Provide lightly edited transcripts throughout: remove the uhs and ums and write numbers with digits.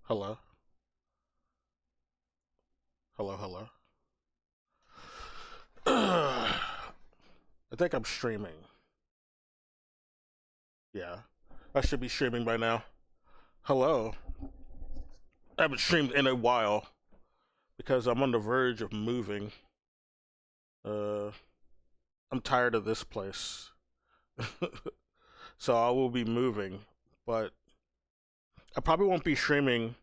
Hello, hello, hello. I think I'm streaming. Yeah, I should be streaming by now. Hello. I haven't streamed in a while because I'm on the verge of moving. Uh, I'm tired of this place, so I will be moving. But I probably won't be streaming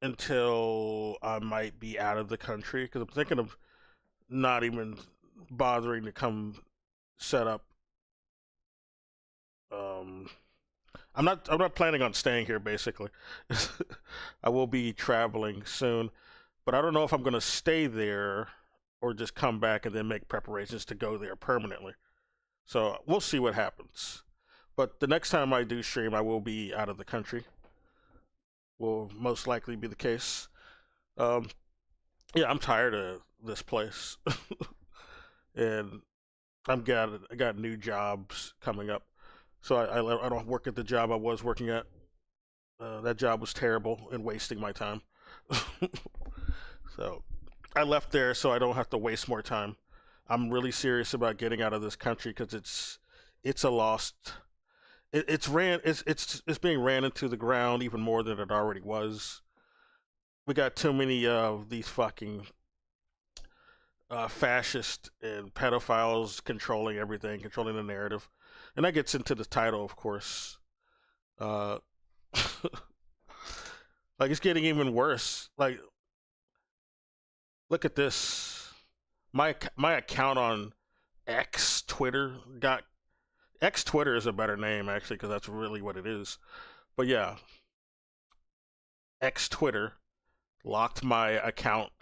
until I might be out of the country because I'm thinking of not even bothering to come set up. Um, I'm not planning on staying here basically. I will be traveling soon, but I don't know if I'm going to stay there or just come back and then make preparations to go there permanently. So we'll see what happens. But the next time I do stream, I will be out of the country. Will most likely be the case. Um, yeah, I'm tired of this place, and I got new jobs coming up. So I don't work at the job I was working at. That job was terrible and wasting my time. So I left there so I don't have to waste more time. I'm really serious about getting out of this country because it's a lost. It's being ran into the ground even more than it already was. We got too many of these fucking fascist and pedophiles controlling everything, controlling the narrative, and that gets into the title, of course. Uh, like it's getting even worse. Like, look at this. My account on X Twitter got X Twitter is a better name actually because that's really what it is. But yeah, X Twitter locked my account.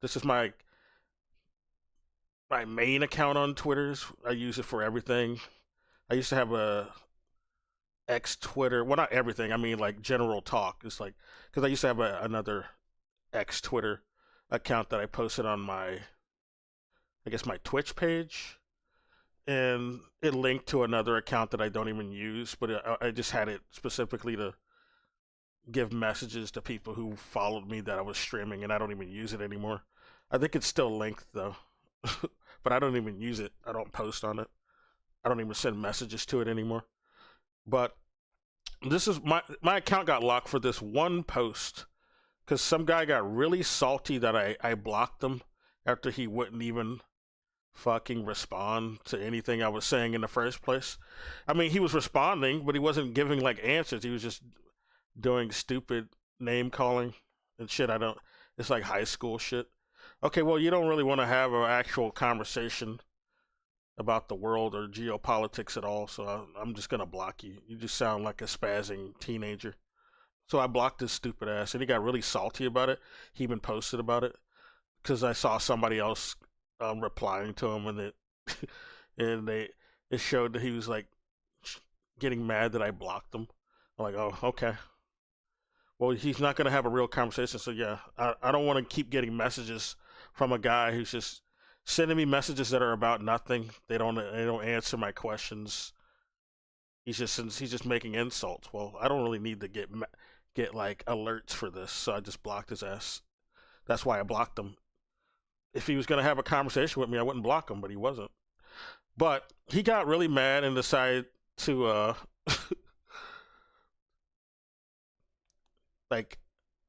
This is my main account on Twitter's. I use it for everything. I used to have a X Twitter. Well, not everything. I mean, like general talk. It's like because I used to have another X Twitter account that I posted on I guess my Twitch page, and it linked to another account that I don't even use, but I just had it specifically to give messages to people who followed me that I was streaming, and I don't even use it anymore. I think it's still linked though, but I don't even use it. I don't post on it. I don't even send messages to it anymore. But this is my account got locked for this one post because some guy got really salty that I blocked him after he wouldn't even fucking respond to anything I was saying in the first place. I mean, he was responding, but he wasn't giving like answers. He was just doing stupid name calling and shit. I don't. It's like high school shit. Okay, well, you don't really want to have an actual conversation about the world or geopolitics at all, so I'm just gonna block you. You just sound like a spazzing teenager. So I blocked his stupid ass, and he got really salty about it. He even posted about it because I saw somebody else replying to him, and and it showed that he was like getting mad that I blocked him. I'm like, oh, okay. Well, he's not gonna have a real conversation, so yeah, I don't want to keep getting messages from a guy who's just sending me messages that are about nothing. They don't answer my questions. He's just making insults. Well, I don't really need to get like alerts for this, so I just blocked his ass. That's why I blocked him. If he was gonna have a conversation with me, I wouldn't block him, but he wasn't. But he got really mad and decided to like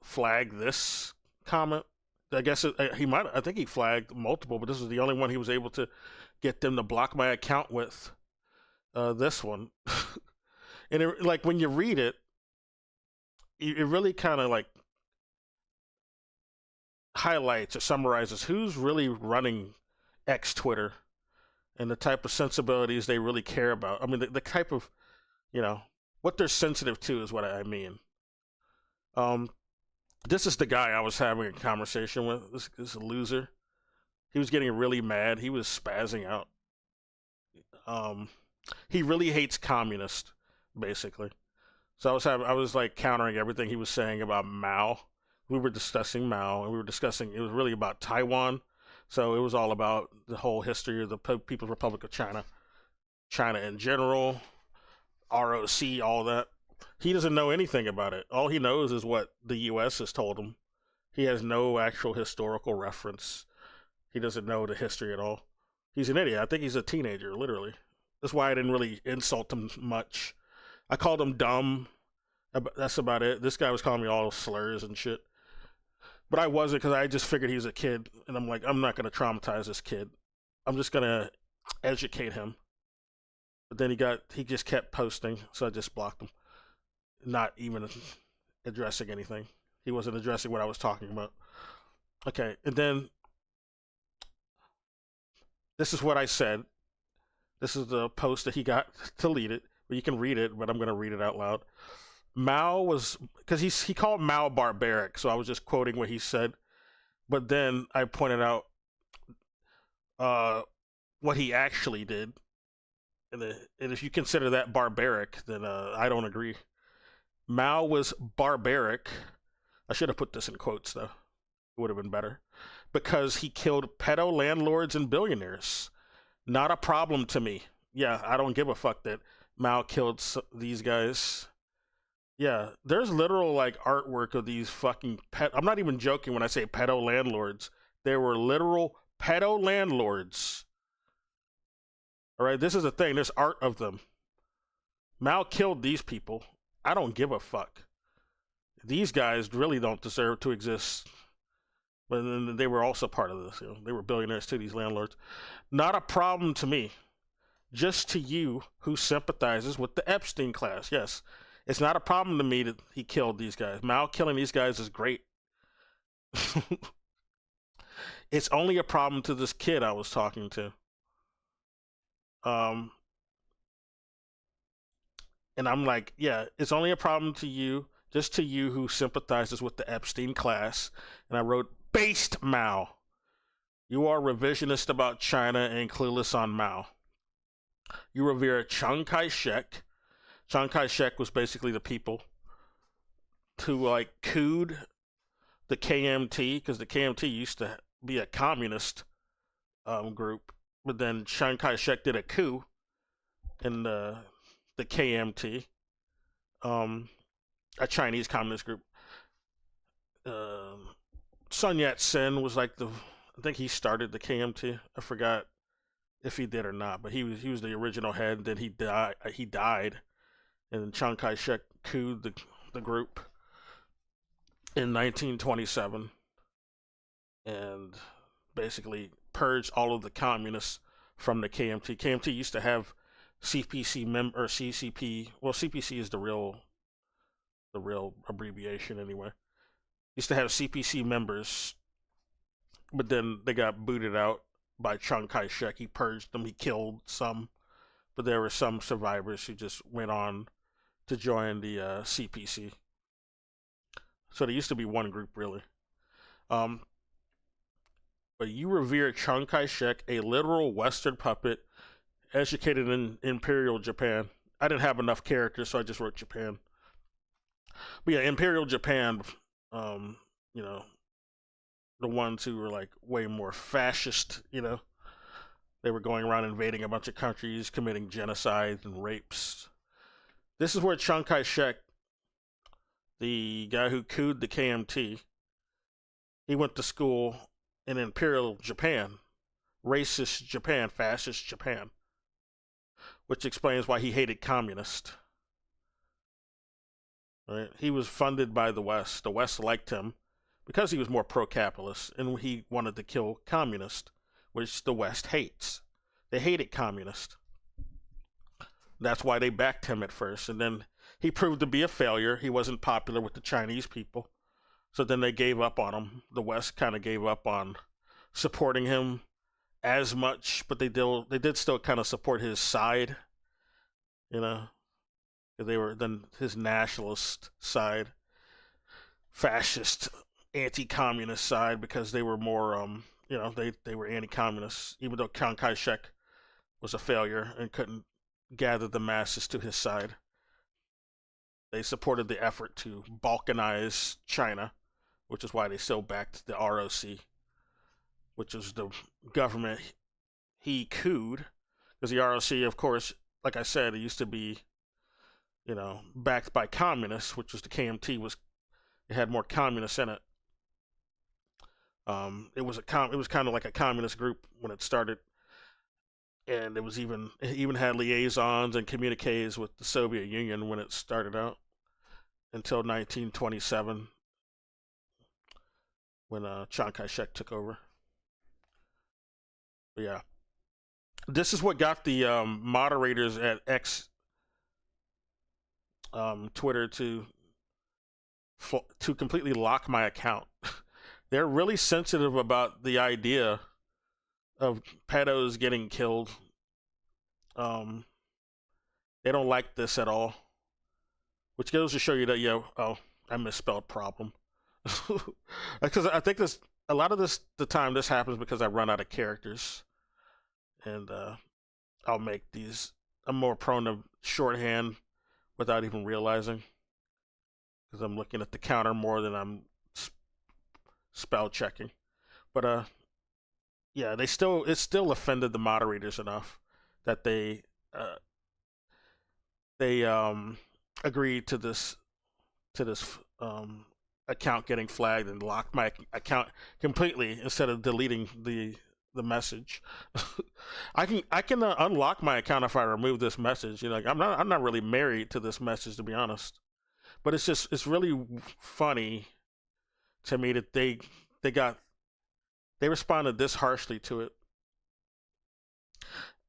flag this comment. I guess he might. I think he flagged multiple, but this was the only one he was able to get them to block my account with. This one, and like when you read it, it really kind of like highlights or summarizes who's really running X Twitter and the type of sensibilities they really care about. I mean, the type of you know what they're sensitive to is what I mean. Um, this is the guy I was having a conversation with. This loser. He was getting really mad. He was spazzing out. Um, he really hates communists, basically. So I was like countering everything he was saying about Mao. We were discussing Mao, and we were discussing. It was really about Taiwan. So it was all about the whole history of the People's Republic of China, China in general, ROC, all that. He doesn't know anything about it. All he knows is what the U.S. has told him. He has no actual historical reference. He doesn't know the history at all. He's an idiot. I think he's a teenager, literally. That's why I didn't really insult him much. I called him dumb. That's about it. This guy was calling me all slurs and shit. But I wasn't, because I just figured he was a kid. And I'm like, I'm not going to traumatize this kid. I'm just going to educate him. But then he just kept posting, so I just blocked him. Not even addressing anything. He wasn't addressing what I was talking about. Okay, and then this is what I said. This is the post that he got deleted. But you can read it, but I'm going to read it out loud. Mao was, because he called Mao barbaric, so I was just quoting what he said. But then I pointed out what he actually did. And if you consider that barbaric, then I don't agree. Mao was barbaric. I should have put this in quotes, though. It would have been better. Because he killed pedo landlords and billionaires. Not a problem to me. Yeah, I don't give a fuck that Mao killed these guys. Yeah, there's literal like artwork of these fucking I'm not even joking when I say pedo landlords. There were literal pedo landlords. All right, this is the thing. There's art of them. Mao killed these people. I don't give a fuck. These guys really don't deserve to exist. But then they were also part of this. You know, they were billionaires too, these landlords. Not a problem to me. Just to you who sympathizes with the Epstein class. Yes, it's not a problem to me that he killed these guys. Mao killing these guys is great. It's only a problem to this kid I was talking to. And I'm like, yeah, it's only a problem to you, just to you who sympathizes with the Epstein class. And I wrote, based Mao. You are revisionist about China and clueless on Mao. You revere Chiang Kai-shek. Chiang Kai-shek was basically the people who like cooed the KMT, because the KMT used to be a communist group, but then Chiang Kai-shek did a coup in the KMT, a Chinese communist group. Sun Yat-sen was like I think he started the KMT. I forgot if he did or not, but he was the original head. Then he died, and Chiang Kai-shek couped the group in 1927, and basically purged all of the communists from the KMT. KMT used to have CPC or CCP. Well, CPC is the real abbreviation anyway. Used to have CPC members, but then they got booted out by Chiang Kai-shek. He purged them. He killed some, but there were some survivors who just went on to join the CPC. So there used to be one group, really. But you revere Chiang Kai-shek, a literal Western puppet, educated in Imperial Japan. I didn't have enough characters, so I just wrote Japan. But yeah, Imperial Japan, you know, the ones who were like way more fascist, you know. They were going around invading a bunch of countries, committing genocide and rapes. This is where Chiang Kai-shek, the guy who cooed the KMT, he went to school in Imperial Japan, racist Japan, fascist Japan, which explains why he hated communists. Right? He was funded by the West. The West liked him because he was more pro-capitalist, and he wanted to kill communists, which the West hates. They hated communists. That's why they backed him at first, and then he proved to be a failure. He wasn't popular with the Chinese people, so then they gave up on him. The West kind of gave up on supporting him as much, but they did still kind of support his side, you know. They were then his nationalist side, fascist, anti-communist side, because they were more, you know, they were anti-communists, even though Chiang Kai-shek was a failure and couldn't gather the masses to his side. They supported the effort to balkanize China, which is why they still backed the ROC, which is the government he cooed, because the ROC, of course, like I said, it used to be backed by communists, which was the KMT, it had more communists in it. It was kind of like a communist group when it started, and it even had liaisons and communiques with the Soviet Union when it started out until 1927 when Chiang Kai-shek took over. But yeah, this is what got the moderators at X, Twitter, to completely lock my account. They're really sensitive about the idea of pedos getting killed. They don't like this at all, which goes to show you that I misspelled problem. Because I think a lot of the time this happens because I run out of characters, and I'll make these. I'm more prone to shorthand without even realizing, because I'm looking at the counter more than I'm spell checking. But yeah, it still offended the moderators enough that they agreed to this account getting flagged and locked my account completely instead of deleting the message. I can unlock my account if I remove this message. Like I'm not really married to this message, to be honest. But it's really funny to me that they responded this harshly to it.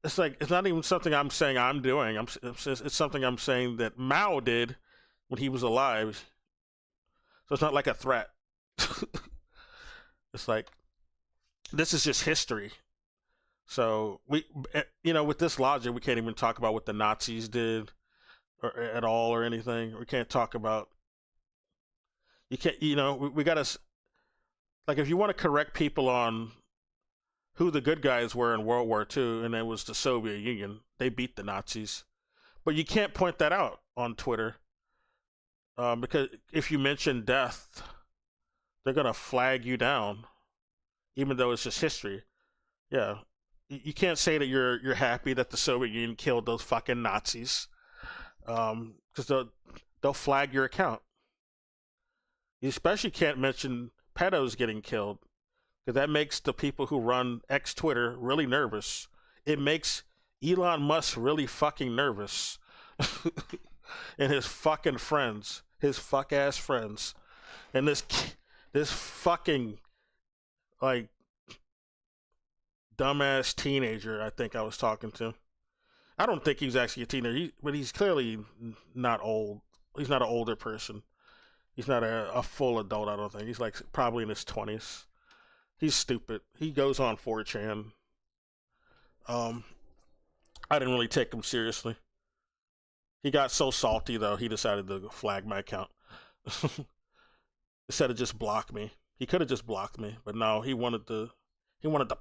It's like it's not even something I'm saying I'm doing. It's something I'm saying that Mao did when he was alive. So it's not like a threat. It's like this is just history. So with this logic, we can't even talk about what the Nazis did at all or anything. We can't talk about. You can't. We gotta, like, if you want to correct people on who the good guys were in World War II, and it was the Soviet Union. They beat the Nazis. But you can't point that out on Twitter. Because if you mention death, they're going to flag you down, even though it's just history. Yeah. You can't say that you're happy that the Soviet Union killed those fucking Nazis. Because they'll flag your account. You especially can't mention pedos getting killed, because that makes the people who run X Twitter really nervous. It makes Elon Musk really fucking nervous. And his fucking friends, his fuck ass friends, and this fucking, like, dumbass teenager I think I was talking to. I don't think he's actually a teenager, but he's clearly not old. He's not an older person. He's not a full adult, I don't think. He's like probably in his 20s. He's stupid. He goes on 4chan. I didn't really take him seriously. He got so salty though, he decided to flag my account. Instead of just block me. He could have just blocked me, but no, he wanted to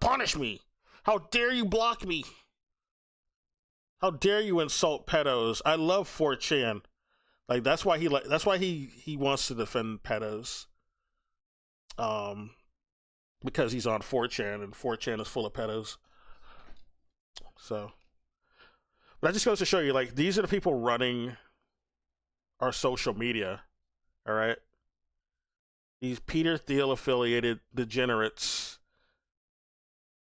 punish me. How dare you block me? How dare you insult pedos? I love 4chan. Like that's why he wants to defend pedos. Because he's on 4chan, and 4chan is full of pedos. So, but that just goes to show you, like, these are the people running our social media, all right? These Peter Thiel affiliated degenerates,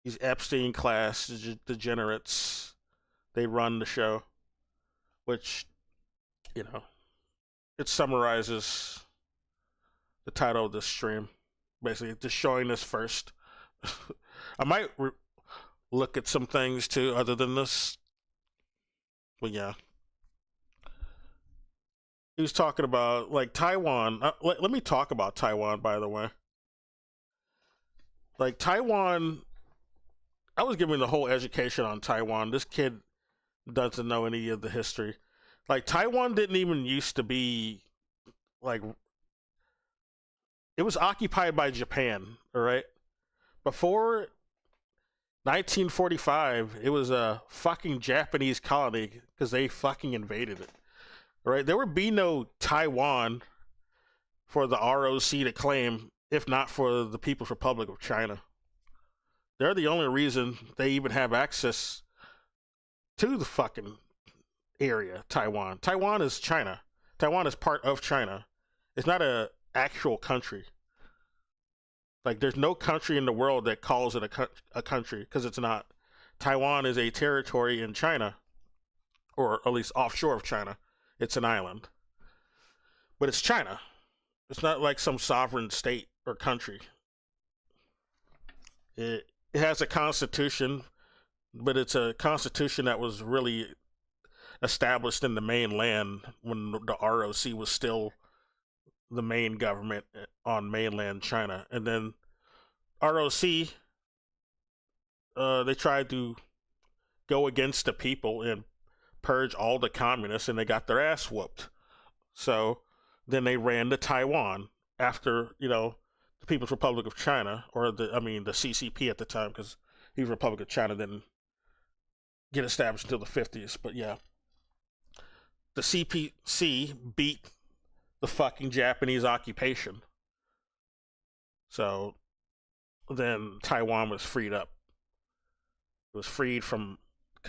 these Epstein class degenerates, they run the show, which, it summarizes the title of this stream. Basically, just showing this first. I might look at some things too, other than this. But yeah. He was talking about, like, Taiwan. Let me talk about Taiwan, by the way. Like, Taiwan, I was giving the whole education on Taiwan. This kid doesn't know any of the history. Like, Taiwan didn't even used to be, like, it was occupied by Japan, all right? Before 1945, it was a fucking Japanese colony because they fucking invaded it, all right? There would be no Taiwan for the ROC to claim if not for the People's Republic of China. They're the only reason they even have access to the fucking area, Taiwan. Taiwan is China. Taiwan is part of China. It's not a actual country. Like there's no country in the world that calls it a country because it's not. Taiwan is a territory in China, or at least offshore of China. It's an island, but it's China. It's not like some sovereign state or country. It has a constitution, but it's a constitution that was really established in the mainland when the ROC was still the main government on mainland China. And then ROC, they tried to go against the people and purge all the communists, and they got their ass whooped. So then they ran to Taiwan after, the People's Republic of China, or the CCP at the time, because the Republic of China didn't get established until the 50s. But yeah, the CPC beat the fucking Japanese occupation. So then Taiwan was freed up. It was freed from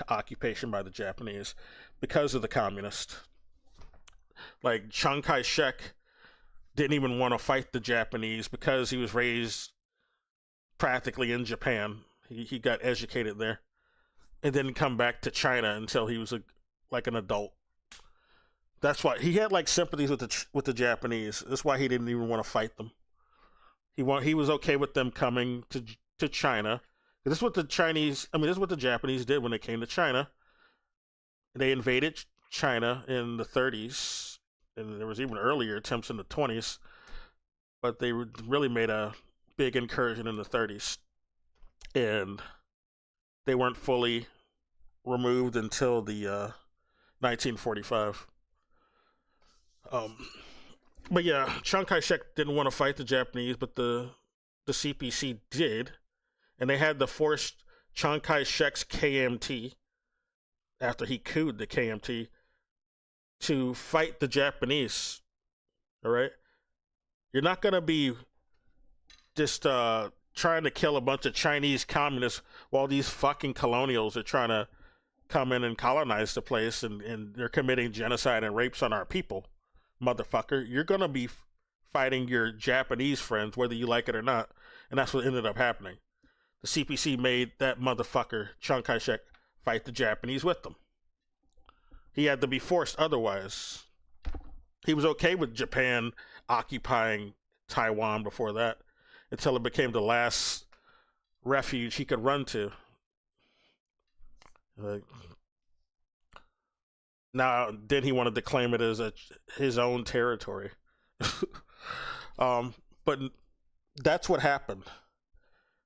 occupation by the Japanese because of the communists. Like Chiang Kai-shek didn't even want to fight the Japanese because he was raised practically in Japan. He got educated there and didn't come back to China until he was like an adult. That's why he had like sympathies with the Japanese. That's why he didn't even want to fight them. He was okay with them coming to China. This is what the this is what the Japanese did when they came to China. They invaded China in the 30s, and there was even earlier attempts in the 20s, but they really made a big incursion in the 30s, and they weren't fully removed until the 1945. But yeah, Chiang Kai-shek didn't want to fight the Japanese, but the CPC did, and they had to force Chiang Kai-shek's KMT, after he couped the KMT, to fight the Japanese. All right, you're not gonna be just trying to kill a bunch of Chinese communists while these fucking colonials are trying to come in and colonize the place, and they're committing genocide and rapes on our people. Motherfucker, you're gonna be fighting your Japanese friends whether you like it or not, and that's what ended up happening. The CPC made that motherfucker Chiang Kai-shek fight the Japanese with them. He had to be forced otherwise. He was okay with Japan occupying Taiwan before that, until it became the last refuge he could run to. Now, then he wanted to claim it as his own territory. But that's what happened.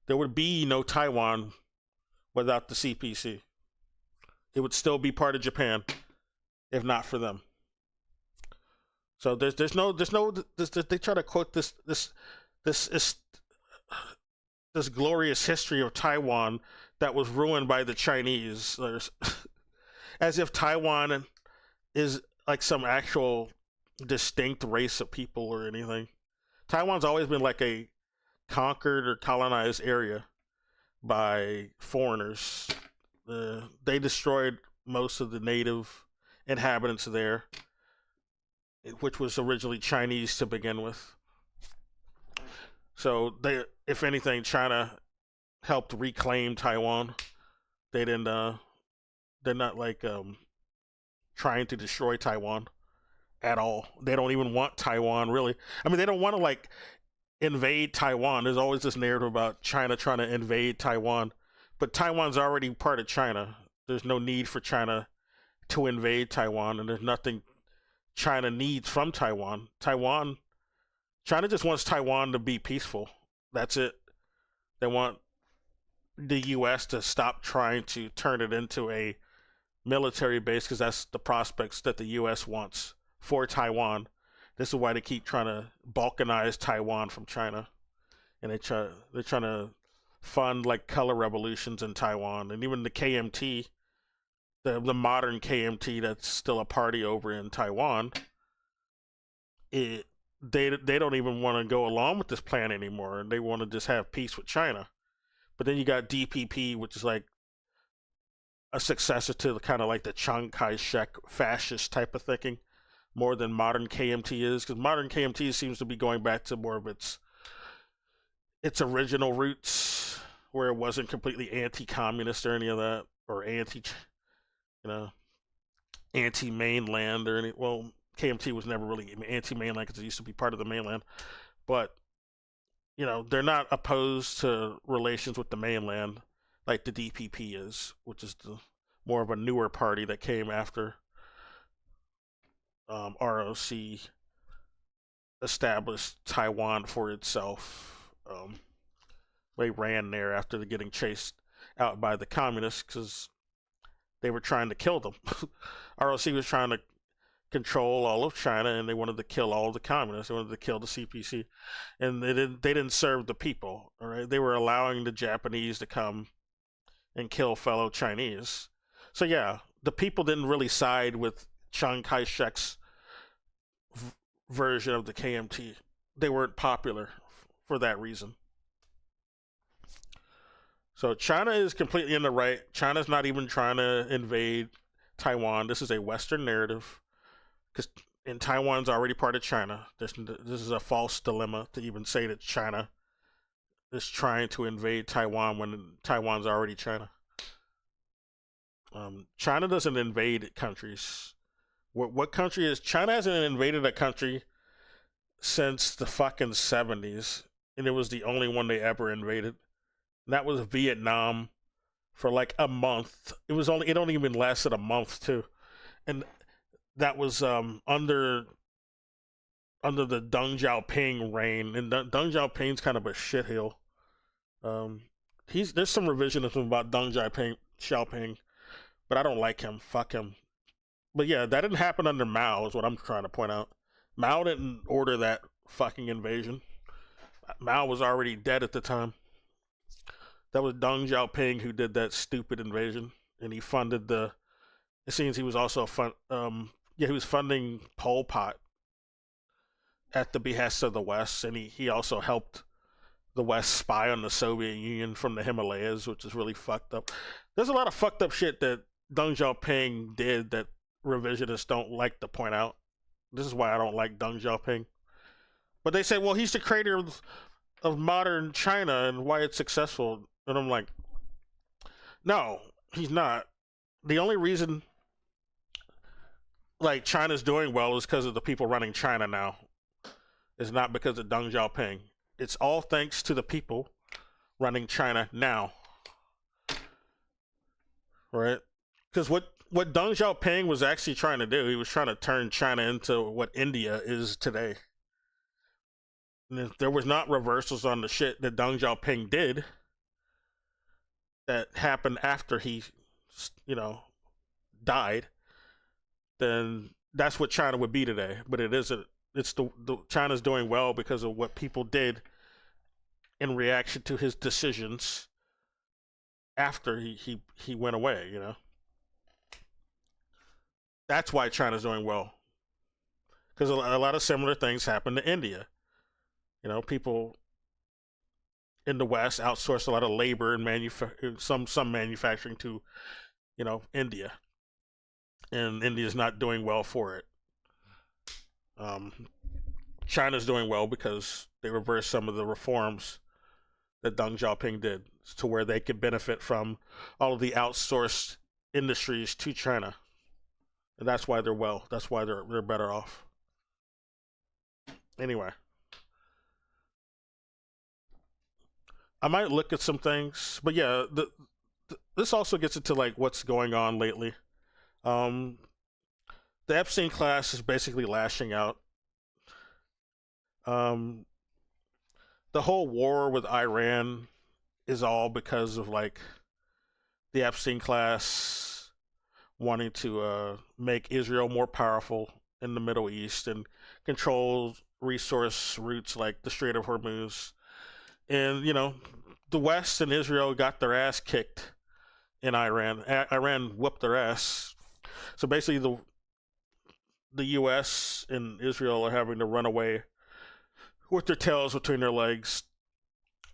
There would be no Taiwan without the CPC. It would still be part of Japan, if not for them. So they try to quote this glorious history of Taiwan that was ruined by the Chinese, as if Taiwan is like some actual distinct race of people or anything. Taiwan's always been like a conquered or colonized area by foreigners. They destroyed most of the native inhabitants there, which was originally Chinese to begin with. So if anything, China helped reclaim Taiwan. They didn't. They're not like trying to destroy Taiwan at all. They don't even want Taiwan, really. I mean, they don't want to like invade Taiwan. There's always this narrative about China trying to invade Taiwan, but Taiwan's already part of China. There's no need for China to invade Taiwan, and there's nothing China needs from Taiwan. China just wants Taiwan to be peaceful. That's it. They want the U.S. to stop trying to turn it into a military base, because that's the prospects that the U.S. wants for Taiwan. This is why they keep trying to balkanize Taiwan from China, and they're trying to fund like color revolutions in Taiwan, and even the KMT, the modern KMT that's still a party over in Taiwan. They don't even want to go along with this plan anymore, and they want to just have peace with China. But then you got DPP, which is like a successor to the kind of like the Chiang Kai-shek fascist type of thinking, more than modern KMT is, because modern KMT seems to be going back to more of its original roots, where it wasn't completely anti-communist or any of that, or you know, anti-mainland or any. Well, KMT was never really anti-mainland because it used to be part of the mainland, but they're not opposed to relations with the mainland like the DPP is, which is more of a newer party that came after ROC established Taiwan for itself. They ran there after getting chased out by the communists because they were trying to kill them. ROC was trying to control all of China, and they wanted to kill all of the communists. They wanted to kill the CPC, and they didn't serve the people. All right, they were allowing the Japanese to come and kill fellow Chinese. So yeah, the people didn't really side with Chiang Kai-shek's version of the KMT. They weren't popular for that reason. So China is completely in the right. China's not even trying to invade Taiwan. This is a Western narrative, because Taiwan's already part of China. This is a false dilemma to even say that China is trying to invade Taiwan when Taiwan's already China. China doesn't invade countries. What country is China? Hasn't invaded a country since the fucking 70s, and it was the only one they ever invaded. And that was Vietnam for like a month. It only even lasted a month too, and that was under the Deng Xiaoping reign. And Deng Xiaoping's kind of a shitheel. There's some revisionism about Deng Xiaoping, but I don't like him. Fuck him. But yeah, that didn't happen under Mao, is what I'm trying to point out. Mao didn't order that fucking invasion. Mao was already dead at the time. That was Deng Xiaoping who did that stupid invasion, and he funded the. It seems he was also he was funding Pol Pot at the behest of the West, and he also helped the West spy on the Soviet Union from the Himalayas, which is really fucked up. There's a lot of fucked up shit that Deng Xiaoping did that revisionists don't like to point out. This is why I don't like Deng Xiaoping. But they say, well, he's the creator of modern China and why it's successful. And I'm like, no, he's not. The only reason like China's doing well is because of the people running China now. It's not because of Deng Xiaoping. It's all thanks to the people running China now. Right? Because what Deng Xiaoping was actually trying to do, he was trying to turn China into what India is today. And if there was not reversals on the shit that Deng Xiaoping did that happened after he, died, then that's what China would be today. But it isn't. It's the China's doing well because of what people did in reaction to his decisions after he went away. That's why China's doing well, because a lot of similar things happened to India. People in the West outsourced a lot of labor and some manufacturing to, India, and India's not doing well for it. China's doing well because they reversed some of the reforms that Deng Xiaoping did to where they could benefit from all of the outsourced industries to China. And that's why they're well. That's why they're better off. Anyway. I might look at some things, but yeah, this also gets into like what's going on lately. The Epstein class is basically lashing out. The whole war with Iran is all because of like the Epstein class wanting to make Israel more powerful in the Middle East and control resource routes like the Strait of Hormuz. And the West and Israel got their ass kicked in Iran. Iran whooped their ass. So basically, the U.S. and Israel are having to run away with their tails between their legs,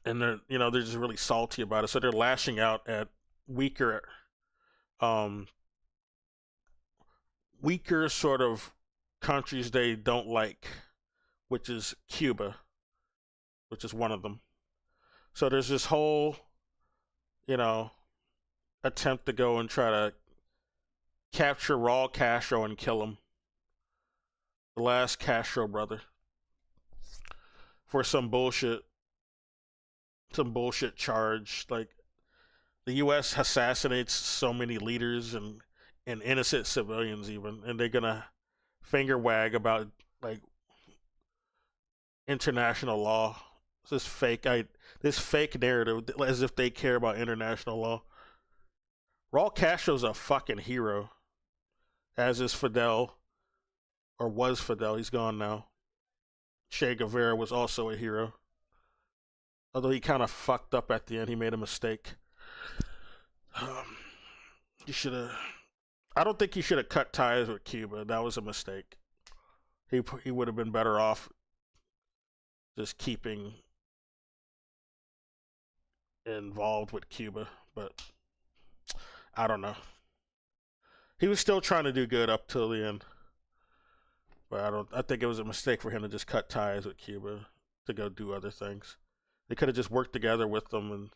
and they're just really salty about it. So they're lashing out at weaker um, weaker sort of countries they don't like, which is Cuba, which is one of them. So there's this whole, you know, attempt to go and try to capture Raul Castro and kill him, the last Castro brother, for some bullshit charge. Like the U.S. assassinates so many leaders and innocent civilians even, and they're gonna finger wag about like international law. This this fake narrative as if they care about international law. Raul Castro's a fucking hero, as is Fidel, or was Fidel. He's gone now. Che Guevara was also a hero, although he kind of fucked up at the end. He made a mistake. Um, he should have. I don't think he should have cut ties with Cuba. That was a mistake. He would have been better off just keeping involved with Cuba. But I don't know. He was still trying to do good up till the end. But I don't. I think it was a mistake for him to just cut ties with Cuba to go do other things. They could have just worked together with them and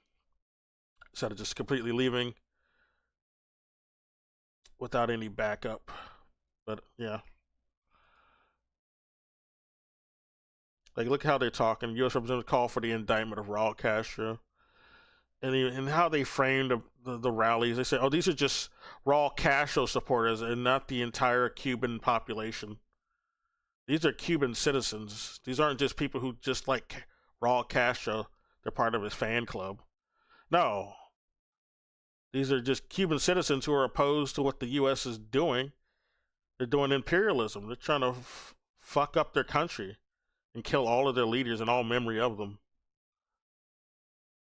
instead of just completely leaving without any backup. But yeah, like look how they're talking. U.S. Representatives call for the indictment of Raul Castro, and how they framed the rallies. They say, "Oh, these are just Raul Castro supporters, and not the entire Cuban population. These are Cuban citizens. These aren't just people who just like Raul Castro. They're part of his fan club. No, these are just Cuban citizens who are opposed to what the U.S. is doing. They're doing imperialism. They're trying to fuck up their country and kill all of their leaders and all memory of them.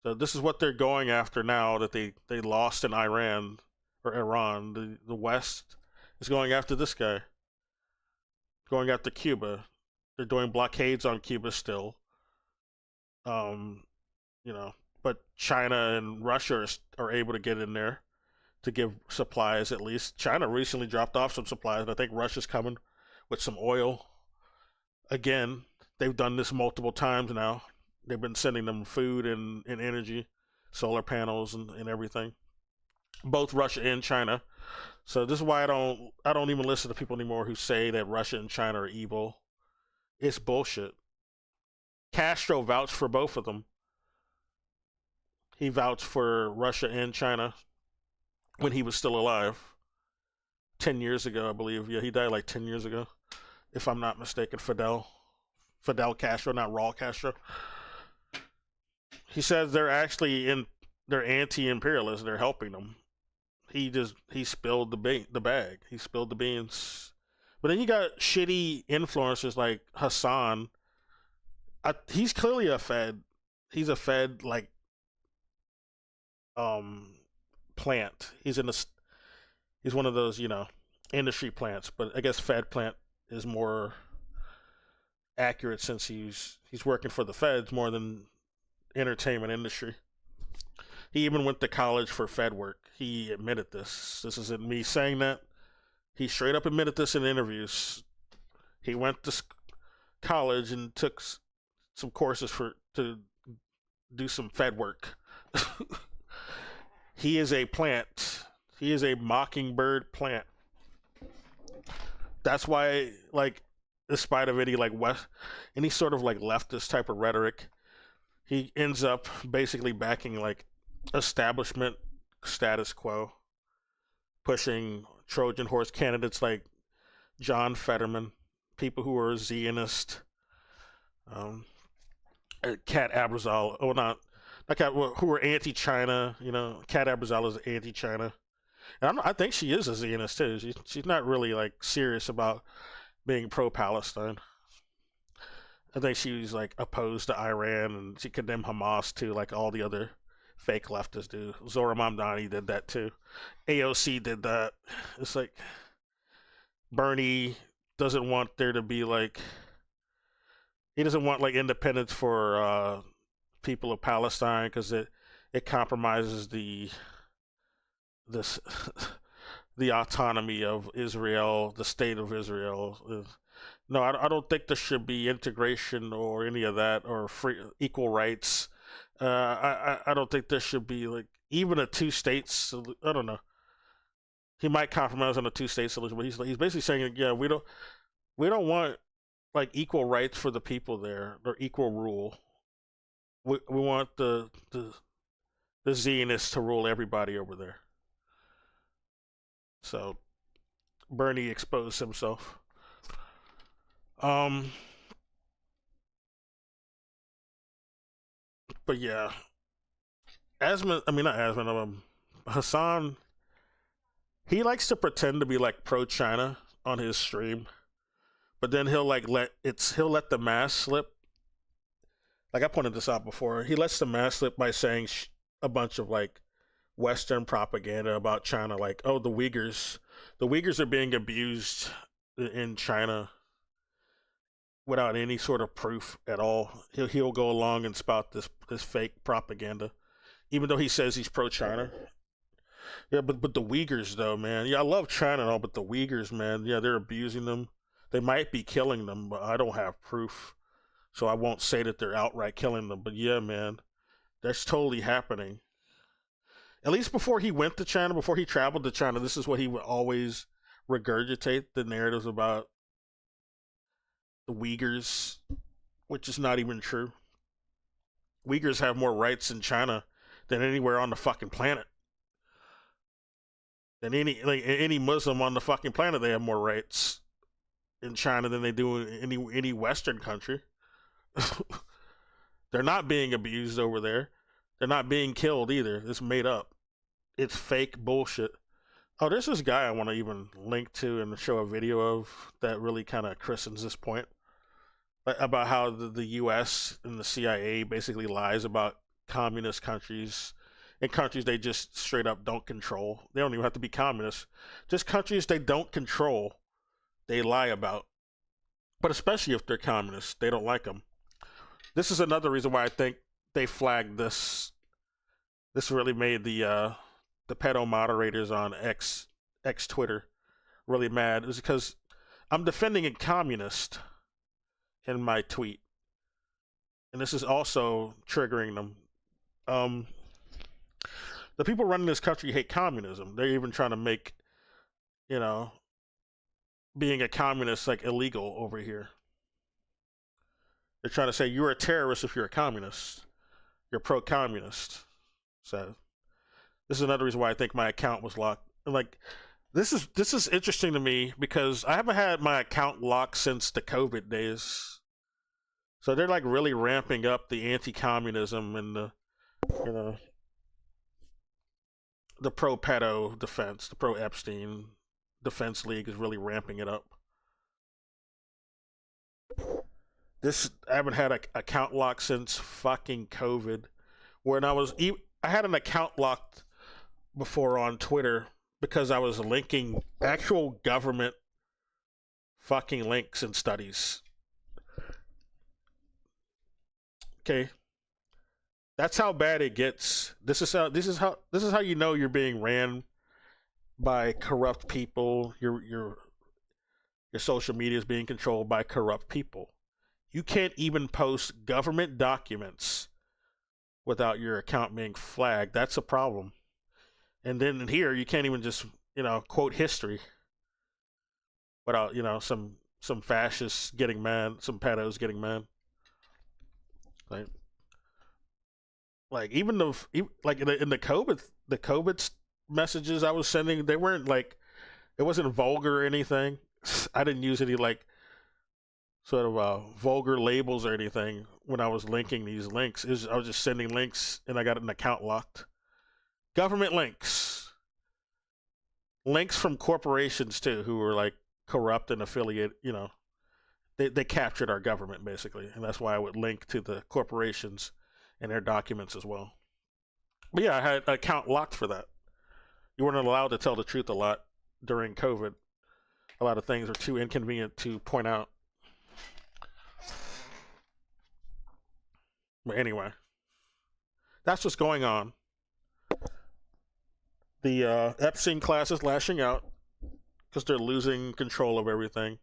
So this is what they're going after now that they lost in Iran or Iran. The West is going after this guy, going after Cuba. They're doing blockades on Cuba still. Um, you know, but China and Russia are able to get in there to give supplies at least. China recently dropped off some supplies, but I think Russia's coming with some oil. Again, they've done this multiple times now. They've been sending them food and energy, solar panels and everything. Both Russia and China. So this is why I don't even listen to people anymore who say that Russia and China are evil. It's bullshit. Castro vouched for both of them. He vouched for Russia and China when he was still alive. 10 years ago, I believe. Yeah, he died like 10 years ago, if I'm not mistaken. Fidel Castro, not Raul Castro. He says they're anti-imperialists. They're helping them. He spilled the bag. He spilled the beans. But then you got shitty influencers like Hassan. He's clearly a Fed. He's a Fed like um plant. He's one of those industry plants. But I guess Fed plant is more accurate since he's working for the Feds more than entertainment industry. He even went to college for Fed work. He admitted this. This isn't me saying that. He straight up admitted this in interviews. He went to college and took some courses to do some Fed work. He is a plant. He is a mockingbird plant. That's why, like, despite of any sort of like leftist type of rhetoric, he ends up basically backing like establishment status quo, pushing Trojan horse candidates like John Fetterman, people who are Zionist, um, Kat Abrazal, not Kat, who are anti-China. Kat Abrazal is anti-China, and I think she is a Zionist too. She's not really like serious about being pro-Palestine. I think she was like opposed to Iran and she condemned Hamas too, like all the other fake leftists do. Zora Mamdani did that too. AOC did that. It's like Bernie doesn't want there to be like he doesn't want like independence for people of Palestine because it compromises this the autonomy of Israel, the state of Israel. No, I don't think there should be integration or any of that or free equal rights. I don't think there should be like even a two states. I don't know. He might compromise on a two-state solution, but he's basically saying, yeah, we don't want like equal rights for the people there or equal rule. We want the Zionists to rule everybody over there. So Bernie exposed himself. Um, but yeah, Asman. I mean, not Asman. Hassan. He likes to pretend to be like pro-China on his stream, but then he'll let the mask slip. Like I pointed this out before, he lets the mask slip by saying a bunch of like Western propaganda about China, like, oh, the Uyghurs are being abused in China without any sort of proof at all. He'll go along and spout this fake propaganda, even though he says he's pro-China. Yeah, but the Uyghurs though, man. Yeah, I love China and all, but the Uyghurs, man. Yeah, they're abusing them. They might be killing them, but I don't have proof, so I won't say that they're outright killing them. But yeah, man, that's totally happening. At least before he went to China, before he traveled to China, this is what he would always regurgitate, the narratives about the Uyghurs, which is not even true. Uyghurs have more rights in China than anywhere on the fucking planet. Than any Muslim on the fucking planet, they have more rights in China than they do in any Western country. They're not being abused over there. They're not being killed either. It's made up. It's fake bullshit. Oh, there's this guy I want to even link to and show a video of that really kind of christens this point about how the U.S. and the CIA basically lies about communist countries and countries they just straight up don't control. They don't even have to be communist. Just countries they don't control, they lie about. But especially if they're communists, they don't like them. This is another reason why I think they flagged this. This really made the pedo moderators on X Twitter really mad. It was because I'm defending a communist in my tweet, and this is also triggering them. The people running this country hate communism. They're even trying to make, you know, being a communist like illegal over here. They're trying to say you're a terrorist if you're a communist. You're pro-communist. So this is another reason why I think my account was locked. Like this is interesting to me because I haven't had my account locked since the COVID days. So they're like really ramping up the anti-communism and the, you know, the pro-pedo defense, the pro-Epstein defense league is really ramping it up. I haven't had an account lock since fucking COVID. I had an account locked before on Twitter because I was linking actual government fucking links and studies. Okay. That's how bad it gets. This is how you know you're being ran by corrupt people. Your social media is being controlled by corrupt people. You can't even post government documents without your account being flagged. That's a problem. And then here you can't even just, quote history without, some fascists getting mad, some pedos getting mad. Like even in the COVID messages I was sending, they weren't like, it wasn't vulgar or anything. I didn't use any like sort of vulgar labels or anything when I was linking these links. I was just sending links and I got an account locked. Government links from corporations too, who were like corrupt and affiliate. They captured our government basically, and that's why I would link to the corporations and their documents as well. But yeah, I had an account locked for that. You weren't allowed to tell the truth a lot during COVID. A lot of things are too inconvenient to point out. But anyway, that's what's going on. The Epstein class is lashing out. because they're losing control of everything.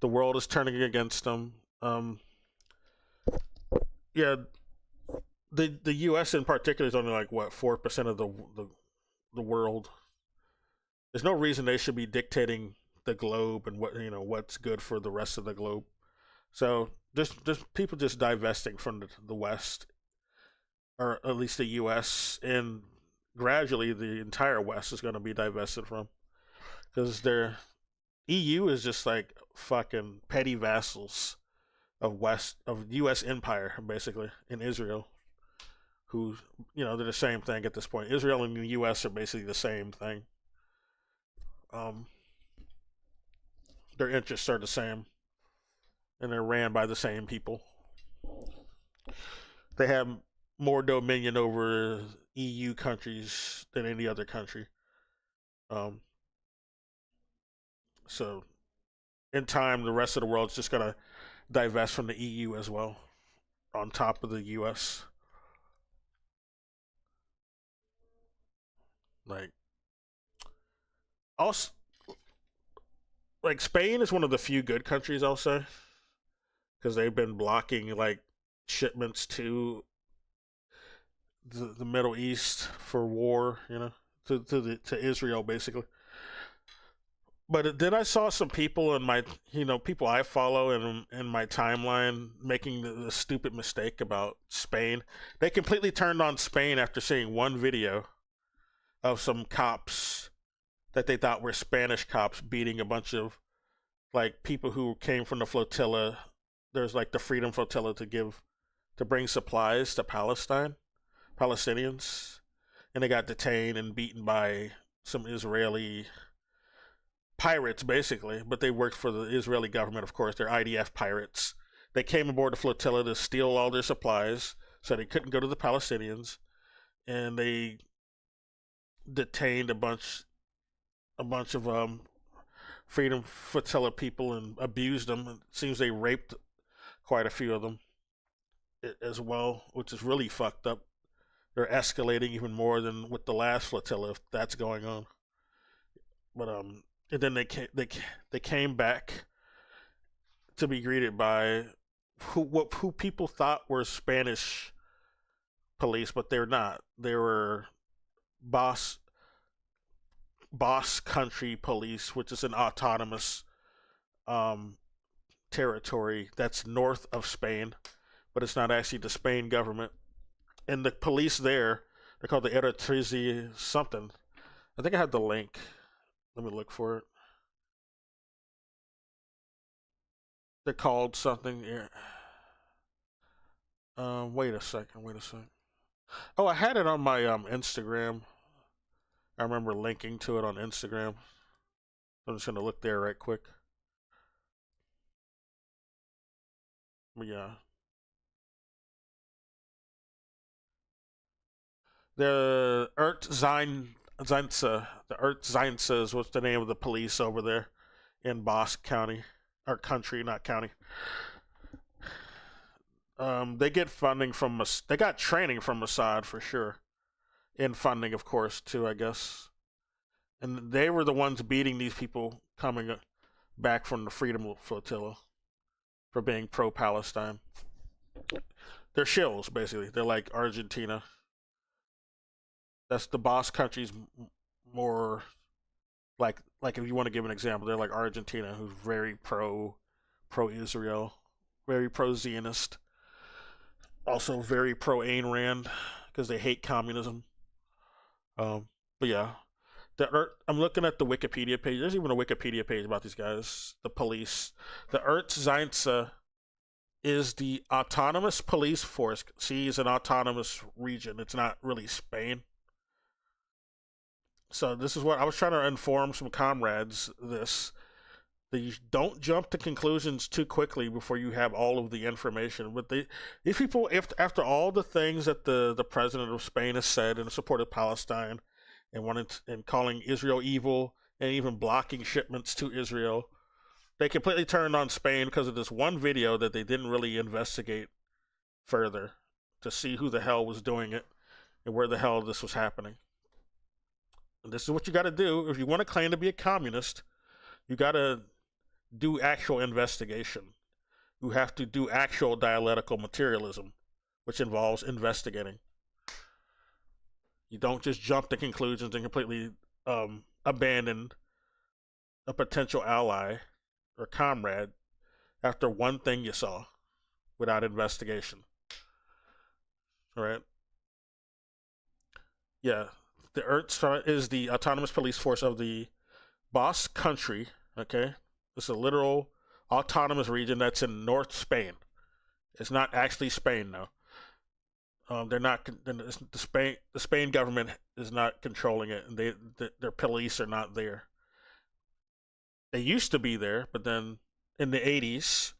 The world is turning against them. Yeah, the U.S. in particular is only like what 4% of the world. There's no reason they should be dictating the globe and what's good for the rest of the globe. So there's people just divesting from the West, or at least the U.S. and gradually the entire West is going to be divested from because their EU is just like fucking petty vassals of U.S. empire basically in Israel, who they're the same thing at this point. Israel and the U.S. are basically the same thing. Um, their interests are the same, and they're ran by the same people. They have more dominion over EU countries than any other country. Um, so in time, the rest of the world's just gonna divest from the EU as well, on top of the US. Like also, like Spain is one of the few good countries I'll say because they've been blocking like shipments to the Middle East for war, to Israel basically. But then I saw some people in my, people I follow in my timeline making the stupid mistake about Spain. They completely turned on Spain after seeing one video of some cops that they thought were Spanish cops beating a bunch of like people who came from the flotilla. There's like the Freedom Flotilla to bring supplies to Palestinians, and they got detained and beaten by some Israeli pirates basically, but they worked for the Israeli government, of course. They're IDF pirates. They came aboard the flotilla to steal all their supplies so they couldn't go to the Palestinians, and they detained a bunch of Freedom Flotilla people and abused them. It seems they raped quite a few of them as well, which is really fucked up. They're escalating even more than with the last flotilla if that's going on. But and then they came back to be greeted by who people thought were Spanish police, but they're not. They were boss country police, which is an autonomous um, territory that's north of Spain, but it's not actually the Spain government. And the police there, they're called the Eritrea something. I think I had the link. Let me look for it. They're called something. Yeah. Wait a second. Wait a second. Oh, I had it on my Instagram. I remember linking to it on Instagram. I'm just gonna look there right quick. But yeah, the the Ertzeinse is what's the name of the police over there in Basque County, or country, not county. They get funding from they got training from Mossad for sure, and funding, of course, too. I guess, and they were the ones beating these people coming back from the Freedom Flotilla for being pro-Palestine. They're shills, basically. They're like Argentina. That's the boss countries more like if you want to give an example, they're like Argentina, who's very pro Israel, very pro Zionist, also very pro Ayn Rand because they hate communism. But yeah, I'm looking at the Wikipedia page. There's even a Wikipedia page about these guys, the police. The Ertzeinse is the autonomous police force. See, it's an autonomous region. It's not really Spain. So this is what I was trying to inform some comrades. That you don't jump to conclusions too quickly before you have all of the information. But these people, if after all the things that the president of Spain has said in support of Palestine, and calling Israel evil, and even blocking shipments to Israel, they completely turned on Spain because of this one video that they didn't really investigate further to see who the hell was doing it and where the hell this was happening. And this is what you got to do if you want to claim to be a communist. You gotta do actual investigation. You have to do actual dialectical materialism, which involves investigating. You don't just jump to conclusions and completely abandon a potential ally or comrade after one thing you saw without investigation. All right? Yeah. The ERTS is the autonomous police force of the Basque country. Okay? It's a literal autonomous region that's in North Spain. It's not actually Spain, though. They're not the Spain government is not controlling it, and their police are not there. They used to be there, but then in the 80s,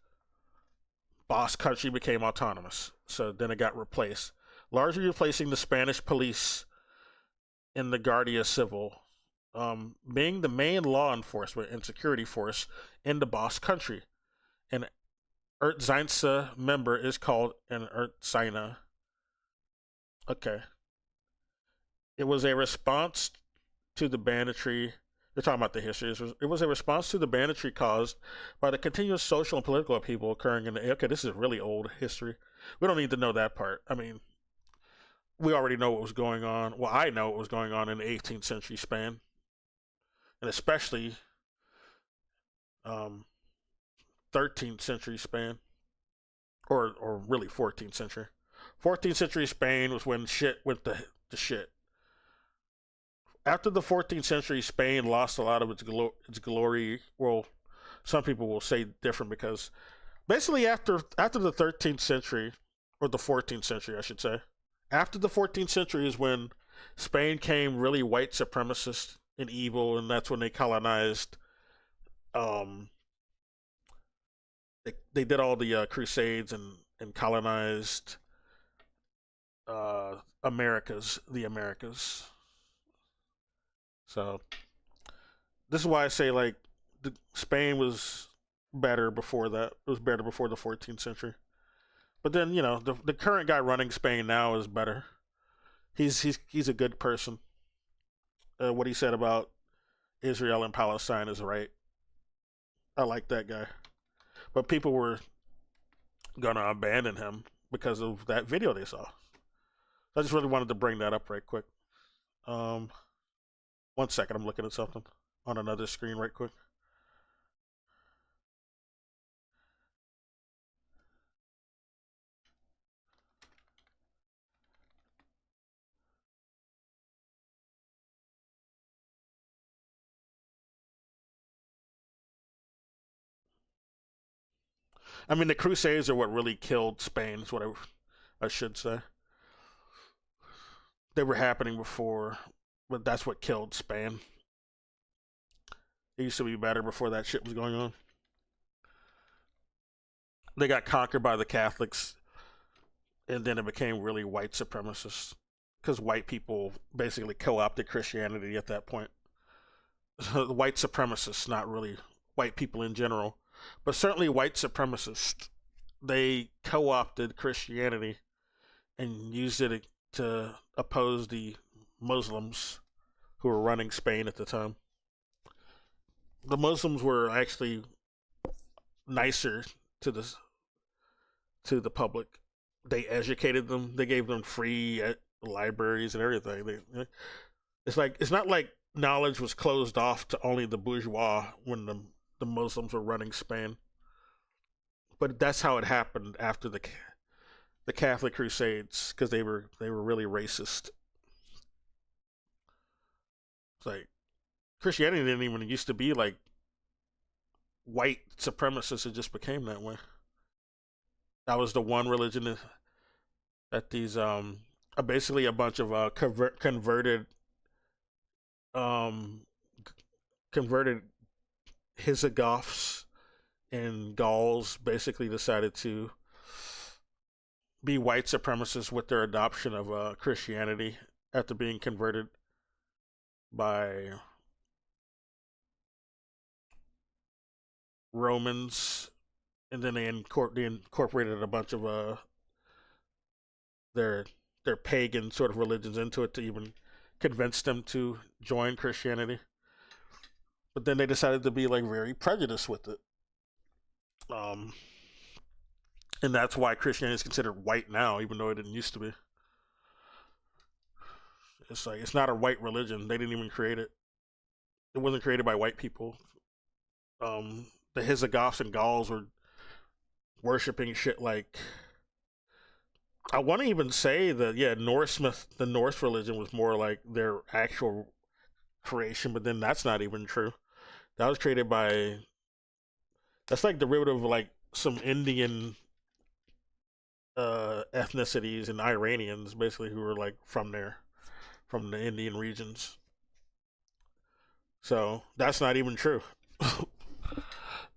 Basque country became autonomous. So then it got replaced, largely replacing the Spanish police in the Guardia Civil, being the main law enforcement and security force in the Basque country. An Ertzaintza member is called an Ertzaina. Okay. It was a response to the banditry. They're talking about the history. It was a response to the banditry caused by the continuous social and political upheaval occurring in the. Okay, this is really old history. We don't need to know that part. I mean, we already know what was going on. Well, I know what was going on in the 18th century Spain, and especially 13th century Spain, or really 14th century. 14th century Spain was when shit went to shit. After the 14th century, Spain lost a lot of its glory. Well, some people will say different because basically after the 13th century, or the 14th century, I should say, after the 14th century is when Spain came really white supremacist and evil, and that's when they colonized. Um, they did all the crusades and colonized the Americas. So this is why I say like Spain was better before that. It was better before the 14th century. But then the current guy running Spain now is better. He's a good person. What he said about Israel and Palestine is right. I like that guy. But people were gonna abandon him because of that video they saw. So I just really wanted to bring that up right quick. Um, 1 second, I'm looking at something on another screen right quick. I mean, the Crusades are what really killed Spain. Is what I should say. They were happening before, but that's what killed Spain. It used to be better before that shit was going on. They got conquered by the Catholics, and then it became really white supremacist because white people basically co-opted Christianity at that point. The white supremacists, not really white people in general, but certainly white supremacists. They co-opted Christianity and used it to oppose the Muslims who were running Spain at the time. The Muslims were actually nicer to the public. They educated them. They gave them free libraries and everything. It's not like knowledge was closed off to only the bourgeois when the Muslims were running Spain. But that's how it happened after the Catholic Crusades because they were really racist. It's like Christianity didn't even used to be like white supremacists. It just became that way. That was the one religion that these basically a bunch of um converted Visigoths and Gauls basically decided to be white supremacists with their adoption of Christianity after being converted by Romans, and then they incorporated a bunch of their their pagan sort of religions into it to even convince them to join Christianity. but then they decided to be like very prejudiced with it. Um, and that's why Christianity is considered white now, even though it didn't used to be. It's like it's not a white religion. They didn't even create it. It wasn't created by white people. The Visigoths and Gauls were worshiping shit like, I want to even say that, yeah, the Norse religion was more like their actual creation, but then that's not even true. That was created by, that's like derivative of like some Indian ethnicities and Iranians basically who were like from there, from the Indian regions. So that's not even true.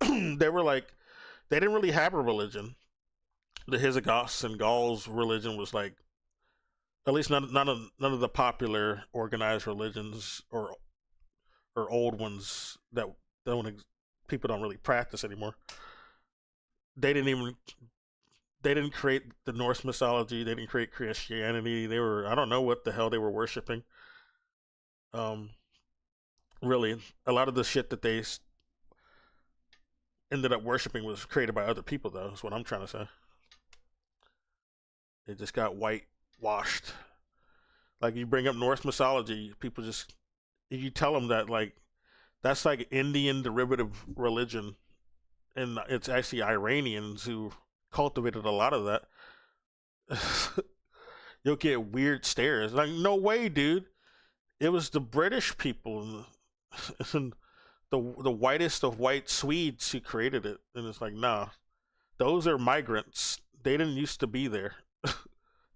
They were like, they didn't really have a religion. The Visigoths and Gauls religion was like, at least none of the popular organized religions or old ones that don't people don't really practice anymore. They didn't even they didn't create the Norse mythology. They didn't create Christianity. They were, I don't know what the hell they were worshiping. Um, really, a lot of the shit that they ended up worshiping was created by other people. Though, is what I'm trying to say. They just got whitewashed. Like you bring up Norse mythology, people just, if you tell them that like that's like Indian derivative religion, and it's actually Iranians who cultivated a lot of that. You'll get weird stares. Like, no way, dude. It was the British people and the whitest of white Swedes who created it. And it's like, nah, those are migrants. They didn't used to be there.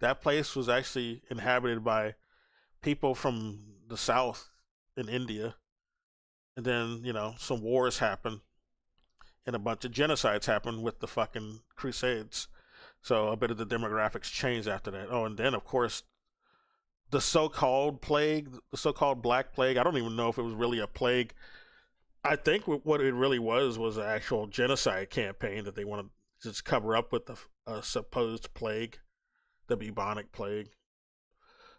That place was actually inhabited by people from the south in India. And then, some wars happened and a bunch of genocides happened with the fucking Crusades. So a bit of the demographics changed after that. Oh, and then, of course, the so-called plague, the so-called Black Plague. I don't even know if it was really a plague. I think what it really was an actual genocide campaign that they wanted to just cover up with the supposed plague, the bubonic plague.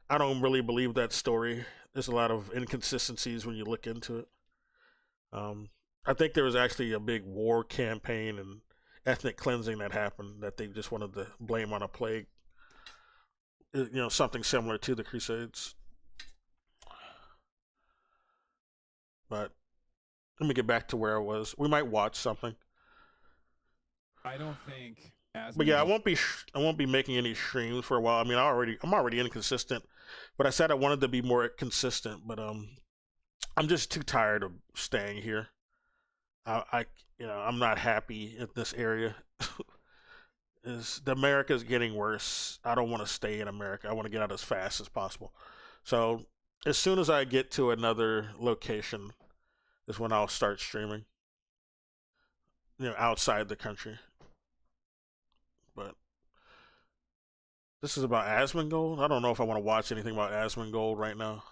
I don't really believe that story. There's a lot of inconsistencies when you look into it. Um, I think there was actually a big war campaign and ethnic cleansing that happened that they just wanted to blame on a plague. Something similar to the Crusades. But let me get back to where I was. We might watch something. I don't think But yeah, I won't be making any streams for a while. I mean, I'm already inconsistent, but I said I wanted to be more consistent. But I'm just too tired of staying here. I I'm not happy in this area. Is the America's getting worse. I don't want to stay in America. I want to get out as fast as possible. So as soon as I get to another location is when I'll start streaming. Outside the country. But this is about Asmongold. I don't know if I want to watch anything about Asmongold right now.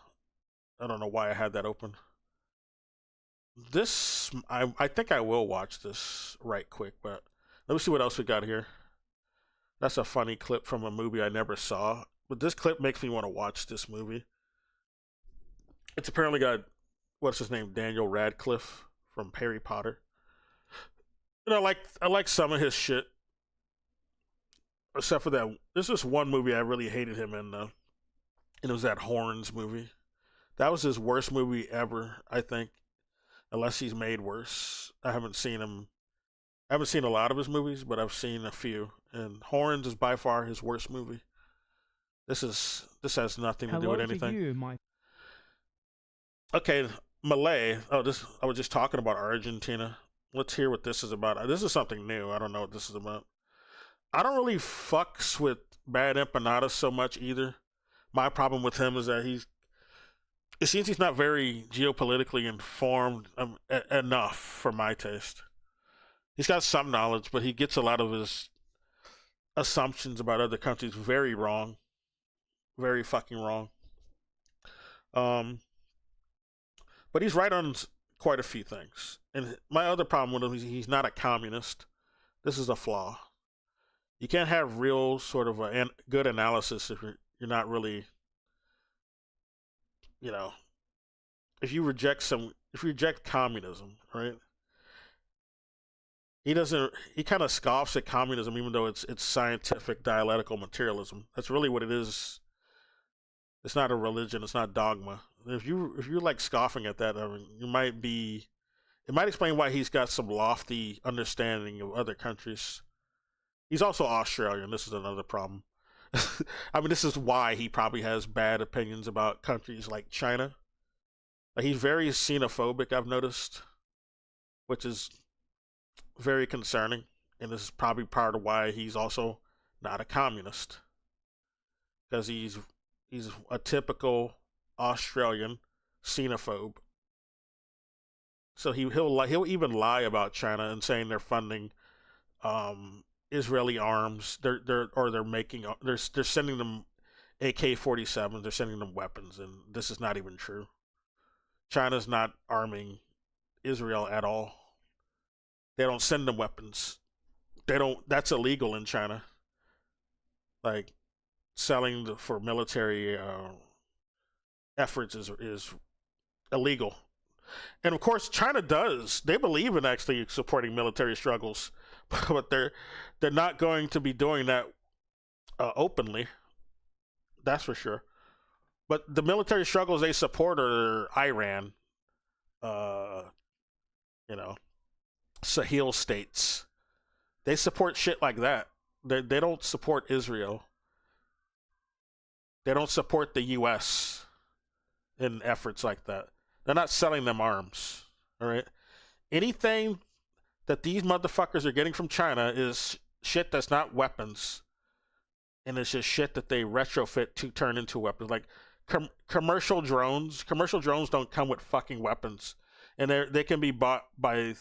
I don't know why I had that open. I think I will watch this right quick, but let me see what else we got here. That's a funny clip from a movie I never saw, but this clip makes me want to watch this movie. It's apparently got, what's his name, Daniel Radcliffe from Harry Potter. And I like some of his shit, except for that. There's this one movie I really hated him in, though, and it was that Horns movie. That was his worst movie ever, I think, unless he's made worse. I haven't seen a lot of his movies, but I've seen a few, and Horns is by far his worst movie. This has nothing to do with anything. Hello to you, my Okay, Malay. Oh, this I was just talking about Argentina. Let's hear what this is about. This is something new. I don't know what this is about. I don't really fucks with Bad Empanadas so much either. My problem with him is that it seems he's not very geopolitically informed enough for my taste. He's got some knowledge, but he gets a lot of his assumptions about other countries very wrong, very fucking wrong. Um, but he's right on quite a few things. And my other problem with him is he's not a communist. This is a flaw. You can't have real sort of a good analysis if you're not really, you know, if if you reject communism, right? He doesn't. He kind of scoffs at communism, even though it's scientific dialectical materialism. That's really what it is. It's not a religion. It's not dogma. If you're like scoffing at that, I mean, you might be. It might explain why he's got some lofty understanding of other countries. He's also Australian. This is another problem. I mean, this is why he probably has bad opinions about countries like China. Like, he's very xenophobic, I've noticed, which is very concerning. And this is probably part of why he's also not a communist, because he's a typical Australian xenophobe. So he'll even lie about China and saying they're funding Israeli arms. They're sending them AK-47s. They're sending them weapons, and this is not even true. China's not arming Israel at all. They don't send them weapons. They don't. That's illegal in China. Like, selling for military efforts is illegal. And of course, China does. They believe in actually supporting military struggles, but they're not going to be doing that openly. That's for sure. But the military struggles they support are Iran, uh, you know, Sahel states. They support shit like that. They don't support Israel. They don't support the U.S. in efforts like that. They're not selling them arms. All right. Anything that these motherfuckers are getting from China is shit that's not weapons, and it's just shit that they retrofit to turn into weapons. Like commercial drones. Commercial drones don't come with fucking weapons, and they can be bought by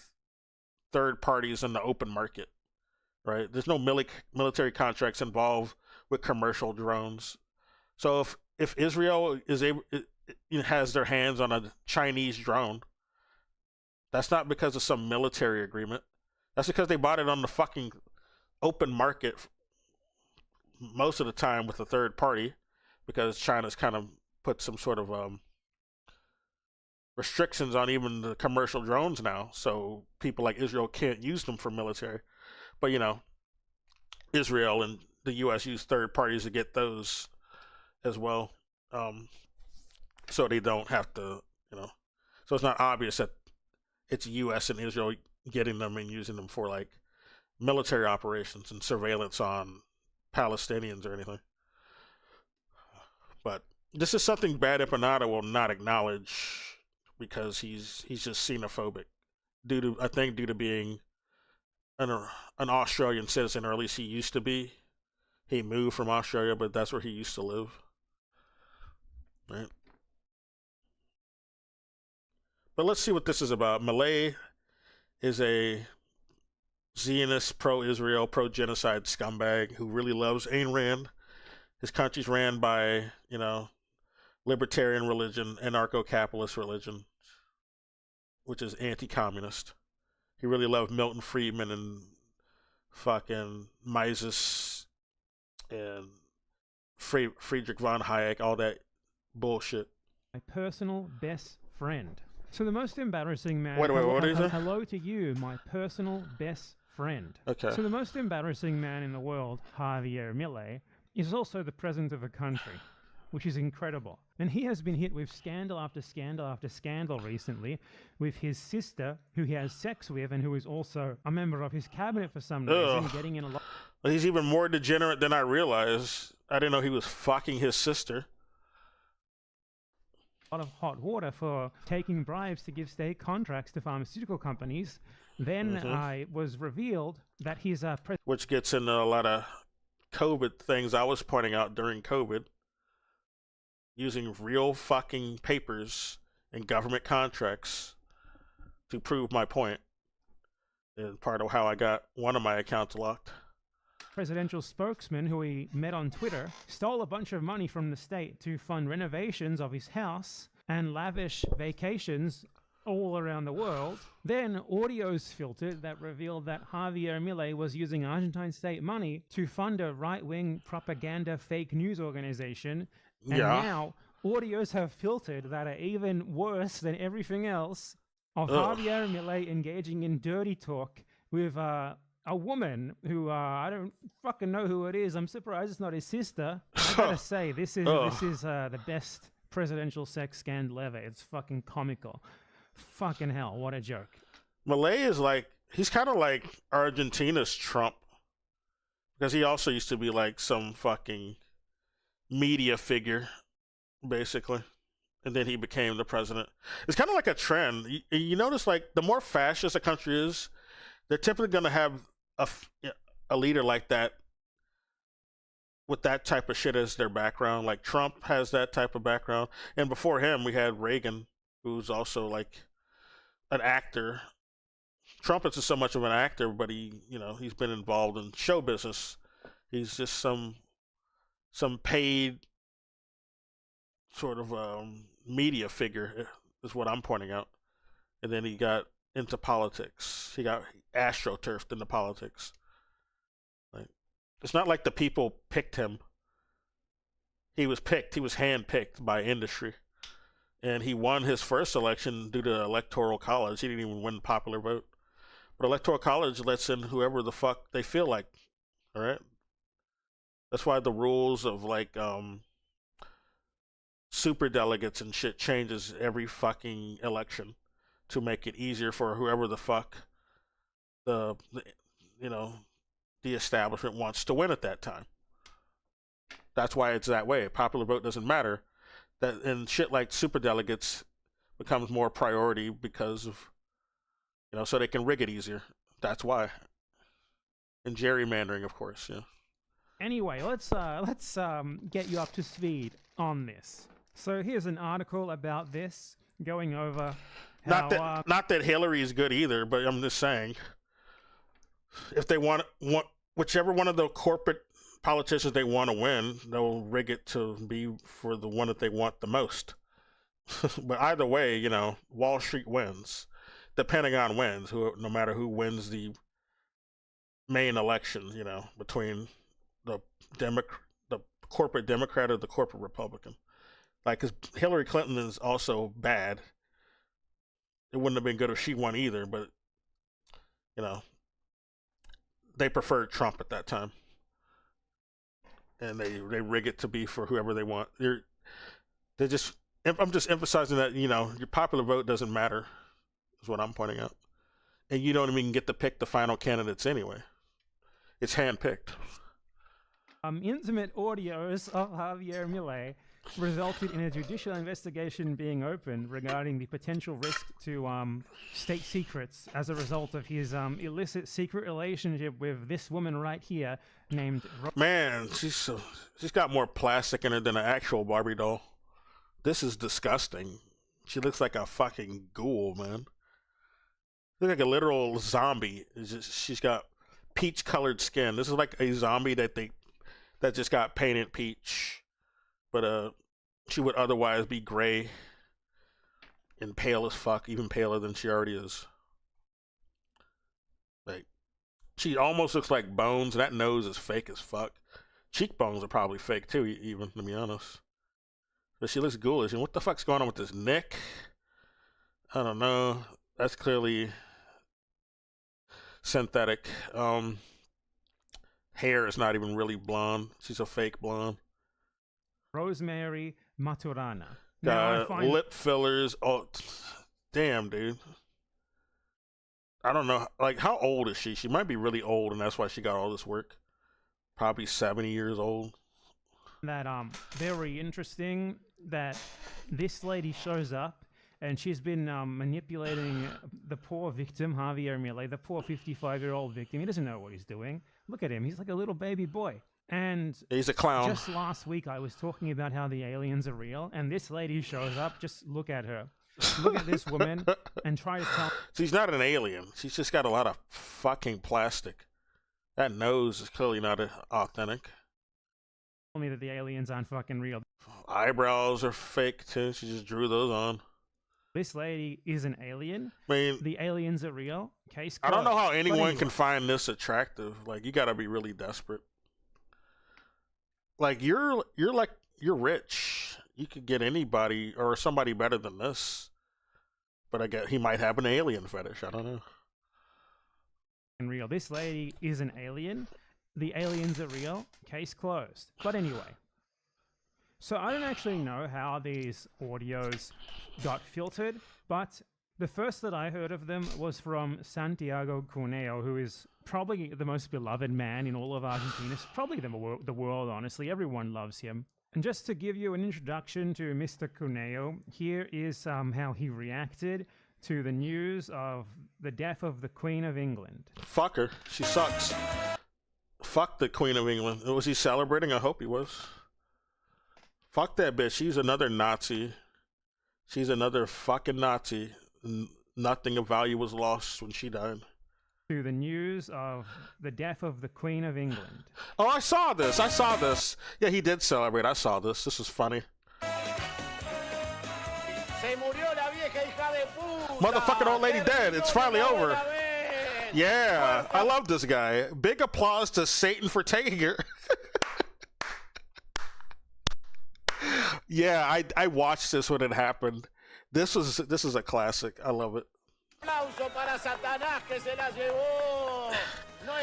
third parties in the open market. Right. There's no military contracts involved with commercial drones. So if Israel is able has their hands on a Chinese drone, that's not because of some military agreement. That's because they bought it on the fucking open market most of the time with a third party, because China's kind of put some sort of restrictions on even the commercial drones now, so people like Israel can't use them for military. But Israel and the U.S. use third parties to get those as well, so they don't have to, So it's not obvious that it's U.S. and Israel getting them and using them for like military operations and surveillance on Palestinians or anything. But this is something Bad Empanada will not acknowledge, because he's just xenophobic due to being an Australian citizen, or at least he used to be. He moved from Australia, but that's where he used to live. Right. But let's see what this is about. Malay is a Zionist, pro-Israel, pro-genocide scumbag who really loves Ayn Rand. His country's ran by, libertarian religion, anarcho-capitalist religion, which is anti-communist. He really loved Milton Friedman and fucking Mises and Friedrich von Hayek, all that bullshit. My personal best friend. So the most embarrassing man... Wait, what is it? Hello to you, my personal best friend. Okay. So the most embarrassing man in the world, Javier Milei, is also the president of a country, which is incredible. And he has been hit with scandal after scandal after scandal recently, with his sister, who he has sex with and who is also a member of his cabinet for some reason, getting in a lot... He's even more degenerate than I realized. I didn't know he was fucking his sister. Of hot water for taking bribes to give state contracts to pharmaceutical companies. Then I was revealed that he's a which gets into a lot of COVID things I was pointing out during COVID, using real fucking papers and government contracts to prove my point, and part of how I got one of my accounts locked. Presidential spokesman who he met on Twitter stole a bunch of money from the state to fund renovations of his house and lavish vacations all around the world. Then audios filtered that revealed that Javier Milei was using Argentine state money to fund a right-wing propaganda fake news organization. And now audios have filtered that are even worse than everything else, of Ugh. Javier Milei engaging in dirty talk with a woman who I don't fucking know who it is. I'm surprised it's not his sister. I gotta say, this is Ugh. the best presidential sex scandal ever. It's fucking comical. Fucking hell, what a joke. Malay is like, he's kind of like Argentina's Trump, because he also used to be like some fucking media figure, basically. And then he became the president. It's kind of like a trend. You notice, like, the more fascist a country is, they're typically going to have a leader like that with that type of shit as their background. Like, Trump has that type of background. And before him, we had Reagan, who's also like an actor. Trump isn't so much of an actor, but he's been involved in show business. He's just some paid sort of media figure, is what I'm pointing out. And then he got into politics. He got astroturfed into politics. Like, it's not like the people picked him. He was picked. He was handpicked by industry. And he won his first election due to electoral college. He didn't even win the popular vote. But electoral college lets in whoever the fuck they feel like. All right? That's why the rules of like super delegates and shit changes every fucking election to make it easier for whoever the fuck the establishment wants to win at that time. That's why it's that way. Popular vote doesn't matter. That and shit like super delegates becomes more priority because of so they can rig it easier. That's why. And gerrymandering, of course. Yeah. Anyway, let's get you up to speed on this. So here's an article about this, going over how Not that Hillary is good either, but I'm just saying, if they want whichever one of the corporate politicians they want to win, they'll rig it to be for the one that they want the most. But either way, Wall Street wins. The Pentagon wins, no matter who wins the main election, between the corporate Democrat or the corporate Republican. Like, because Hillary Clinton is also bad. It wouldn't have been good if she won either, but, they preferred Trump at that time. And they rig it to be for whoever they want. I'm just emphasizing that, your popular vote doesn't matter, is what I'm pointing out. And you don't even get to pick the final candidates anyway. It's handpicked. Intimate audios of Javier Milei resulted in a judicial investigation being opened regarding the potential risk to state secrets as a result of his illicit secret relationship with this woman right here named Man, she's got more plastic in her than an actual Barbie doll. This is disgusting. She looks like a fucking ghoul, man. She looks like a literal zombie. She's got peach-colored skin. This is like a zombie that just got painted peach. But she would otherwise be gray and pale as fuck, even paler than she already is. Like, she almost looks like Bones. That nose is fake as fuck. Cheekbones are probably fake too, even, to be honest. But she looks ghoulish. And what the fuck's going on with this neck? I don't know. That's clearly synthetic. Hair is not even really blonde. She's a fake blonde. Rosemary Maturana. Lip fillers. Oh, damn, dude. I don't know. Like, how old is she? She might be really old, and that's why she got all this work. Probably 70 years old. That very interesting that this lady shows up and she's been manipulating the poor victim, Javier Milei, the poor 55-year-old victim. He doesn't know what he's doing. Look at him. He's like a little baby boy. And he's a clown. Just last week, I was talking about how the aliens are real, and this lady shows up. Just look at her. Look at this woman and try to tell. She's not an alien. She's just got a lot of fucking plastic. That nose is clearly not authentic. Tell me that the aliens aren't fucking real. Eyebrows are fake too. She just drew those on. This lady is an alien. I mean, the aliens are real. Case closed. I don't know how anyone can find this attractive. Like, you gotta be really desperate. Like, you're rich. You could get anybody or somebody better than this. but I guess he might have an alien fetish. I don't know. Real. This lady is an alien. The aliens are real. Case closed. But anyway. So I don't actually know how these audios got filtered, but the first that I heard of them was from Santiago Cuneo, who is probably the most beloved man in all of Argentina, probably the world, honestly. Everyone loves him. And just to give you an introduction to Mr. Cuneo, here is how he reacted to the news of the death of the Queen of England. Fuck her. She sucks. Fuck the Queen of England. Was he celebrating? I hope he was. Fuck that bitch. She's another Nazi. She's another fucking Nazi. Nothing of value was lost when she died. To the news of the death of the Queen of England. Oh, I saw this. I saw this. Yeah, he did celebrate. I saw this. This was funny. Motherfucking old lady dead. It's finally over. Yeah, I love this guy. Big applause to Satan for taking her. Yeah, I watched this when it happened. This is a classic. I love it.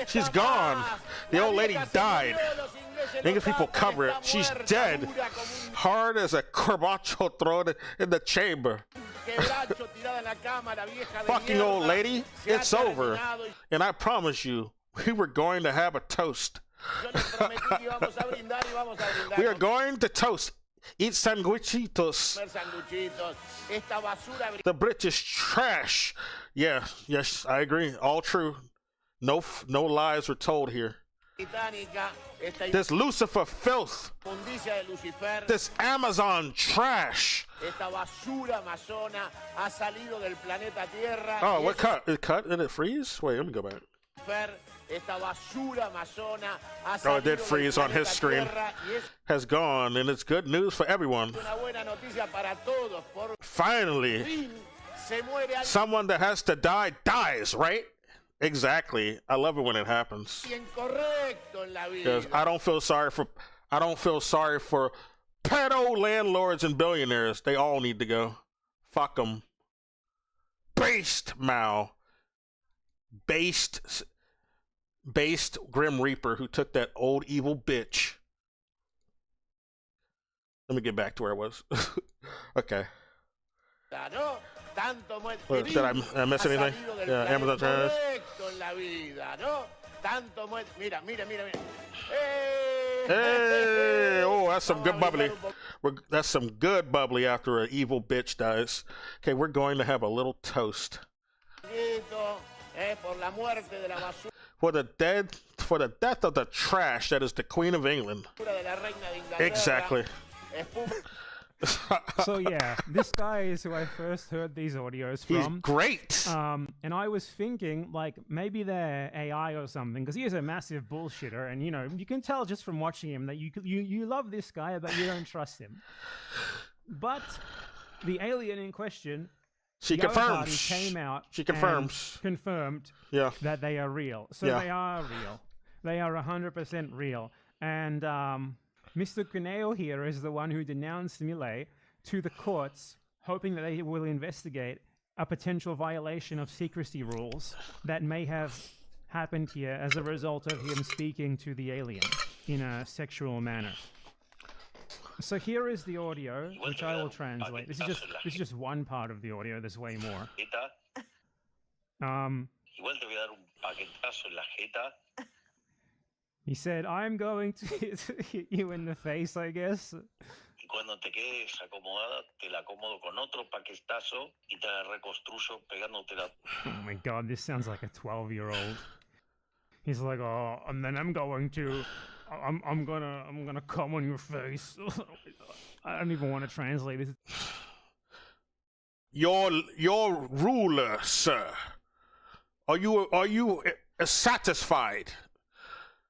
She's gone. The old lady died. English people cover it. She's dead. Hard as a carbacho thrown in the chamber. Fucking old lady. It's over. And I promise you, we were going to have a toast. We are going to toast. Eat sandwichitos. The British trash. Yeah, yes, I agree. All true. No lies were told here. This Lucifer filth. This Amazon trash. Oh, what cut? It cut? Did it freeze? Wait, let me go back. Oh, it did freeze on his screen. Has gone, and it's good news for everyone. Finally, someone that has to die dies, right? Exactly. I love it when it happens. Because I don't feel sorry for pedo landlords and billionaires. They all need to go. Fuck them. Based Mao. Based Grim Reaper who took that old evil bitch. Let me get back to where I was. Okay. Did I miss anything? Yeah, Amazon trash. Hey! Oh, that's some good bubbly. That's some good bubbly after an evil bitch dies. Okay, we're going to have a little toast. For the death of the trash that is the Queen of England. Exactly. So yeah, this guy is who I first heard these audios from. He's great. And I was thinking, like, maybe they're AI or something, because he is a massive bullshitter, and you can tell just from watching him that you love this guy, but you don't trust him. But the alien in question, she the confirms. other party came out. She confirms. And confirmed. Yeah. That they are real. So yeah. They are real. They are 100% real. And Mr. Cuneo here is the one who denounced Milei to the courts, hoping that they will investigate a potential violation of secrecy rules that may have happened here as a result of him speaking to the alien in a sexual manner. So here is the audio, which I will translate. This is just one part of the audio. There's way more. He said, "I'm going to hit you in the face, I guess." Cuando te quedes acomodada, te la acomodo con otro paquetazo y te la reconstruyo pegándotela. Oh my god, this sounds like a 12-year-old. He's like, "Oh, and then I'm gonna come on your face." I don't even want to translate this. Your ruler, sir. Are you satisfied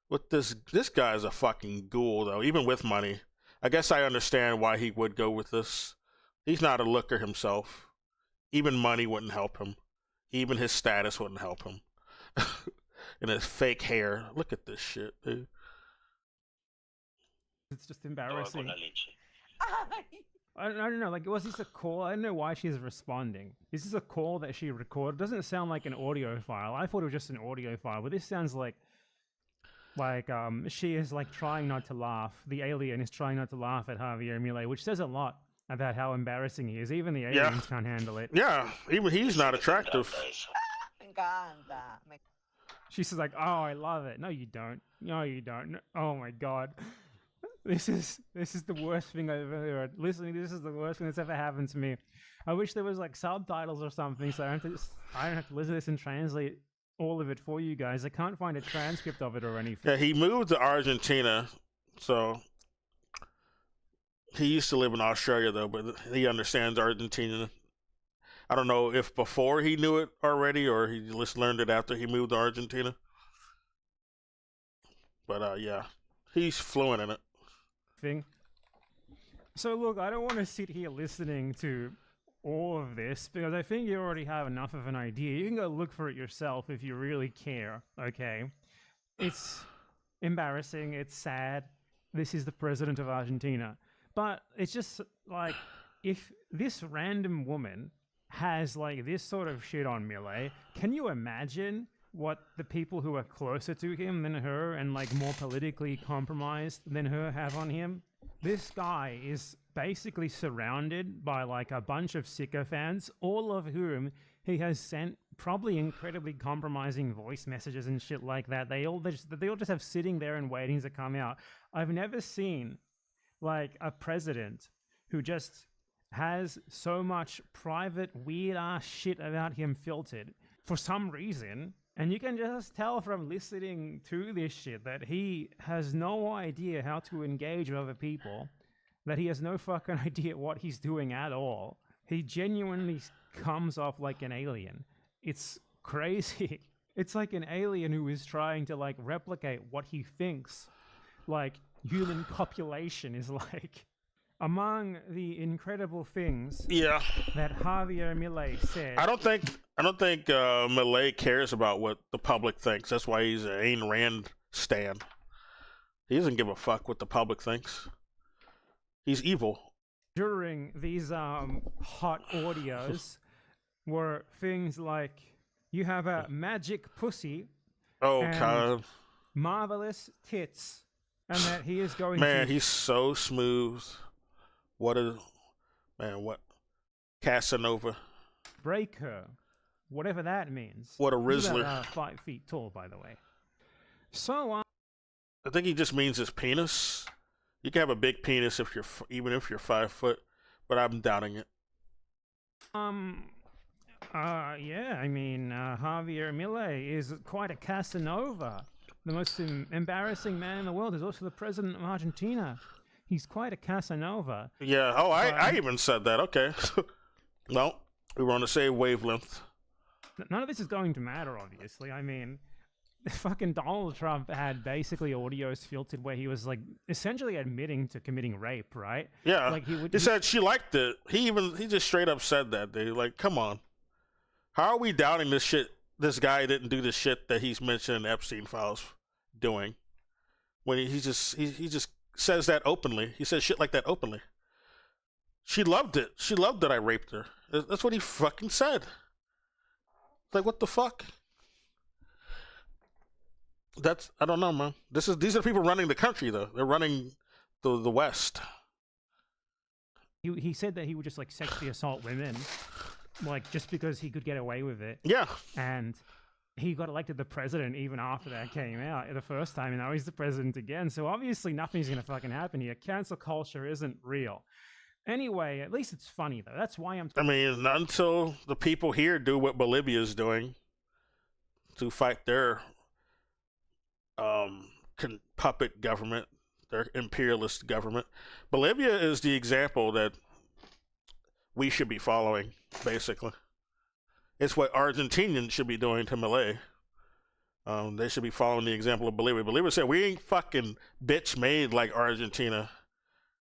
with this? This guy's a fucking ghoul, though. Even with money, I guess I understand why he would go with this. He's not a looker himself. Even money wouldn't help him. Even his status wouldn't help him. And his fake hair. Look at this shit, dude. It's just embarrassing. I don't know. Like, was this a call? I don't know why she's responding. Is this a call that she recorded? Doesn't sound like an audio file. I thought it was just an audio file, but this sounds like she is like trying not to laugh. The alien is trying not to laugh at Javier Milei, which says a lot about how embarrassing he is. Even the aliens can't handle it. Yeah, even he's not attractive. Me encanta. She's just like, oh, I love it. No, you don't. No, you don't. Oh my god. This is the worst thing I've ever heard. Listening, this is the worst thing that's ever happened to me. I wish there was like subtitles or something, so I don't have to listen to this and translate all of it for you guys. I can't find a transcript of it or anything. Yeah, he moved to Argentina, so he used to live in Australia though, but he understands Argentina. I don't know if before he knew it already or he just learned it after he moved to Argentina. But yeah, he's fluent in it. Thing. So look, I don't want to sit here listening to all of this because I think you already have enough of an idea. You can go look for it yourself if you really care, okay? It's embarrassing, it's sad. This is the president of Argentina. But it's just like, if this random woman has like this sort of shit on Milei, can you imagine what the people who are closer to him than her and like more politically compromised than her have on him? This guy is basically surrounded by like a bunch of sycophants, all of whom he has sent probably incredibly compromising voice messages and shit like that. They all just have sitting there and waiting to come out. I've never seen like a president who just has so much private weird ass shit about him filtered for some reason. And you can just tell from listening to this shit that he has no idea how to engage with other people, that he has no fucking idea what he's doing at all. He genuinely comes off like an alien. It's crazy. It's like an alien who is trying to like replicate what he thinks like human copulation is like. Among the incredible things that Javier Milei said, I don't think Milei cares about what the public thinks. That's why he's an Ayn Rand stan. He doesn't give a fuck what the public thinks. He's evil. During these hot audios were things like, you have a magic pussy, Oh and God, marvelous tits, and that he is going man, to he's so smooth. What Casanova? break her, whatever that means. What a He's Rizzler. about 5 feet tall, by the way. So, I think he just means his penis. You can have a big penis even if you're 5 foot, but I'm doubting it. yeah, I mean, Javier Milei is quite a Casanova. The most embarrassing man in the world is also the president of Argentina. He's quite a Casanova. Yeah. Oh, I even said that. Okay. No, we were on the same wavelength. None of this is going to matter, obviously. I mean, fucking Donald Trump had basically audios filtered where he was like essentially admitting to committing rape, right? Yeah. Like he said she liked it. He just straight up said that, dude. Like, come on. How are we doubting this shit? This guy didn't do the shit that he's mentioned in Epstein files doing. When he just says that openly. He says shit like that openly. She loved it. She loved that I raped her. That's what he fucking said. Like, what the fuck? I don't know, man. These are the people running the country, though. They're running the West. He said that he would just like sexually assault women, like just because he could get away with it. Yeah. And he got elected the president even after that came out the first time, and now he's the president again. So obviously nothing's gonna fucking happen here. Cancel culture isn't real. Anyway, at least it's funny though. That's why I mean, not until the people here do what Bolivia's doing to fight their puppet government, their imperialist government. Bolivia is the example that we should be following, basically. It's what Argentinians should be doing to Milei. They should be following the example of Bolivia. Bolivia said, we ain't fucking bitch made like Argentina.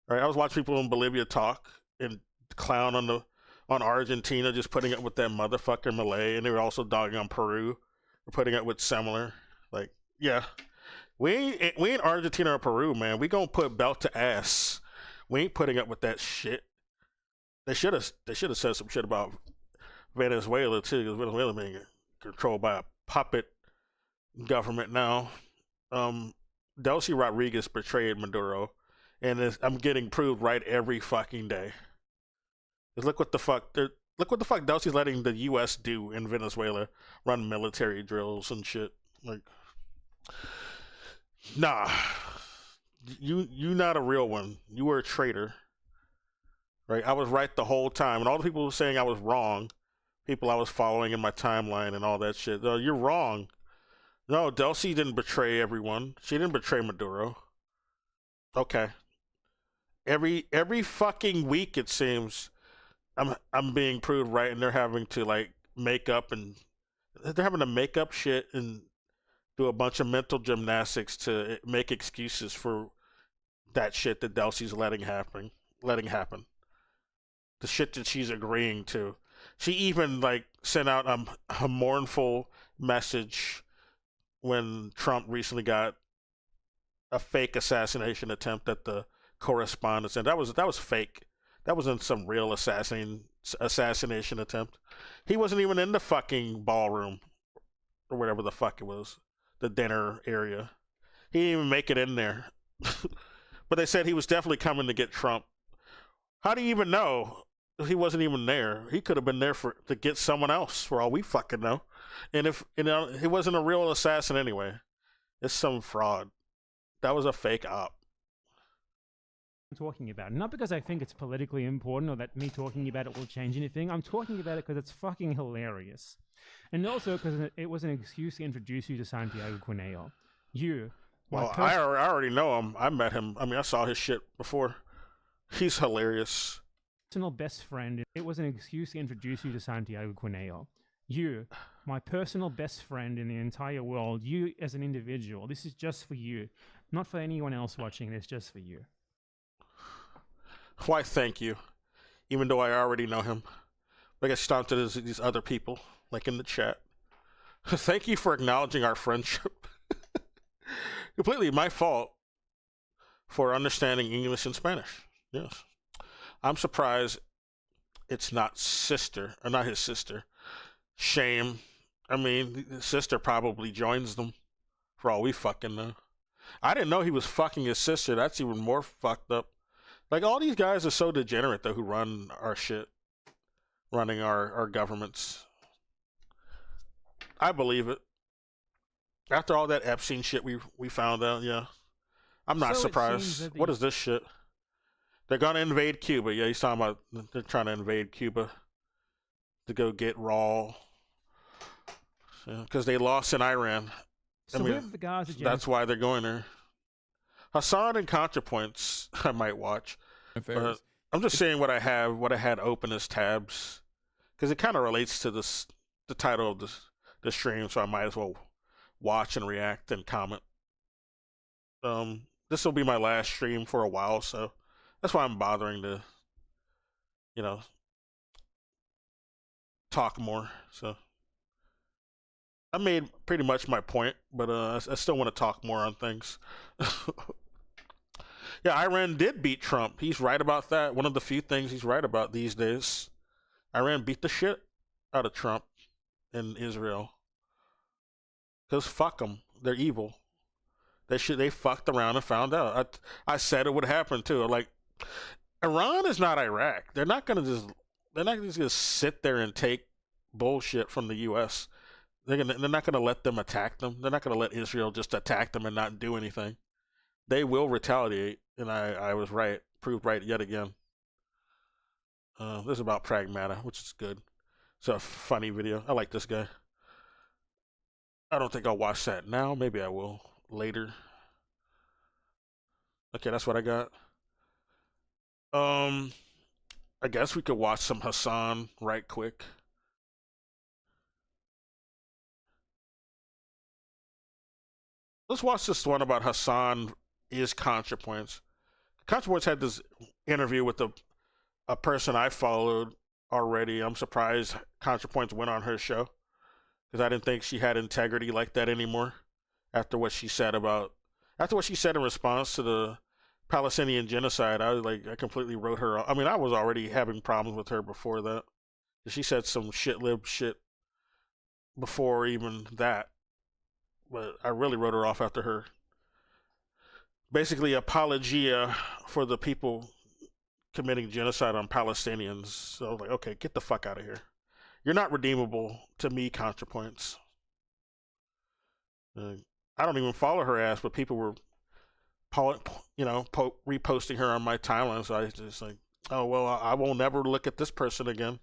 Right? I was watching people in Bolivia talk and clown on Argentina just putting up with that motherfucker Milei, and they were also dogging on Peru for putting up with similar. Like, yeah. We ain't Argentina or Peru, man. We gonna put belt to ass. We ain't putting up with that shit. They should have said some shit about Venezuela too, because Venezuela being controlled by a puppet government now. Delcy Rodriguez betrayed Maduro, and I'm getting proved right every fucking day. Look what the fuck Delcy's letting the U.S. do in Venezuela, run military drills and shit. Like, nah, you not a real one. You were a traitor, right? I was right the whole time, and all the people who were saying I was wrong, people I was following in my timeline and all that shit. No, you're wrong. No, Delcy didn't betray everyone. She didn't betray Maduro. Okay. Every fucking week it seems I'm being proved right, and they're having to like make up shit and do a bunch of mental gymnastics to make excuses for that shit that Delcy's letting happen. The shit that she's agreeing to. She even like sent out a mournful message when Trump recently got a fake assassination attempt at the correspondence, and that was fake. That wasn't some real assassination attempt. He wasn't even in the fucking ballroom or whatever the fuck it was, the dinner area. He didn't even make it in there. But they said he was definitely coming to get Trump. How do you even know? He wasn't even there. He could have been there to get someone else, for all we fucking know. And if he wasn't a real assassin anyway, it's some fraud. That was a fake op. Talking about, not because I think it's politically important or that me talking about it will change anything. I'm talking about it because it's fucking hilarious, and also because it was an excuse to introduce you to Santiago Cuneo. I already know him. I met him. I mean, I saw his shit before. He's hilarious. Personal best friend. It was an excuse to introduce you to Santiago Cuneo. You, my personal best friend in the entire world. You as an individual. This is just for you, not for anyone else watching this. Just for you. Why, thank you. Even though I already know him. I guess stop to these other people, like in the chat. Thank you for acknowledging our friendship. Completely my fault for understanding English and Spanish. Yes. I'm surprised it's not his sister. Shame. I mean, his sister probably joins them, for all we fucking know. I didn't know he was fucking his sister. That's even more fucked up. Like, all these guys are so degenerate, though, who run our shit. Running our governments. I believe it. After all that Epstein shit we found out, yeah. I'm not surprised. What is this shit? They're gonna invade Cuba. Yeah, he's talking about they're trying to invade Cuba. To go get Raw. Because they lost in Iran. So with the Gaza that's why they're going there. Hassan and ContraPoints, I might watch. I'm just saying what I had open as tabs, because it kind of relates to the title of the stream, so I might as well watch and react and comment. This will be my last stream for a while, so that's why I'm bothering to, talk more. So I made pretty much my point, but I still want to talk more on things. Yeah, Iran did beat Trump. He's right about that. One of the few things he's right about these days. Iran beat the shit out of Trump and Israel. Because fuck them. They're evil. They fucked around and found out. I said it would happen too. Like, Iran is not Iraq. They're not just gonna sit there and take bullshit from the US. They're not gonna let them attack them. They're not gonna let Israel just attack them and not do anything. They will retaliate, and I was right, proved right yet again. This is about Pragmata, which is good. It's a funny video. I like this guy. I don't think I'll watch that now. Maybe I will later. Okay, that's what I got. I guess we could watch some Hassan right quick. Let's watch this one about Hassan is ContraPoints. ContraPoints had this interview with a person I followed already. I'm surprised ContraPoints went on her show, because I didn't think she had integrity like that anymore after what she said in response to the Palestinian genocide, I completely wrote her off. I mean, I was already having problems with her before that. She said some shit-lib shit before even that, but I really wrote her off after her basically apologia for the people committing genocide on Palestinians. So I was like, okay, get the fuck out of here. You're not redeemable to me, ContraPoints. I don't even follow her ass, but people were, reposting her on my timeline. So I was just like, oh well, I will never look at this person again.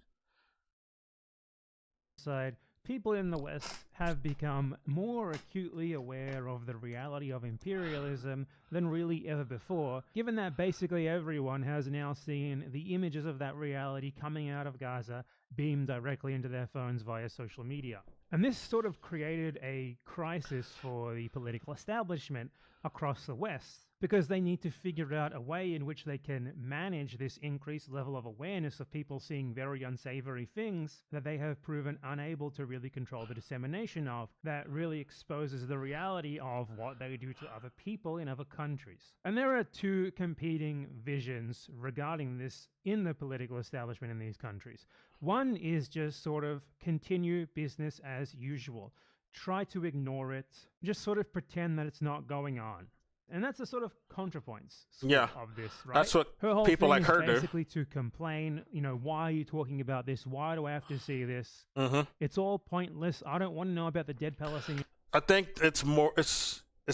Side, people in the West have become more acutely aware of the reality of imperialism than really ever before, given that basically everyone has now seen the images of that reality coming out of Gaza beamed directly into their phones via social media. And this sort of created a crisis for the political establishment across the West, because they need to figure out a way in which they can manage this increased level of awareness of people seeing very unsavory things that they have proven unable to really control the dissemination of, that really exposes the reality of what they do to other people in other countries. And there are two competing visions regarding this in the political establishment in these countries. One is just sort of continue business as usual. Try to ignore it. Just sort of pretend that it's not going on. And that's a sort of ContraPoints of this, right? That's what her whole people thing like her is do. basically to complain, why are you talking about this? Why do I have to see this? Mm-hmm. It's all pointless. I don't want to know about the dead Palestinians. I think it's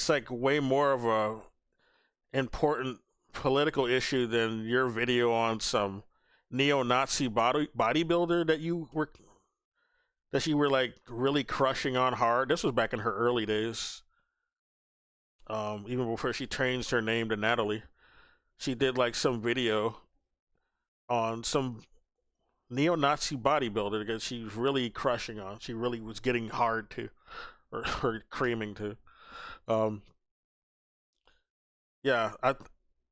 like way more of a important political issue than your video on some neo-Nazi bodybuilder that you were like really crushing on hard. This was back in her early days. Even before she changed her name to Natalie, she did like some video on some neo-Nazi bodybuilder that she was really crushing on. She really was getting hard to, or creaming to.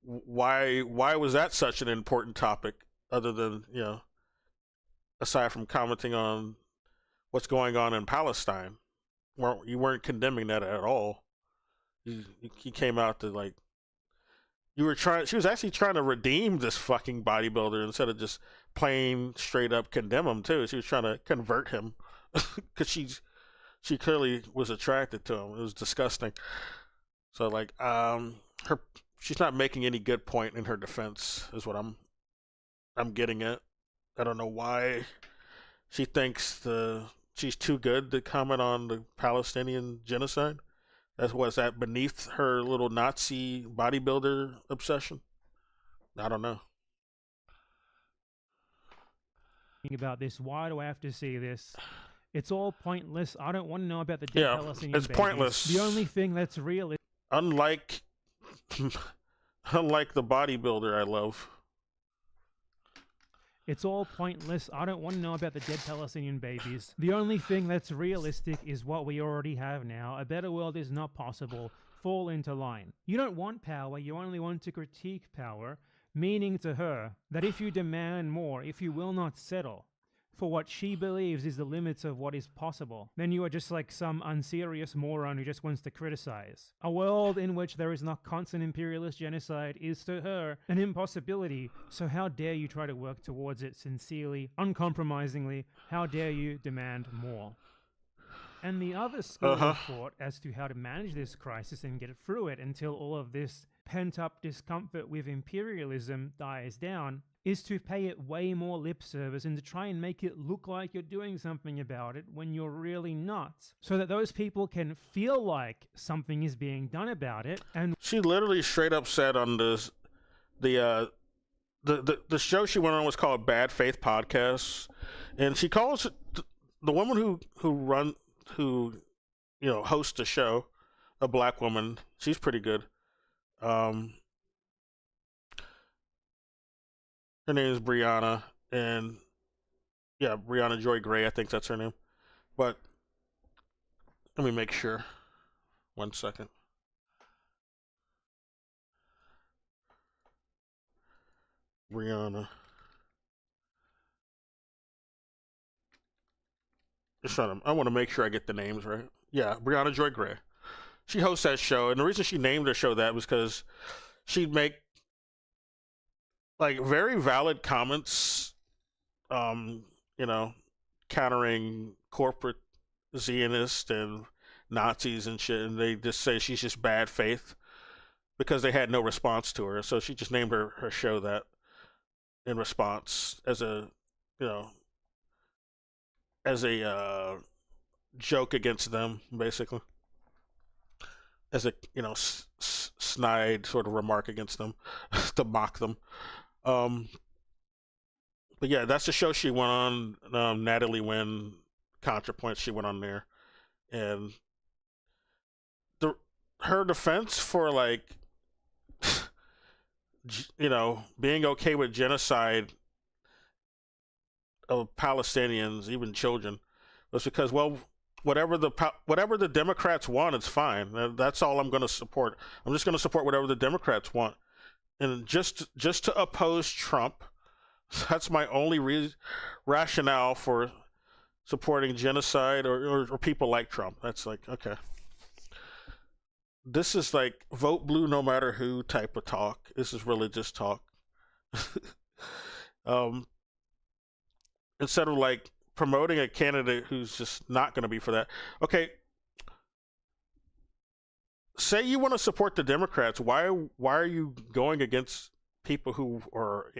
Why was that such an important topic? Other than aside from commenting on what's going on in Palestine, you weren't condemning that at all. He came out to like she was actually trying to redeem this fucking bodybuilder instead of just plain straight up condemn him too. She was trying to convert him because she clearly was attracted to him. It was disgusting. So like she's not making any good point in her defense is what I'm getting at. I don't know why she thinks she's too good to comment on the Palestinian genocide. Was that beneath her little Nazi bodybuilder obsession? I don't know. About this, why do I have to see this? It's all pointless. I don't want to know about the dead Palestinian it's babies. Pointless. The only thing that's real is unlike the bodybuilder I love. It's all pointless. I don't want to know about the dead Palestinian babies. The only thing that's realistic is what we already have now. A better world is not possible. Fall into line. You don't want power. You only want to critique power, meaning to her that if you demand more, if you will not settle for what she believes is the limits of what is possible, then you are just like some unserious moron who just wants to criticize. A world in which there is not constant imperialist genocide is to her an impossibility, so how dare you try to work towards it sincerely, uncompromisingly? How dare you demand more? And the other school of thought as to how to manage this crisis and get through it until all of this pent-up discomfort with imperialism dies down is to pay it way more lip service and to try and make it look like you're doing something about it when you're really not, so that those people can feel like something is being done about it. And she literally straight up said on this the show she went on was called Bad Faith Podcasts, and she calls it the woman who hosts the show, a black woman. She's pretty good. Her name is Brianna, and Brianna Joy Gray, I think that's her name. But let me make sure. 1 second. Brianna. I want to make sure I get the names right. Yeah, Brianna Joy Gray. She hosts that show, and the reason she named her show that was because she'd make like very valid comments. Um, you know, countering corporate Zionists and Nazis and shit, and they just say she's just bad faith because they had no response to her. So she just named her show that in response as a, you know, as a joke against them, basically, as a snide sort of remark against them to mock them. Um, but yeah, that's the show she went on. Natalie Wynn, ContraPoint, she went on there, and her defense for like being okay with genocide of Palestinians, even children, was because, well, whatever the Democrats want, it's fine. That's all I'm going to support. I'm just going to support whatever the Democrats want, and just to oppose Trump. That's my only rationale for supporting genocide or people like Trump. That's like, okay. This is like vote blue no matter who type of talk. This is religious talk. Instead of like promoting a candidate who's just not going to be for that. Okay, say you want to support the Democrats. Why are you going against people who are,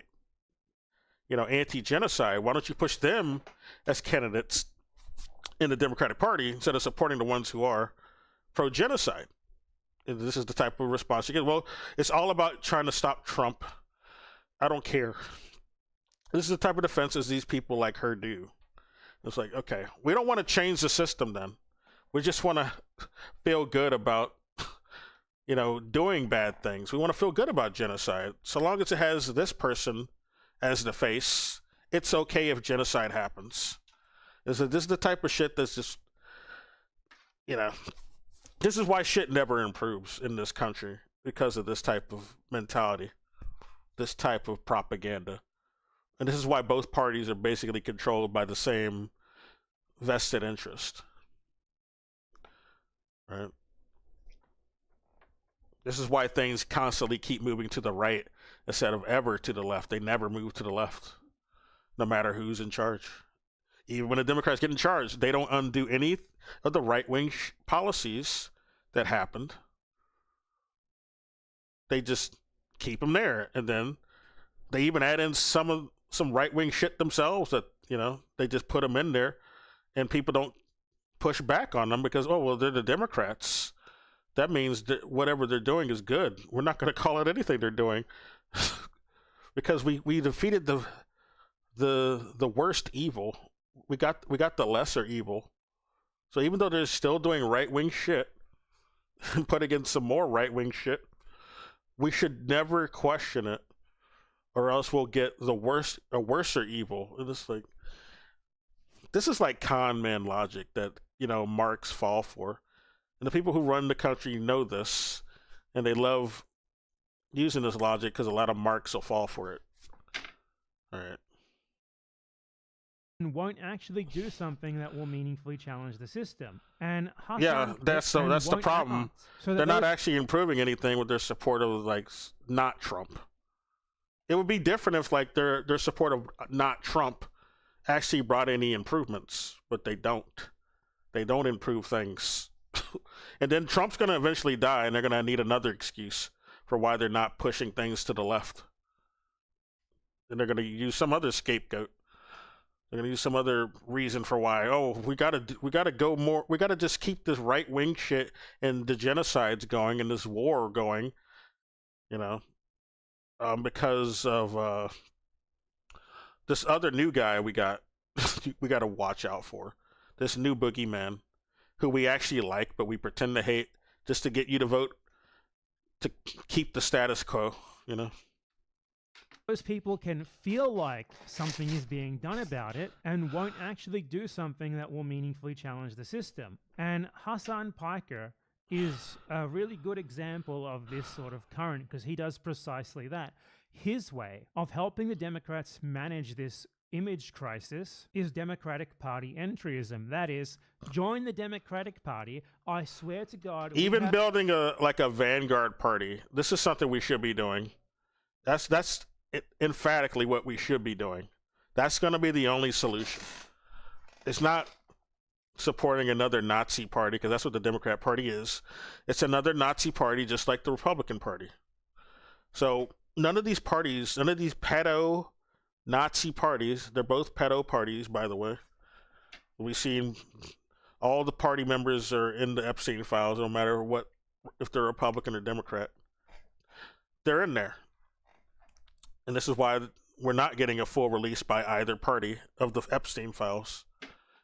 anti-genocide? Why don't you push them as candidates in the Democratic Party instead of supporting the ones who are pro-genocide? And this is the type of response you get. Well, it's all about trying to stop Trump. I don't care. This is the type of defenses these people like her do. It's like, okay, we don't want to change the system then. We just want to feel good about, doing bad things. We want to feel good about genocide. So long as it has this person as the face, it's okay if genocide happens. This is the type of shit that's just, this is why shit never improves in this country, because of this type of mentality, this type of propaganda. And this is why both parties are basically controlled by the same vested interest. Right? This is why things constantly keep moving to the right instead of ever to the left. They never move to the left, no matter who's in charge. Even when the Democrats get in charge, they don't undo any of the right-wing policies that happened. They just keep them there, and then they even add in some right-wing shit themselves that they just put them in there, and people don't push back on them because, oh well, they're the Democrats. That means that whatever they're doing is good. We're not going to call it anything they're doing because we defeated the worst evil. We got the lesser evil. So even though they're still doing right-wing shit and putting in some more right-wing shit, we should never question it, or else we'll get a worser evil. And it's like, this is like con man logic that, marks fall for. And the people who run the country know this, and they love using this logic because a lot of marks will fall for it. All right. And won't actually do something that will meaningfully challenge the system. And yeah, that's the problem. So they're not actually improving anything with their support of like not Trump. It would be different if like their support of not Trump actually brought any improvements, but they don't. They don't improve things. And then Trump's going to eventually die, and they're going to need another excuse for why they're not pushing things to the left. And they're going to use some other scapegoat. They're going to use some other reason for why. Oh, we got to go more. We got to just keep this right wing shit and the genocides going and this war going. Because of this other new guy we got to watch out for. This new boogeyman, who we actually like, but we pretend to hate just to get you to vote to keep the status quo, Those people can feel like something is being done about it and won't actually do something that will meaningfully challenge the system. And Hassan Piker is a really good example of this sort of current because he does precisely that. His way of helping the Democrats manage this image crisis is Democratic Party entryism. That is, join the Democratic Party. I swear to God. Even building a vanguard party. This is something we should be doing. That's emphatically what we should be doing. That's going to be the only solution. It's not supporting another Nazi party, because that's what the Democrat Party is. It's another Nazi party, just like the Republican Party. So none of these parties, none of these pedo Nazi parties, they're both pedo parties, by the way. We've seen all the party members are in the Epstein files, no matter what, if they're Republican or Democrat. They're in there. And this is why we're not getting a full release by either party of the Epstein files.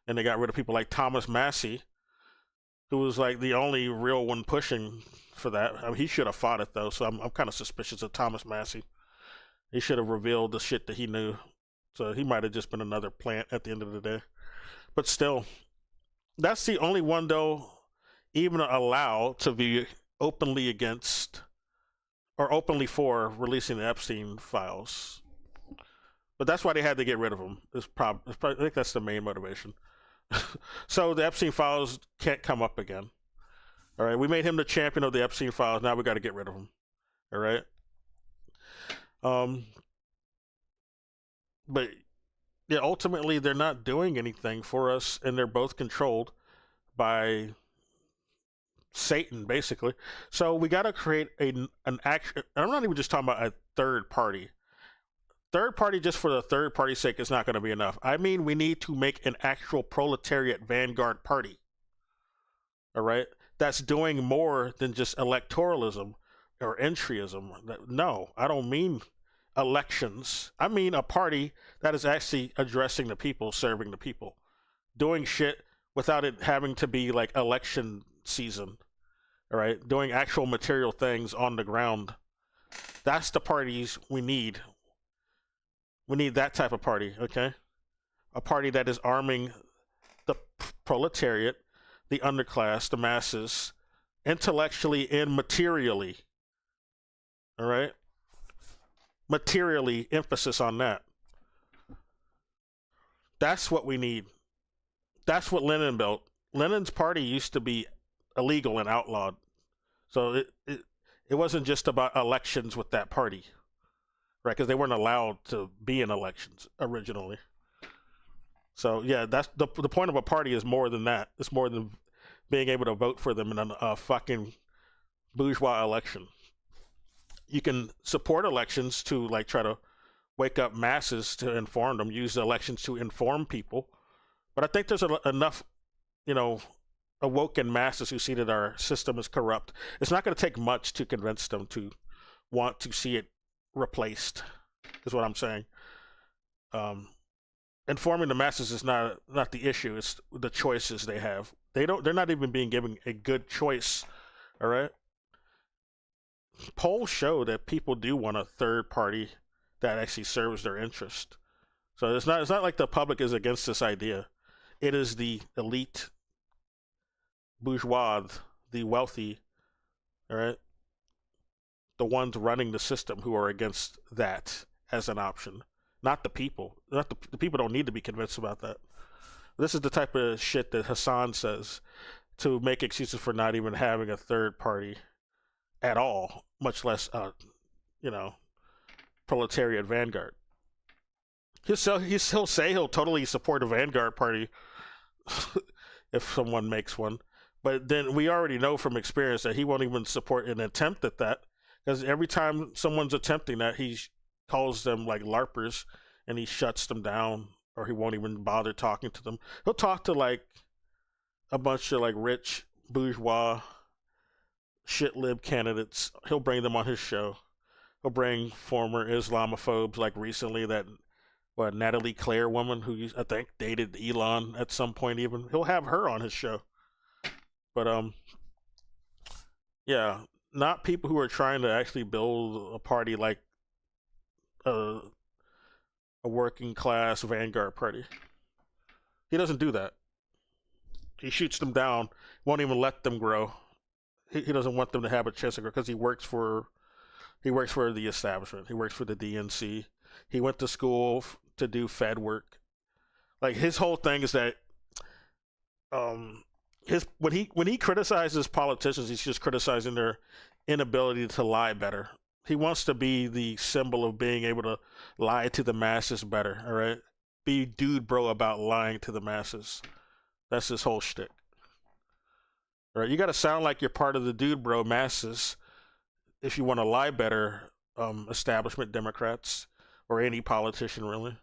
And they got rid of people like Thomas Massey, who was like the only real one pushing for that. I mean, he should have fought it though, so I'm kind of suspicious of Thomas Massey. He should have revealed the shit that he knew. So he might have just been another plant at the end of the day. But still, that's the only one though, even allowed to be openly against or openly for releasing the Epstein files. But that's why they had to get rid of him. I think that's the main motivation. So the Epstein files can't come up again. All right, we made him the champion of the Epstein files. Now we got to get rid of him. All right. But yeah, ultimately they're not doing anything for us, and they're both controlled by Satan, basically. So we got to create an action. I'm not even just talking about a third party. Third party just for the third party's sake is not going to be enough. I mean, we need to make an actual proletariat vanguard party. All right? That's doing more than just electoralism or entryism. No, I don't mean elections. I mean a party that is actually addressing the people, serving the people, doing shit without it having to be like election season. All right? Doing actual material things on the ground. That's the parties we need. We need that type of party, okay? A party that is arming the proletariat, the underclass, the masses, intellectually and materially. All right? Materially, emphasis on that. That's what we need. That's what Lenin built. Lenin's party used to be illegal and outlawed. So it wasn't just about elections with that party. Right, because they weren't allowed to be in elections originally. So yeah, that's the point of a party is more than that. It's more than being able to vote for them in a fucking bourgeois election. You can support elections to like try to wake up masses to inform them, use the elections to inform people. But I think there's enough, awoken masses who see that our system is corrupt. It's not going to take much to convince them to want to see it replaced, is what I'm saying. Informing the masses is not the issue. It's the choices they have. They're not even being given a good choice. All right. Polls show that people do want a third party that actually serves their interest. So it's not like the public is against this idea. It is the elite bourgeois, the wealthy, all right, the ones running the system who are against that as an option, not the people. Not the people don't need to be convinced about that. This is the type of shit that Hassan says to make excuses for not even having a third party at all, much less, proletariat vanguard. He'll say he'll totally support a vanguard party if someone makes one, but then we already know from experience that he won't even support an attempt at that. Because every time someone's attempting that, he calls them like LARPers and he shuts them down, or he won't even bother talking to them. He'll talk to like a bunch of like rich bourgeois shit lib candidates. He'll bring them on his show. He'll bring former Islamophobes, like recently that Natalie Claire woman who I think dated Elon at some point even. He'll have her on his show. But yeah. Not people who are trying to actually build a party like a working class vanguard party. He doesn't do that. He shoots them down, won't even let them grow. He doesn't want them to have a chance to grow because he works for the establishment. He works for the DNC. He went to school to do Fed work. Like his whole thing is that when he criticizes politicians, he's just criticizing their inability to lie better. He wants to be the symbol of being able to lie to the masses better. All right, be dude bro about lying to the masses. That's his whole shtick. All right, you got to sound like you're part of the dude bro masses if you want to lie better. Establishment Democrats or any politician really.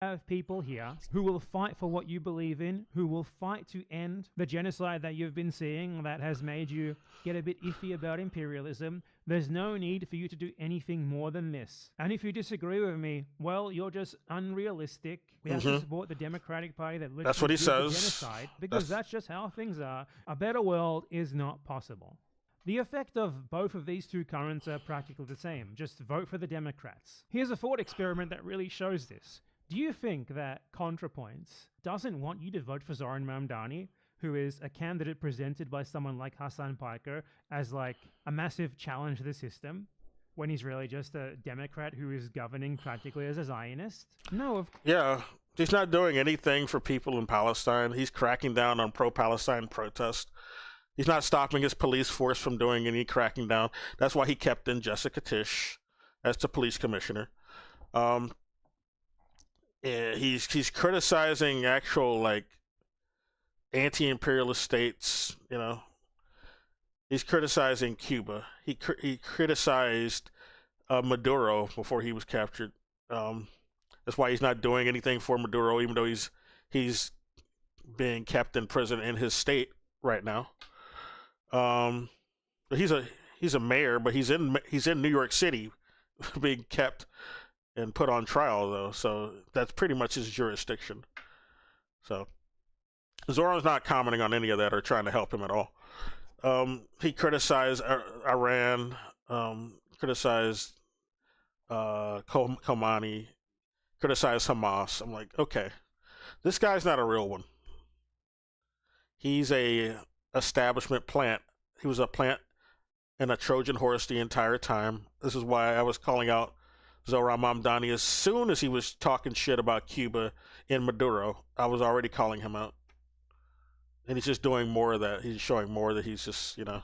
Have people here who will fight for what you believe in, who will fight to end the genocide that you've been seeing that has made you get a bit iffy about imperialism. There's no need for you to do anything more than this. And if you disagree with me, well, you're just unrealistic. We have to support the Democratic Party that literally That's what he did the says. genocide, because that's just how things are. A better world is not possible. The effect of both of these two currents are practically the same. Just vote for the Democrats. Here's a thought experiment that really shows this. Do you think that ContraPoints doesn't want you to vote for Zoran Mamdani, who is a candidate presented by someone like Hassan Piker as like a massive challenge to the system, when he's really just a Democrat who is governing practically as a Zionist? No, Yeah, he's not doing anything for people in Palestine. He's cracking down on pro-Palestine protests. He's not stopping his police force from doing any cracking down. That's why he kept in Jessica Tisch as the police commissioner. He's criticizing actual like anti-imperialist states. You know, he's criticizing Cuba. He criticized Maduro before he was captured. That's why he's not doing anything for Maduro, even though he's being kept in prison in his state right now. He's a mayor, but he's in New York City, being kept and put on trial though. So that's pretty much his jurisdiction. So Zoran's not commenting on any of that or trying to help him at all. He criticized Iran, criticized Khomeini, criticized Hamas. I'm like, okay, this guy's not a real one. He's a establishment plant. He was a plant and a Trojan horse the entire time. This is why I was calling out Zoran Mamdani as soon as he was talking shit about Cuba and Maduro. I was already calling him out. And he's just doing more of that. He's showing more that he's just, you know,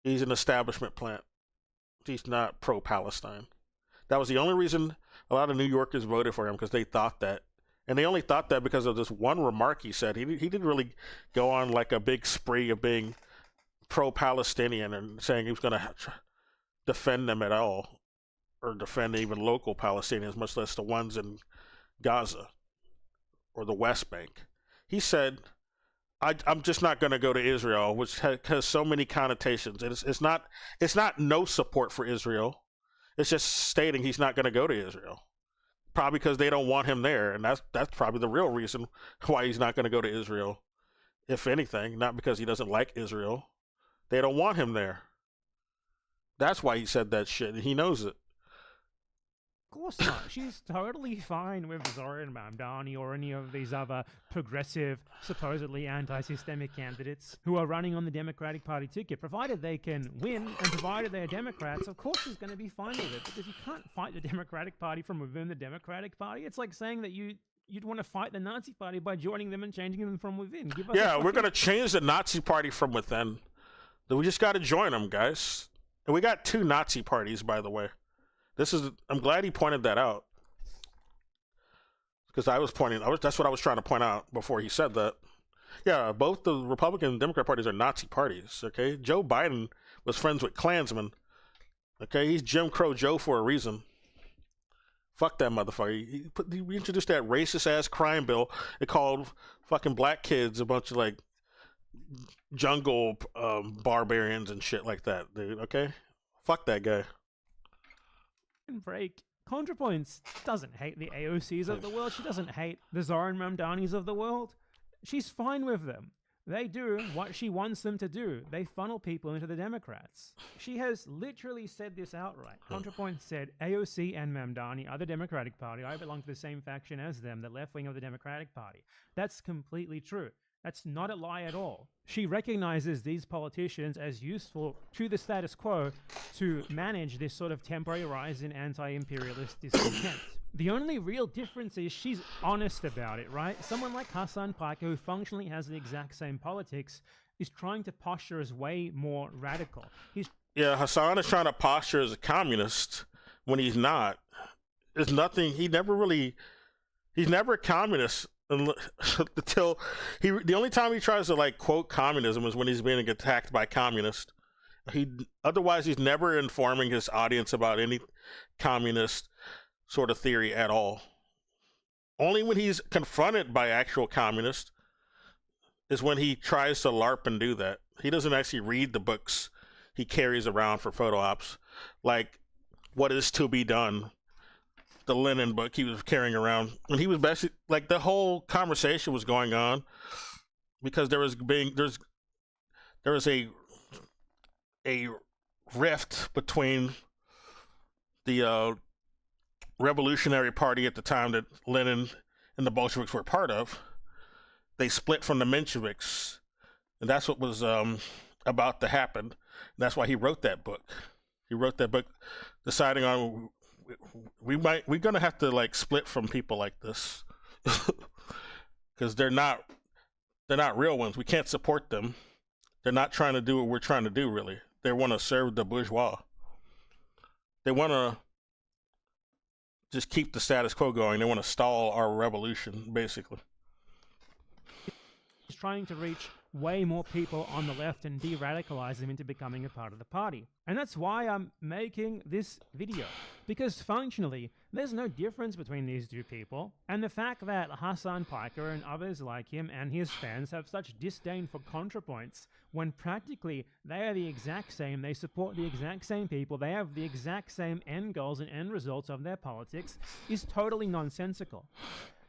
he's an establishment plant. He's not pro-Palestine. That was the only reason a lot of New Yorkers voted for him, because they thought that. And they only thought that because of this one remark he said. He didn't really go on like a big spree of being pro-Palestinian and saying he was going to defend them at all, or defend even local Palestinians, much less the ones in Gaza or the West Bank. He said, I'm just not going to go to Israel, which has so many connotations. It's not no support for Israel. It's just stating he's not going to go to Israel. Probably because they don't want him there, and that's probably the real reason why he's not going to go to Israel. If anything, not because he doesn't like Israel. They don't want him there. That's why he said that shit, and he knows it. of course not. She's totally fine with Zoran Mamdani or any of these other progressive, supposedly anti-systemic candidates who are running on the Democratic Party ticket. Provided they can win and provided they're Democrats, of course she's going to be fine with it, because you can't fight the Democratic Party from within the Democratic Party. It's like saying that you'd want to fight the Nazi Party by joining them and changing them from within. We're going to change the Nazi Party from within. We just got to join them, guys. And we got 2 Nazi parties, by the way. I'm glad he pointed that out, because that's what I was trying to point out before he said that. Yeah, both the Republican and Democrat parties are Nazi parties. Okay, Joe Biden was friends with Klansmen. Okay, he's Jim Crow Joe for a reason. Fuck that motherfucker. He introduced that racist ass crime bill. It called fucking black kids a bunch of like jungle barbarians and shit like that, dude. Okay, fuck that guy. Break. ContraPoints doesn't hate the AOCs of the world. She doesn't hate the Zoran Mamdanis of the world. She's fine with them. They do what she wants them to do. They funnel people into the Democrats. She has literally said this outright. ContraPoints said, AOC and Mamdani are the Democratic Party. I belong to the same faction as them, the left wing of the Democratic Party. That's completely true. That's not a lie at all. She recognizes these politicians as useful to the status quo to manage this sort of temporary rise in anti-imperialist discontent. The only real difference is she's honest about it, right? Someone like Hassan Piker, who functionally has the exact same politics is trying to posture as way more radical. Yeah, Hassan is trying to posture as a communist when he's not. There's nothing. He's never a communist until the only time he tries to like quote communism is when he's being attacked by communists. Otherwise he's never informing his audience about any communist sort of theory at all. Only when he's confronted by actual communists is when he tries to LARP and do that. He doesn't actually read the books he carries around for photo ops, like What Is to Be Done, the Lenin book he was carrying around. And he was basically like, the whole conversation was going on because there was a rift between the Revolutionary Party at the time that Lenin and the Bolsheviks were part of. They split from the Mensheviks, and that's what was about to happen. And that's why he wrote that book. He wrote that book deciding on we're gonna have to like split from people like this because they're not real ones. We can't support them. They're not trying to do what we're trying to do, really. They want to serve the bourgeois. They want to just keep the status quo going. They want to stall our revolution, basically. He's trying to reach way more people on the left and de-radicalize them into becoming a part of the party. And that's why I'm making this video. Because functionally, there's no difference between these two people. And the fact that Hassan Piker and others like him and his fans have such disdain for ContraPoints, when practically they are the exact same, they support the exact same people, they have the exact same end goals and end results of their politics, is totally nonsensical.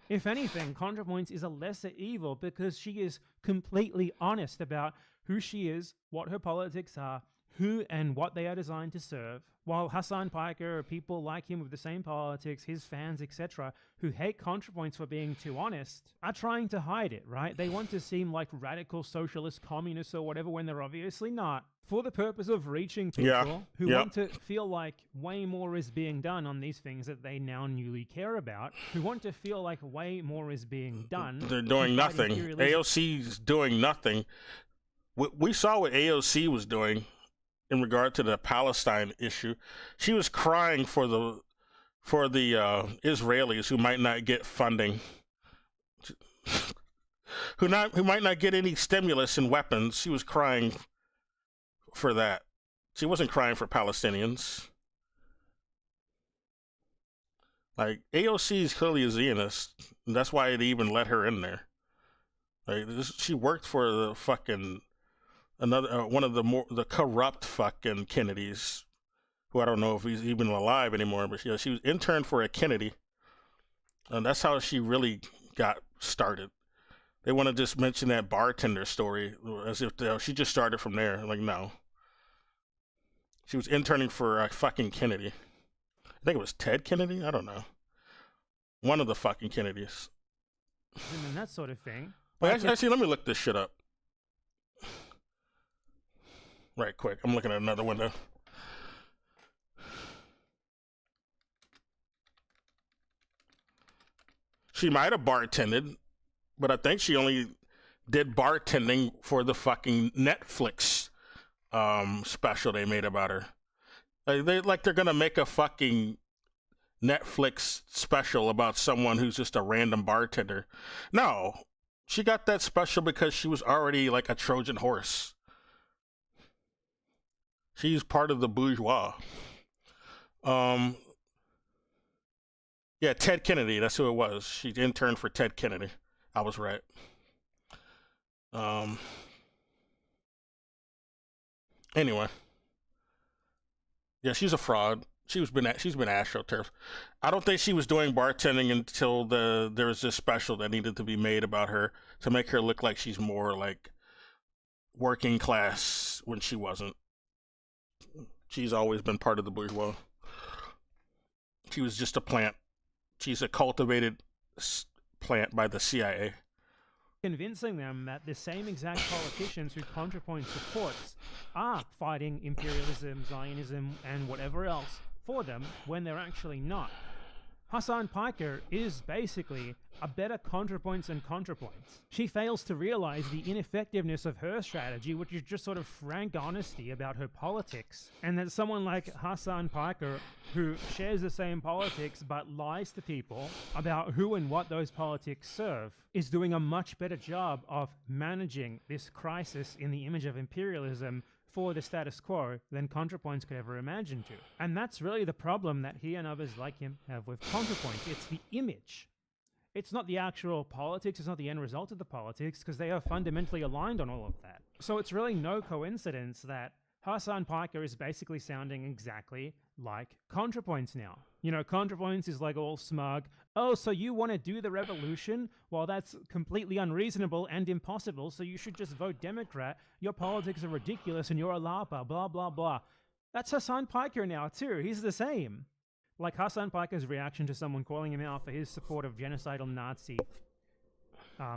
If anything, ContraPoints is a lesser evil because she is completely honest about who she is, what her politics are, who and what they are designed to serve, while Hassan Piker or people like him with the same politics, his fans, etc., who hate ContraPoints for being too honest, are trying to hide it, right? They want to seem like radical socialist communists or whatever when they're obviously not, for the purpose of reaching people who want to feel like way more is being done on these things that they now newly care about, who want to feel like way more is being done. They're doing nothing. AOC's doing nothing. We saw what AOC was doing in regard to the Palestine issue. She was crying for the Israelis who might not get funding, who might not get any stimulus and weapons. She was crying for that. She wasn't crying for Palestinians. Like, AOC is clearly a Zionist, and that's why they even let her in there. Like, she worked for the fucking one of the corrupt fucking Kennedys, who I don't know if he's even alive anymore, but yeah, she was interned for a Kennedy, and that's how she really got started. They want to just mention that bartender story as if she just started from there. Like, no. She was interning for a fucking Kennedy. I think it was Ted Kennedy? I don't know. One of the fucking Kennedys. And that sort of thing. Wait, actually, let me look this shit up. Right quick. I'm looking at another window. She might have bartended, but I think she only did bartending for the fucking Netflix special they made about her. They're gonna make a fucking Netflix special about someone who's just a random bartender. No, she got that special because she was already like a Trojan horse. She's part of the bourgeois. Yeah, Ted Kennedy, that's who it was. She interned for Ted Kennedy. I was right. Anyway. Yeah, she's a fraud. She's been astroturfed. I don't think she was doing bartending until there was this special that needed to be made about her to make her look like she's more like working class when she wasn't. She's always been part of the bourgeois. She was just a plant. She's a cultivated plant by the CIA. Convincing them that the same exact politicians who ContraPoint supports are fighting imperialism, Zionism, and whatever else for them when they're actually not. Hassan Piker is basically a better ContraPoints than ContraPoints. She fails to realize the ineffectiveness of her strategy, which is just sort of frank honesty about her politics, and that someone like Hassan Piker, who shares the same politics but lies to people about who and what those politics serve, is doing a much better job of managing this crisis in the image of imperialism for the status quo than ContraPoints could ever imagine to. And that's really the problem that he and others like him have with ContraPoints. It's the image. It's not the actual politics, it's not the end result of the politics, because they are fundamentally aligned on all of that. So it's really no coincidence that Hassan Piker is basically sounding exactly like ContraPoints now. You know, ContraPoints is like all smug. Oh, so you want to do the revolution? Well, that's completely unreasonable and impossible, so you should just vote Democrat. Your politics are ridiculous and you're a LARPer, blah, blah, blah. That's Hassan Piker now, too. He's the same. Like Hassan Piker's reaction to someone calling him out for his support of genocidal Nazi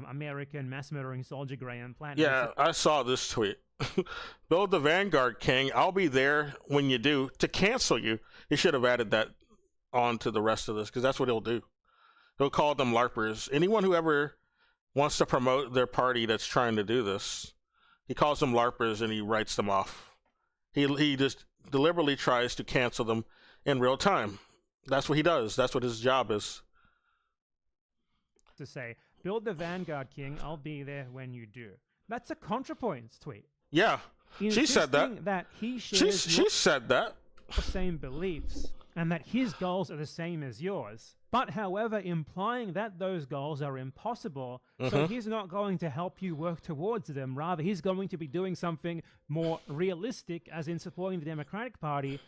American mass-murdering soldier Graham Platt. Yeah, I saw this tweet. Build the Vanguard, King. I'll be there when you do to cancel you. He should have added that on to the rest of this, because that's what he'll do. He'll call them LARPers. Anyone who ever wants to promote their party that's trying to do this, he calls them LARPers and he writes them off. He just deliberately tries to cancel them in real time. That's what he does. That's what his job is. To say, build the Vanguard, King. I'll be there when you do. That's a ContraPoints tweet. Yeah, she said that. That he shares she said that. the same beliefs and that his goals are the same as yours. But however, implying that those goals are impossible, so he's not going to help you work towards them. Rather, he's going to be doing something more realistic, as in supporting the Democratic Party.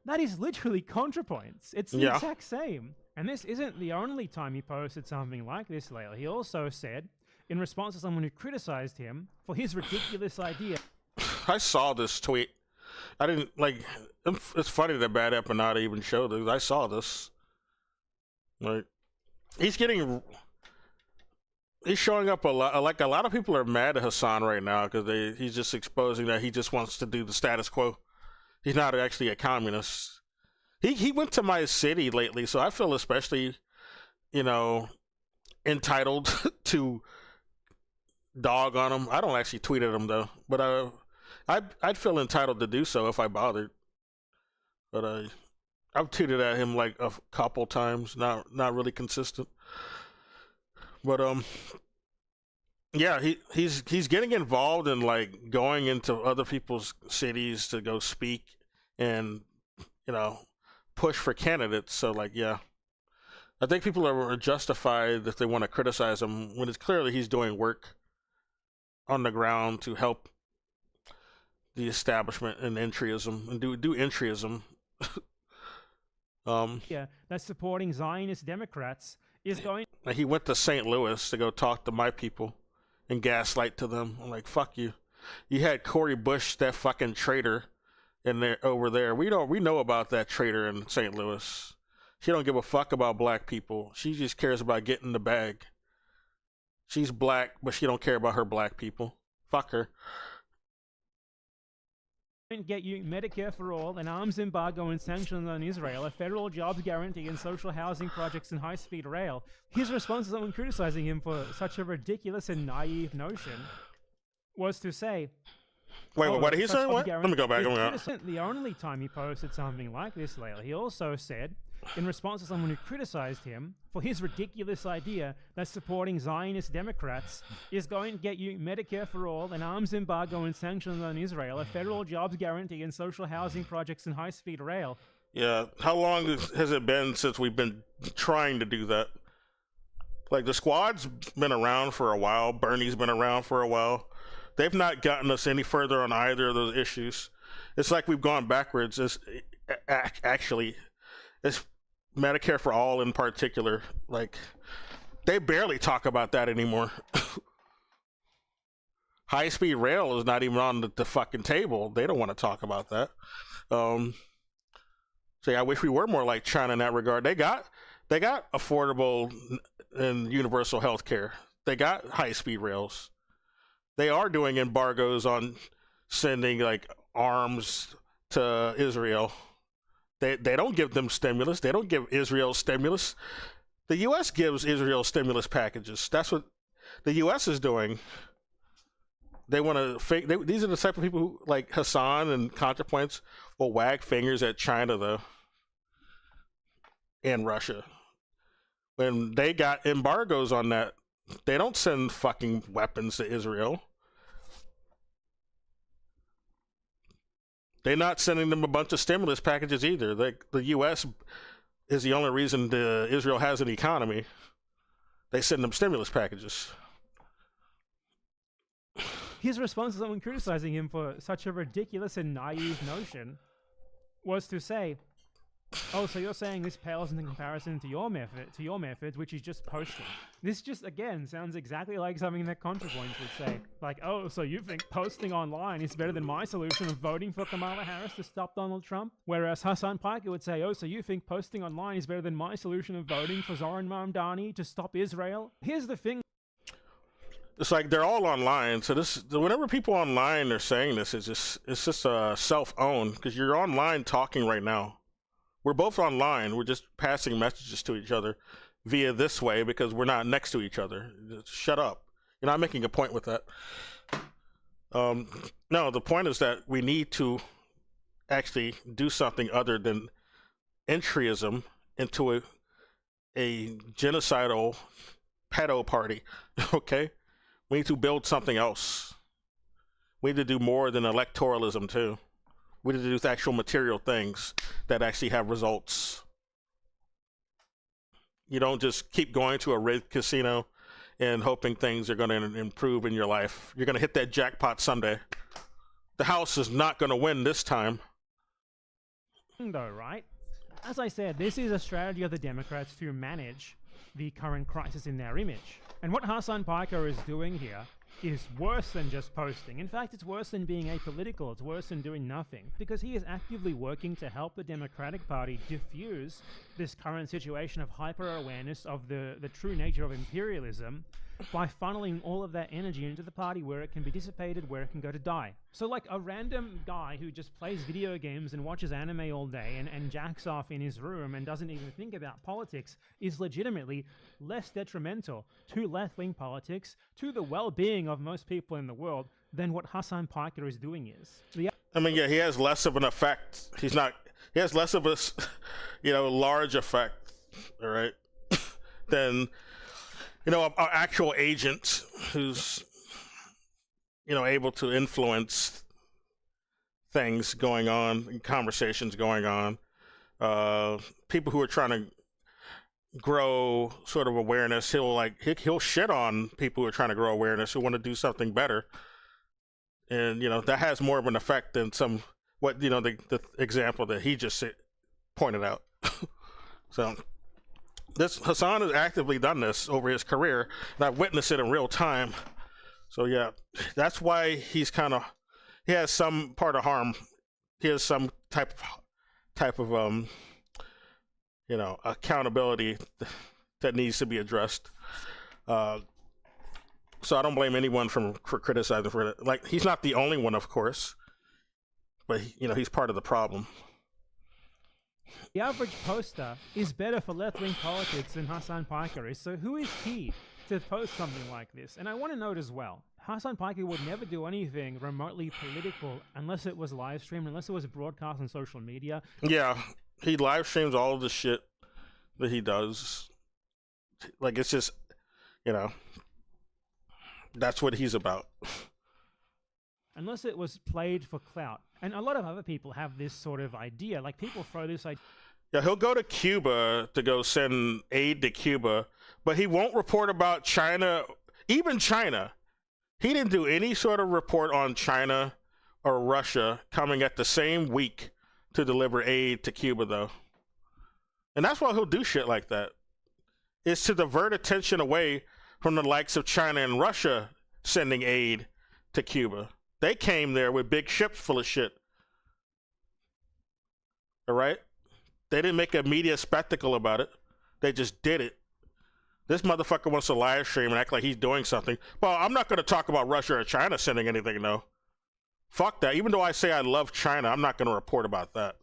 That is literally ContraPoints. It's the exact same. And this isn't the only time he posted something like this lately. He also said, in response to someone who criticized him for his ridiculous idea. I saw this tweet. I didn't, like, it's funny that Bad Ep and not even showed this. I saw this. Like, he's showing up a lot. Like, a lot of people are mad at Hassan right now because he's just exposing that he just wants to do the status quo. He's not actually a communist. He went to my city lately, so I feel especially, you know, entitled to dog on him. I don't actually tweet at him though, but I'd feel entitled to do so if I bothered. But I've tweeted at him like a couple times, not really consistent. But yeah, he's getting involved in like going into other people's cities to go speak and, you know, push for candidates. So like, yeah, I think people are justified if they want to criticize him when it's clearly he's doing work on the ground to help the establishment and entryism and do entryism. Yeah, that's supporting Zionist Democrats is going. He went to St. Louis to go talk to my people and gaslight to them. I'm like, fuck you. You had Cori Bush, that fucking traitor, in there over there. We know about that traitor in St. Louis. She don't give a fuck about black people. She just cares about getting the bag. She's black, but she don't care about her black people. Fuck her. Get you Medicare for all, an arms embargo and sanctions on Israel, a federal jobs guarantee and social housing projects and high-speed rail. His response to someone criticizing him for such a ridiculous and naive notion was to say, Wait, what did he say? What? Let me go back. The only time he posted something like this lately, he also said, in response to someone who criticized him for his ridiculous idea that supporting Zionist Democrats is going to get you Medicare for all, an arms embargo and sanctions on Israel, a federal jobs guarantee and social housing projects and high-speed rail. Yeah, how long has it been since we've been trying to do that? Like, the squad's been around for a while. Bernie's been around for a while. They've not gotten us any further on either of those issues. It's like we've gone backwards. It's Medicare for all in particular. Like, they barely talk about that anymore. High-speed rail is not even on the fucking table. They don't want to talk about that. So yeah, I wish we were more like China in that regard. They got affordable and universal health care. They got high-speed rails. They are doing embargoes on sending like arms to Israel. They don't give them stimulus. They don't give Israel stimulus. The U.S. gives Israel stimulus packages. That's what the U.S. is doing. They want to fake. These are the type of people who, like Hassan and ContraPoints, will wag fingers at China though, and Russia. When they got embargoes on that, they don't send fucking weapons to Israel. They're not sending them a bunch of stimulus packages either. The U.S. is the only reason Israel has an economy. They send them stimulus packages. His response to someone criticizing him for such a ridiculous and naive notion was to say, "Oh, so you're saying this pales in comparison to your methods, which is just posting." This just, again, sounds exactly like something that ContraPoints would say. Like, "Oh, so you think posting online is better than my solution of voting for Kamala Harris to stop Donald Trump?" Whereas Hassan Piker would say, "Oh, so you think posting online is better than my solution of voting for Zoran Mamdani to stop Israel?" Here's the thing. It's like they're all online. So whenever people online are saying this, it's just self-owned, because you're online talking right now. We're both online. We're just passing messages to each other via this way because we're not next to each other. Just shut up. You're not making a point with that. No, the point is that we need to actually do something other than entryism into a genocidal pedo party. Okay? We need to build something else. We need to do more than electoralism too. We need to do actual material things that actually have results. You don't just keep going to a rigged casino and hoping things are going to improve in your life. You're going to hit that jackpot someday. The house is not going to win this time. Though, right? As I said, this is a strategy of the Democrats to manage the current crisis in their image. And what Hassan Piker is doing here is worse than just posting. In fact, it's worse than being apolitical. It's worse than doing nothing, because he is actively working to help the Democratic Party diffuse this current situation of hyper-awareness of the true nature of imperialism by funneling all of that energy into the party where it can be dissipated, where it can go to die. So like a random guy who just plays video games and watches anime all day and jacks off in his room and doesn't even think about politics is legitimately less detrimental to left-wing politics, to the well-being of most people in the world, than what Hassan Piker is doing is. I mean, yeah, he has less of an effect. He has less of a, large effect, all right, than, an actual agent who's, able to influence things going on, conversations going on, people who are trying to grow sort of awareness. He'll shit on people who are trying to grow awareness, who want to do something better. And, that has more of an effect than the example that he just pointed out. So Hassan has actively done this over his career, and I've witnessed it in real time. So yeah, that's why he has some part of harm. He has some type of accountability that needs to be addressed. So I don't blame anyone for criticizing for it. Like, he's not the only one, of course, but he's part of the problem. The average poster is better for left-wing politics than Hassan Piker is, so who is he to post something like this? And I want to note as well, Hassan Piker would never do anything remotely political unless it was live streamed, unless it was broadcast on social media. Yeah, he live streams all of the shit that he does. Like, it's just, that's what he's about. Unless it was played for clout. And a lot of other people have this sort of idea. Like, people throw this idea. Yeah, he'll go to Cuba to go send aid to Cuba, but he won't report about China, even China. He didn't do any sort of report on China or Russia coming at the same week to deliver aid to Cuba, though. And that's why he'll do shit like that. It's to divert attention away from the likes of China and Russia sending aid to Cuba. They came there with big ships full of shit. All right? They didn't make a media spectacle about it. They just did it. This motherfucker wants to live stream and act like he's doing something. Well, I'm not going to talk about Russia or China sending anything, no. Fuck that. Even though I say I love China, I'm not going to report about that.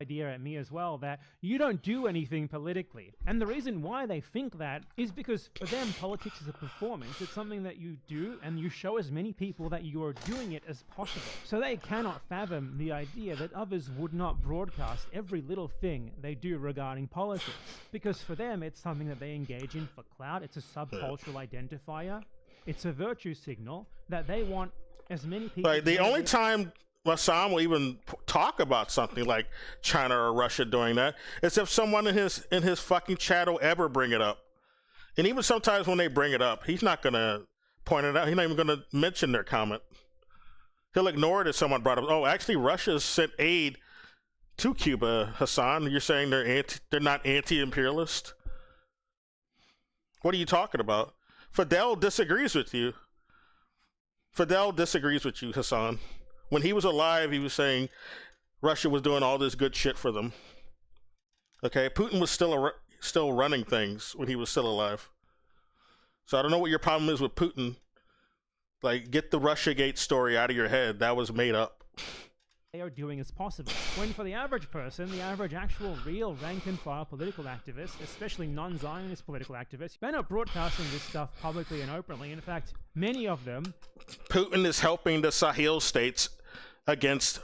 idea at me as well that you don't do anything politically. And the reason why they think that is because for them, politics is a performance. It's something that you do and you show as many people that you are doing it as possible. So they cannot fathom the idea that others would not broadcast every little thing they do regarding politics. Because for them, it's something that they engage in for clout. It's a subcultural identifier. It's a virtue signal that they want as many people. Like, the only time Hassan will even talk about something like China or Russia doing that is if someone in his fucking chat will ever bring it up. And even sometimes when they bring it up, he's not gonna point it out. He's not even gonna mention their comment. He'll ignore it if someone brought up, oh, actually Russia sent aid to Cuba, Hassan. You're saying they're not anti-imperialist? What are you talking about? Fidel disagrees with you. Fidel disagrees with you, Hassan. When he was alive, he was saying Russia was doing all this good shit for them. Okay, Putin was still running things when he was still alive. So I don't know what your problem is with Putin. Like, get the Russiagate story out of your head. That was made up. They are doing as possible. When for the average person, the average actual real rank and file political activist, especially non-Zionist political activists, they're not broadcasting this stuff publicly and openly. In fact, many of them... Putin is helping the Sahel states against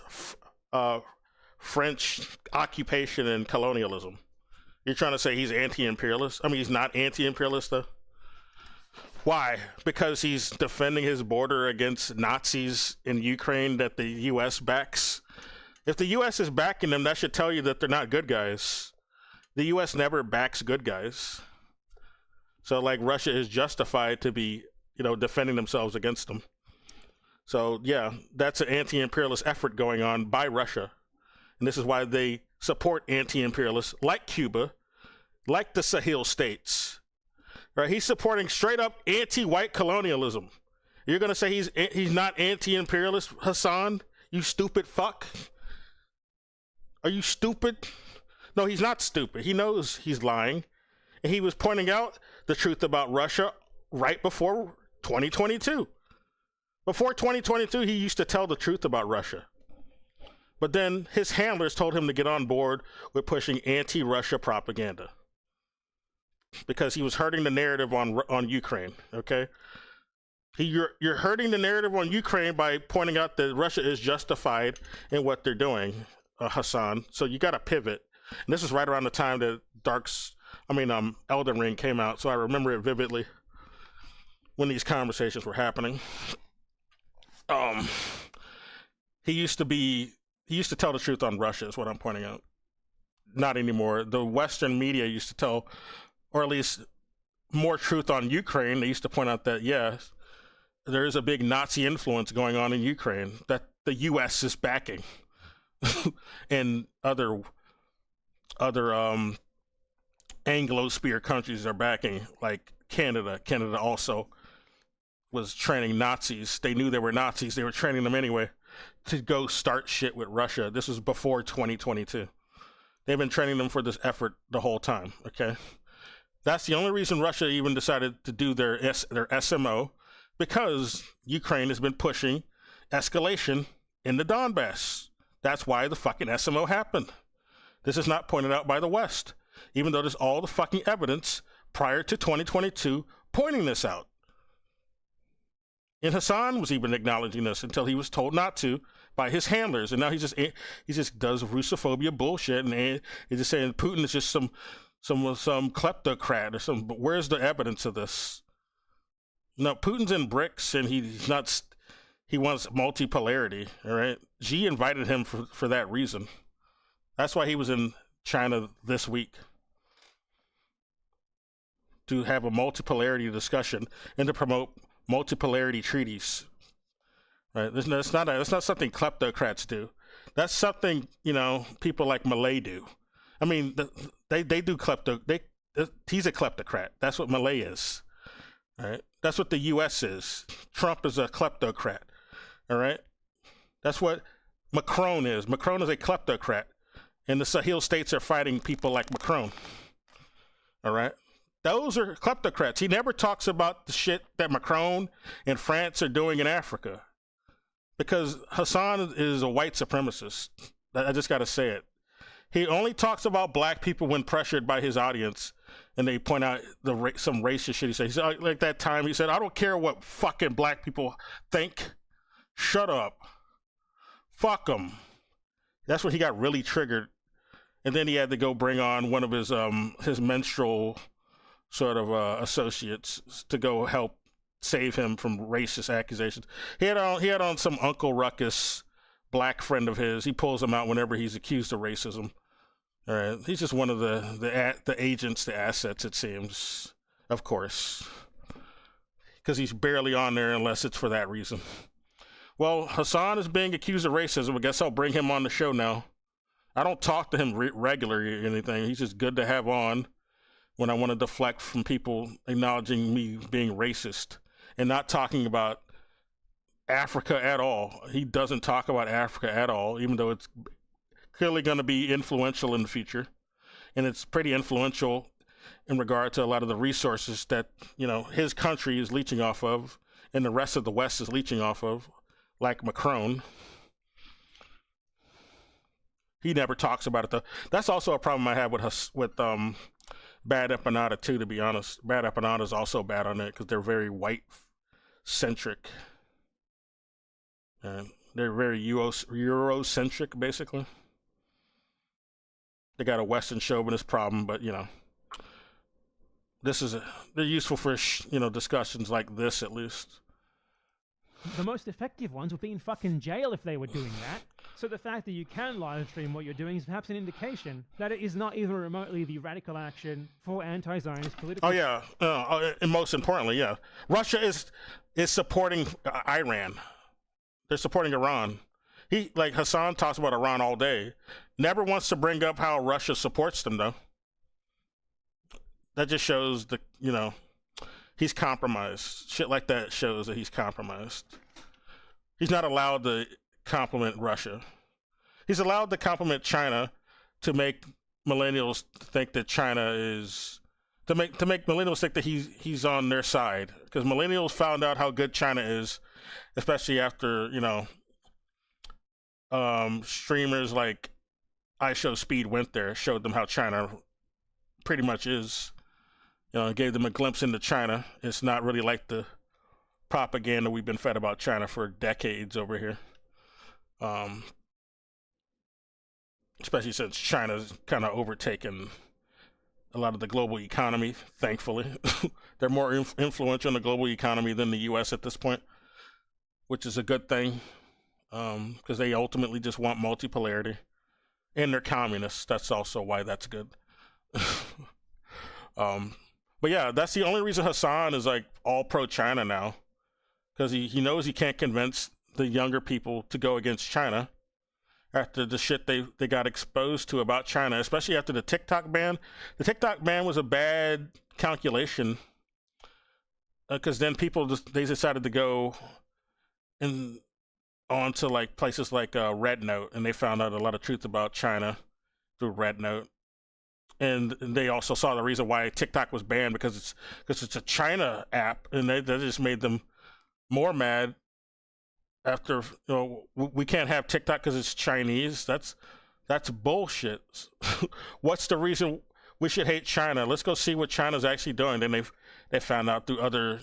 French occupation and colonialism. You're trying to say he's anti-imperialist? I mean, he's not anti-imperialist, though? Why? Because he's defending his border against Nazis in Ukraine that the U.S. backs? If the U.S. is backing them, that should tell you that they're not good guys. The U.S. never backs good guys. So, like, Russia is justified to be, defending themselves against them. So, yeah, that's an anti-imperialist effort going on by Russia. And this is why they support anti-imperialists like Cuba, like the Sahel states. Right? He's supporting straight up anti-white colonialism. You're going to say he's not anti-imperialist, Hassan? You stupid fuck. Are you stupid? No, he's not stupid. He knows he's lying. And he was pointing out the truth about Russia right before 2022. Before 2022, he used to tell the truth about Russia. But then his handlers told him to get on board with pushing anti-Russia propaganda. Because he was hurting the narrative on Ukraine, okay? You're hurting the narrative on Ukraine by pointing out that Russia is justified in what they're doing, Hassan. So you got to pivot. And this is right around the time that Elden Ring came out, so I remember it vividly when these conversations were happening. He used to tell the truth on Russia, is what I'm pointing out. Not anymore. The Western media used to tell, or at least more truth on Ukraine. They used to point out that, yeah, there is a big Nazi influence going on in Ukraine that the U.S. is backing. And other Anglo-spear countries are backing, like Canada. Canada also was training Nazis. They knew they were Nazis. They were training them anyway to go start shit with Russia. This was before 2022. They've been training them for this effort the whole time, okay? That's the only reason Russia even decided to do their SMO, because Ukraine has been pushing escalation in the Donbass. That's why the fucking SMO happened. This is not pointed out by the West, even though there's all the fucking evidence prior to 2022 pointing this out. And Hassan was even acknowledging this until he was told not to by his handlers. And now he just does Russophobia bullshit, and he's just saying Putin is just some kleptocrat or some. But where's the evidence of this? No, Putin's in BRICS, and he's not. He wants multipolarity. All right, Xi invited him for that reason. That's why he was in China this week, to have a multipolarity discussion and to promote multipolarity treaties. Right? That's not something kleptocrats do. That's something, people like Malay do. I mean, they do he's a kleptocrat. That's what Malay is. All right? That's what the U.S. is. Trump is a kleptocrat. All right? That's what Macron is. Macron is a kleptocrat. And the Sahel states are fighting people like Macron. All right? Those are kleptocrats. He never talks about the shit that Macron and France are doing in Africa. Because Hassan is a white supremacist. I just got to say it. He only talks about black people when pressured by his audience, and they point out some racist shit he said. He said, like that time he said, "I don't care what fucking black people think. Shut up. Fuck them." That's when he got really triggered, and then he had to go bring on one of his menstrual sort of associates to go help save him from racist accusations. He had on some Uncle Ruckus black friend of his. He pulls him out whenever he's accused of racism. All right, he's just one of the agents, the assets, it seems. Of course, because he's barely on there unless it's for that reason. Well, Hassan is being accused of racism. I guess I'll bring him on the show now. I don't talk to him regularly or anything. He's just good to have on when I want to deflect from people acknowledging me being racist and not talking about Africa at all. He doesn't talk about Africa at all, even though it's clearly going to be influential in the future. And it's pretty influential in regard to a lot of the resources that, his country is leeching off of and the rest of the West is leeching off of, like Macron. He never talks about it, though. That's also a problem I have with Bad Empanada, too, to be honest. Bad Empanada is also bad on it because they're very white-centric. And they're very Eurocentric, basically. They got a Western chauvinist problem, but, they're useful for, discussions like this, at least. The most effective ones would be in fucking jail if they were doing that. So the fact that you can live stream what you're doing is perhaps an indication that it is not even remotely the radical action for anti-Zionist political... Oh, yeah. And most importantly, yeah. Russia is supporting Iran. They're supporting Iran. Hassan talks about Iran all day. Never wants to bring up how Russia supports them, though. That just shows he's compromised. Shit like that shows that he's compromised. He's not allowed to compliment Russia. He's allowed to compliment China to make millennials think that China is... To make millennials think that he's on their side. Because millennials found out how good China is, especially after, streamers like iShowSpeed went there, showed them how China pretty much is. Gave them a glimpse into China. It's not really like the propaganda we've been fed about China for decades over here. Especially since China's kind of overtaken a lot of the global economy, thankfully. They're more influential in the global economy than the U.S. at this point, which is a good thing, because they ultimately just want multipolarity. And they're communists. That's also why that's good. But yeah, that's the only reason Hassan is all pro-China now, because he knows he can't convince the younger people to go against China after the shit they got exposed to about China, especially after the TikTok ban. The TikTok ban was a bad calculation, because then they decided to go onto places like Red Note, and they found out a lot of truth about China through Red Note. And they also saw the reason why TikTok was banned, because it's a China app, and that just made them more mad. After we can't have TikTok because it's Chinese. That's bullshit. What's the reason we should hate China? Let's go see what China's actually doing. Then they found out through other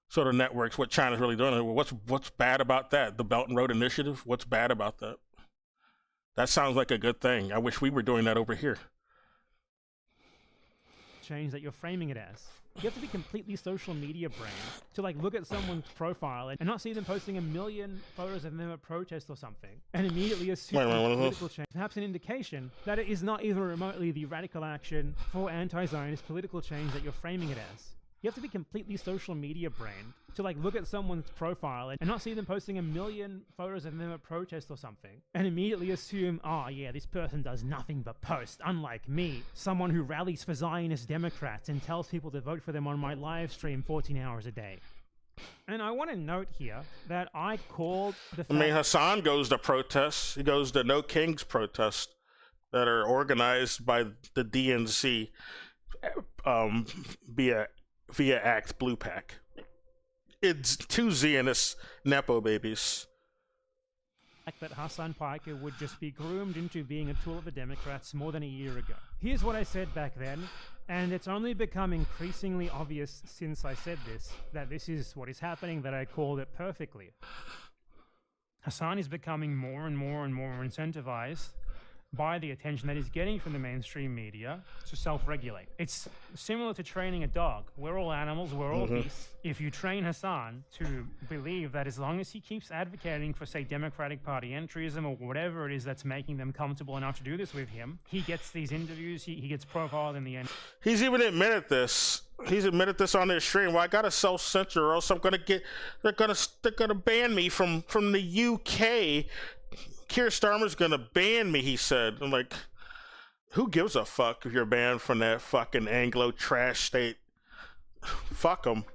sort of networks what China's really doing. What's bad about that? The Belt and Road Initiative. What's bad about that? That sounds like a good thing. I wish we were doing that over here. Change that you're framing it as. You have to be completely social media brain to look at someone's profile and not see them posting a million photos of them at protest or something and immediately assume political change. Perhaps an indication that it is not even remotely the radical action for anti-Zionist political change that you're framing it as. You have to be completely social media brain to look at someone's profile and not see them posting a million photos of them at protest or something and immediately assume, oh yeah, this person does nothing but post, unlike me, someone who rallies for Zionist Democrats and tells people to vote for them on my live stream 14 hours a day. And I want to note here that I called the fact... Hassan goes to protests. He goes to No Kings protests that are organized by the DNC via Act Blue Pack. It's two Zionist Nepo babies. that Hassan Piker would just be groomed into being a tool of the Democrats more than a year ago. Here's what I said back then, and it's only become increasingly obvious since I said this, that this is what is happening, that I called it perfectly. Hassan is becoming more and more and more incentivized by the attention that he's getting from the mainstream media to self-regulate. It's similar to training a dog. We're all animals, we're all beasts. If you train Hassan to believe that as long as he keeps advocating for, say, Democratic Party entryism or whatever it is that's making them comfortable enough to do this with him, he gets these interviews, he gets profiled in the end. He's even admitted this. He's admitted this on his stream. Well, I gotta self-censor or else I'm gonna get, they're gonna ban me from the UK. Keir Starmer's gonna ban me, he said. I'm like, who gives a fuck if you're banned from that fucking Anglo trash state? Fuck them.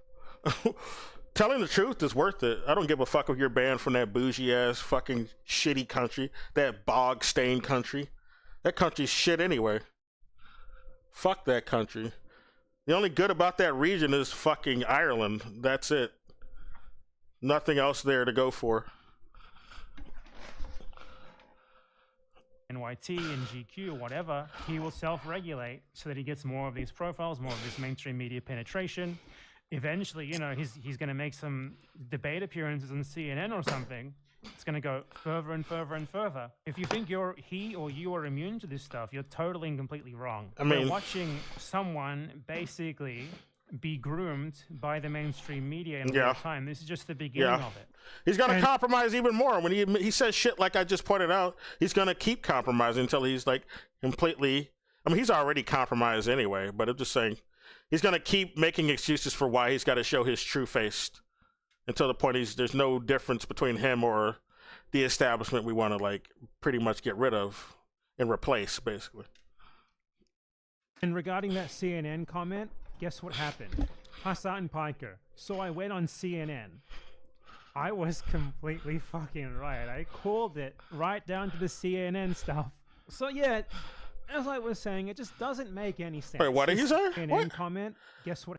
Telling the truth is worth it. I don't give a fuck if you're banned from that bougie ass fucking shitty country, that bog stained country. That country's shit anyway. Fuck that country. The only good about that region is fucking Ireland. That's it. Nothing else there to go for. NYT and GQ or whatever, he will self-regulate so that he gets more of these profiles, more of this mainstream media penetration. Eventually, you know, he's going to make some debate appearances on CNN or something. It's going to go further and further and further. If you think he or you are immune to this stuff, you're totally and completely wrong. I mean, we're watching someone basically be groomed by the mainstream media in real time. This is just the beginning of it. He's going to compromise even more. When he says shit like I just pointed out, he's going to keep compromising until he's like completely... I mean, he's already compromised anyway, but I'm just saying he's going to keep making excuses for why he's got to show his true face until the point there's no difference between him or the establishment we want to like pretty much get rid of and replace, basically. And regarding that CNN comment, guess what happened? Hassan Piker. So I went on CNN. I was completely fucking right. I called it right down to the CNN stuff. So yeah, as I was saying, it just doesn't make any sense. Wait, what did he say? CNN What? comment. Guess what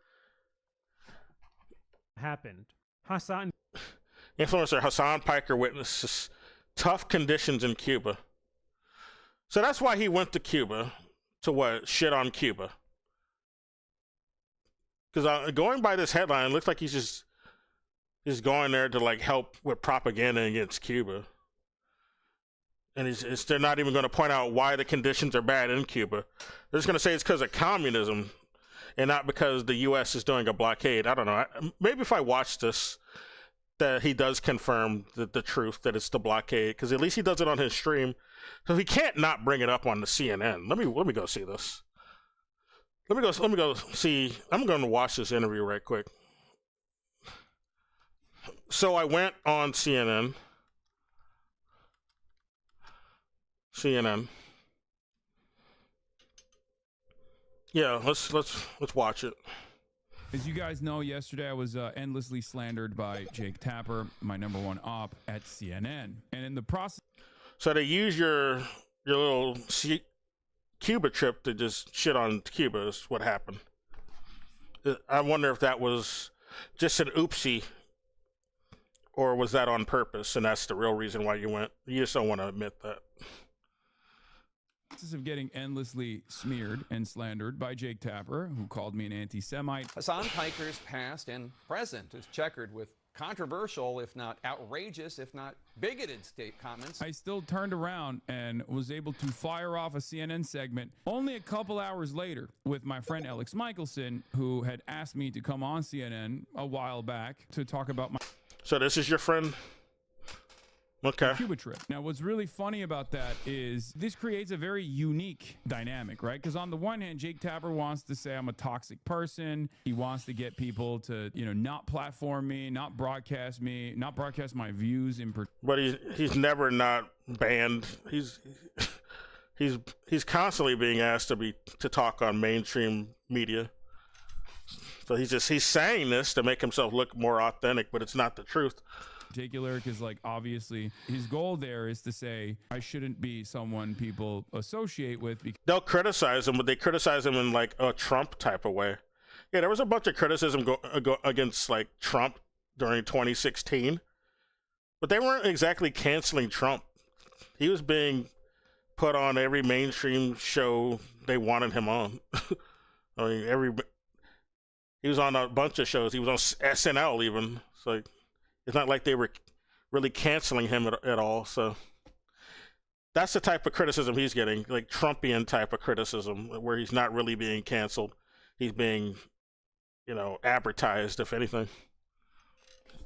happened? Hassan. Influencer Hassan Piker witnesses tough conditions in Cuba. So that's why he went to Cuba to what? Shit on Cuba. Because going by this headline, it looks like he's just going there to like help with propaganda against Cuba. And they're not even going to point out why the conditions are bad in Cuba. They're just going to say it's because of communism and not because the U.S. is doing a blockade. I don't know. Maybe if I watch this, that he does confirm the truth that it's the blockade, because at least he does it on his stream. So he can't not bring it up on the CNN. Let me go see this. Let me go see. I'm going to watch this interview right quick. So I went on CNN. Yeah, let's watch it. As you guys know, yesterday I was endlessly slandered by Jake Tapper, my #1 op at CNN, and in the process. So they use your little Cuba trip to just shit on Cuba is what happened. I wonder if that was just an oopsie, or was that on purpose, and that's the real reason why you went. You just don't want to admit that. Of getting endlessly smeared and slandered by Jake Tapper, who called me an anti-Semite. Hassan Piker's past and present is checkered with controversial, if not outrageous, if not bigoted state comments. I still turned around and was able to fire off a CNN segment only a couple hours later with my friend Alex Michelson, who had asked me to come on CNN a while back to talk about my... So this is your friend? Okay. Cuba trip. Now, what's really funny about that is this creates a very unique dynamic, right? Because on the one hand, Jake Tapper wants to say I'm a toxic person. He wants to get people to, not platform me, not broadcast me, not broadcast my views in particular. But he's never not banned. He's constantly being asked to talk on mainstream media. So he's saying this to make himself look more authentic, but it's not the truth. Particular, because obviously his goal there is to say I shouldn't be someone people associate with. They'll criticize him, but they criticize him in like a Trump type of way. Yeah, there was a bunch of criticism against like Trump during 2016, But they weren't exactly canceling Trump. He was being put on every mainstream show they wanted him on. I mean, he was on a bunch of shows. He was on SNL even. So it's not like they were really canceling him at all. So that's the type of criticism he's getting, like Trumpian type of criticism, where he's not really being canceled. He's being, advertised, if anything.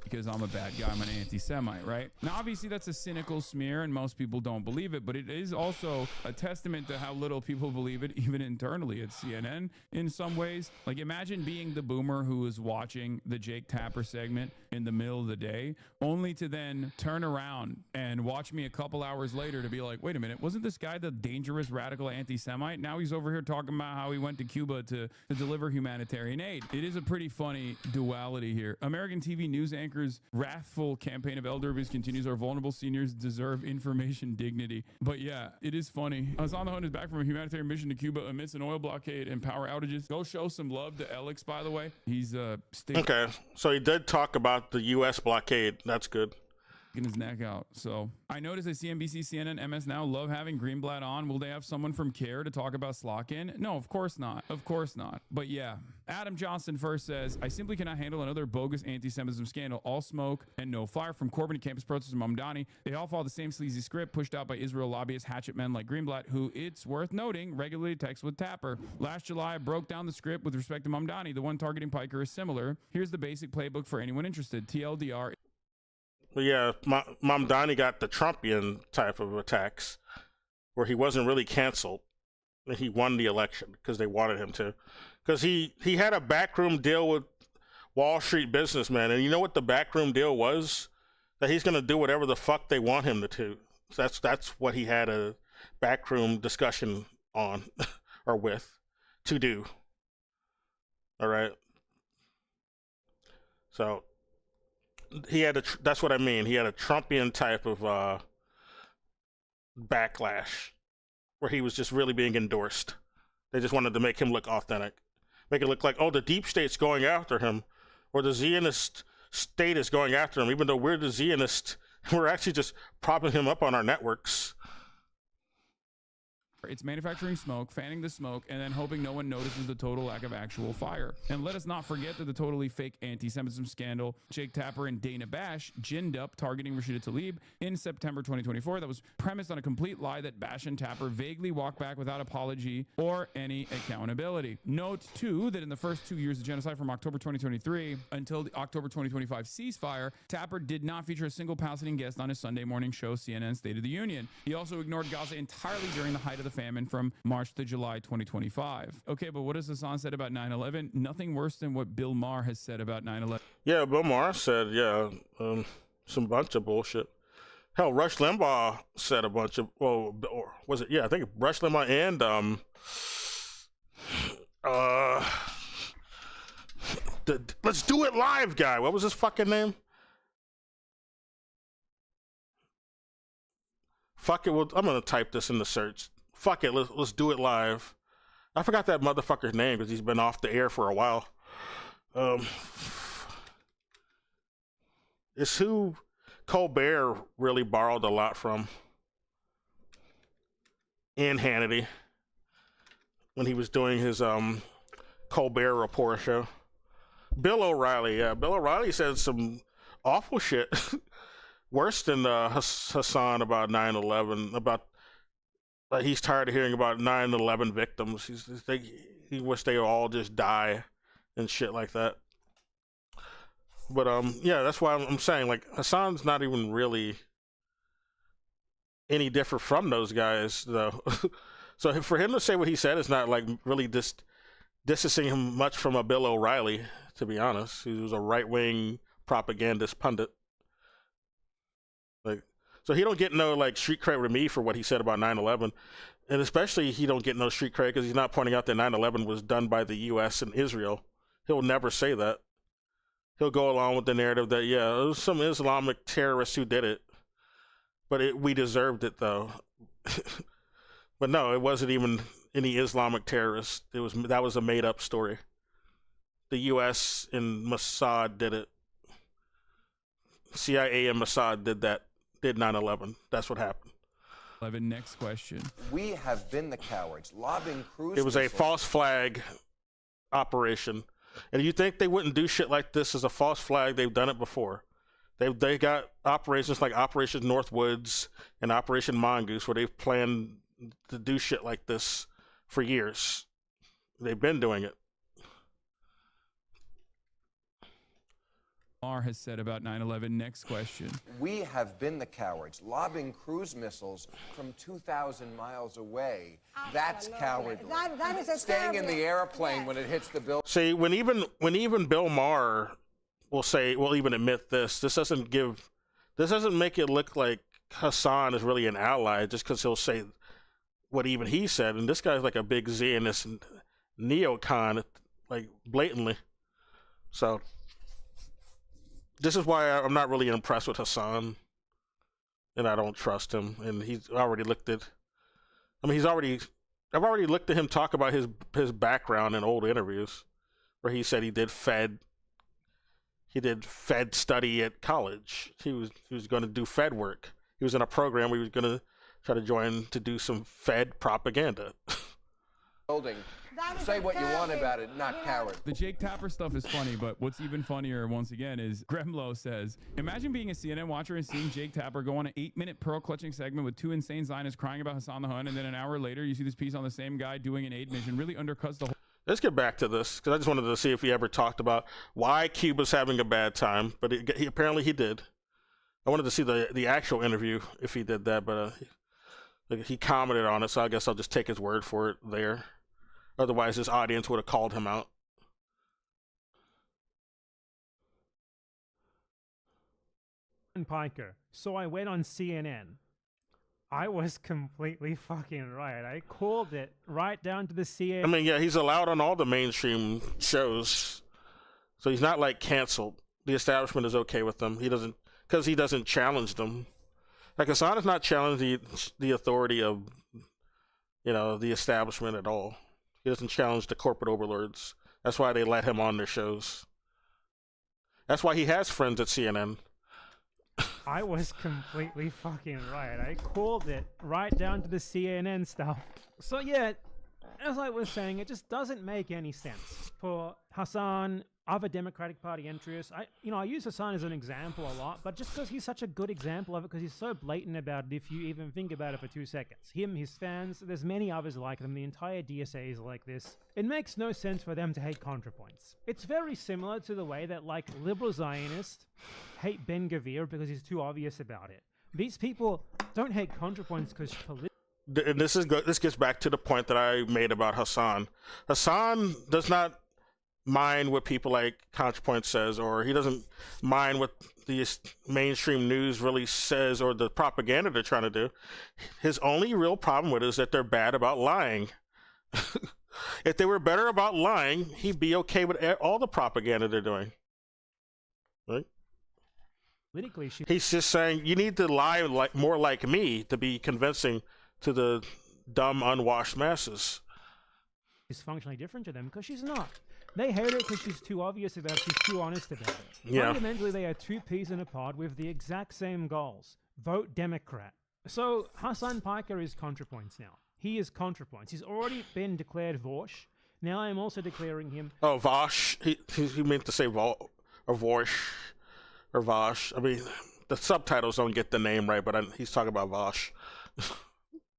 Because I'm a bad guy, I'm an anti-Semite, right? Now, obviously, that's a cynical smear, and most people don't believe it, but it is also a testament to how little people believe it, even internally at CNN in some ways. Like, imagine being the boomer who is watching the Jake Tapper segment in the middle of the day, only to then turn around and watch me a couple hours later to be like, wait a minute, wasn't this guy the dangerous radical anti-Semite? Now he's over here talking about how he went to Cuba to deliver humanitarian aid. It is a pretty funny duality here. American TV news anchors wrathful campaign of elder abuse continues. Our vulnerable seniors deserve information dignity. But yeah, it is funny. Hassan the Hun is back from a humanitarian mission to Cuba amidst an oil blockade and power outages. Go show some love to Alex, by the way. He's okay, so he did talk about the U.S. blockade. That's good. His neck out. So I noticed that CNBC, CNN, MS Now love having Greenblatt on. Will they have someone from CARE to talk about Slotkin? No, of course not. Of course not. But yeah, Adam Johnson first says, I simply cannot handle another bogus anti-Semitism scandal. All smoke and no fire. From Corbyn to campus protesters and Mamdani, they all follow the same sleazy script pushed out by Israel lobbyist hatchet men like Greenblatt, who, it's worth noting, regularly texts with Tapper. Last July, I broke down the script with respect to Mamdani. The one targeting Piker is similar. Here's the basic playbook for anyone interested. TLDR. But yeah, Mamdani got the Trumpian type of attacks where he wasn't really canceled. He won the election because they wanted him to. Because he had a backroom deal with Wall Street businessmen. And you know what the backroom deal was? That he's going to do whatever the fuck they want him to do. So that's what he had a backroom discussion on or with to do. All right. So he had that's what I mean. He had a Trumpian type of backlash where he was just really being endorsed. They just wanted to make him look authentic. Make it look like, oh, the deep state's going after him, or the Zionist state is going after him, even though we're the Zionist. We're actually just propping him up on our networks. It's manufacturing smoke, fanning the smoke, and then hoping no one notices the total lack of actual fire. And let us not forget that the totally fake anti-Semitism scandal Jake Tapper and Dana Bash ginned up targeting Rashida Tlaib in September 2024 that was premised on a complete lie that Bash and Tapper vaguely walked back without apology or any accountability. Note, too, that in the first 2 years of genocide from October 2023 until the October 2025 ceasefire, Tapper did not feature a single Palestinian guest on his Sunday morning show, CNN State of the Union. He also ignored Gaza entirely during the height of the famine from March to July 2025. Okay, but what has Hassan said about 9/11? Nothing worse than what Bill Maher has said about 9/11. Yeah, Bill Maher said, some bunch of bullshit. Hell, Rush Limbaugh said a bunch of, or was it? Yeah, I think Rush Limbaugh and Let's Do It Live guy. What was his fucking name? Fuck it. I'm gonna type this in the search. Fuck it, let's do it live. I forgot that motherfucker's name because he's been off the air for a while. It's who Colbert really borrowed a lot from. In Hannity. When he was doing his Colbert Report show. Bill O'Reilly, yeah. Bill O'Reilly said some awful shit. Worse than Hassan about 9/11, about he's tired of hearing about 9/11 victims. He wish they all just die and shit like that. But yeah, that's why I'm saying, like, Hassan's not even really any different from those guys, though. So for him to say what he said is not like really distancing him much from a Bill O'Reilly, to be honest. He was a right-wing propagandist pundit. Like, so he don't get no like street cred with me for what he said about 9/11, and especially he don't get no street cred because he's not pointing out that 9/11 was done by the U.S. and Israel. He'll never say that. He'll go along with the narrative that, yeah, it was some Islamic terrorists who did it, but we deserved it though. But no, it wasn't even any Islamic terrorists. That was a made up story. The U.S. and Mossad did it. CIA and Mossad did 9/11. That's what happened. 11. Next question. We have been the cowards, lobbing cruise It was a missiles. false flag operation. And you think they wouldn't do shit like this as a false flag? They've done it before. They got operations like Operation Northwoods and Operation Mongoose where they've planned to do shit like this for years. They've been doing it. R has said about 9/11. Next question. We have been the cowards, lobbing cruise missiles from 2,000 miles away. That's cowardly. That is a Staying in the terrible- airplane Yes. when it hits the building. See, when even Bill Maher will even admit this doesn't make it look like Hassan is really an ally just because he'll say what even he said. And this guy's like a big Zionist and neocon, like blatantly. So this is why I'm not really impressed with Hassan, and I don't trust him. And he's already looked at. I mean, I've already looked at him talk about his background in old interviews, where he said he did Fed study at college. He was going to do Fed work. He was in a program where he was going to try to join to do some Fed propaganda. That is Say a what you want terrible- about it, not coward. The Jake Tapper stuff is funny, but what's even funnier, once again, is Gremlo says, imagine being a CNN watcher and seeing Jake Tapper go on an 8-minute pearl-clutching segment with two insane Zionists crying about Hassan the Hun, and then an hour later you see this piece on the same guy doing an aid mission. Really undercuts the whole... Let's get back to this, because I just wanted to see if he ever talked about why Cuba's having a bad time, but apparently he did. I wanted to see the actual interview if he did that, but he commented on it, so I guess I'll just take his word for it there. Otherwise, his audience would have called him out. Piker. So I went on CNN. I was completely fucking right. I called it right down to the CNN. I mean, yeah, he's allowed on all the mainstream shows, so he's not like canceled. The establishment is okay with him. He doesn't challenge them. Like Hassan is not challenging the authority of, the establishment at all. He doesn't challenge the corporate overlords. That's why they let him on their shows. That's why he has friends at CNN. I was completely fucking right. I called it right down to the CNN stuff. So yeah, as I was saying, it just doesn't make any sense for Hassan, other Democratic Party entries. I use Hassan as an example a lot, but just because he's such a good example of it, because he's so blatant about it, if you even think about it for 2 seconds. Him, his fans, there's many others like them. The entire DSA is like this. It makes no sense for them to hate ContraPoints. It's very similar to the way that, like, liberal Zionists hate Ben Gavir because he's too obvious about it. These people don't hate ContraPoints because And this gets back to the point that I made about Hassan. Hassan does not mind what people like ContraPoint says, or he doesn't mind what the mainstream news really says or the propaganda they're trying to do. His only real problem with it is that they're bad about lying. If they were better about lying, he'd be okay with all the propaganda they're doing. Right? politically He's just saying you need to lie more like me to be convincing to the dumb, unwashed masses. she's functionally different to them because she's not. They hate her because she's too obvious about it. She's too honest about it. Yeah. Fundamentally, they are two peas in a pod with the exact same goals. Vote Democrat. So Hassan Piker is ContraPoints now. He is ContraPoints. He's already been declared Vosh. Now I am also declaring him... Oh, Vosh. He meant to say or Vosh or Vosh. I mean, the subtitles don't get the name right, but he's talking about Vosh.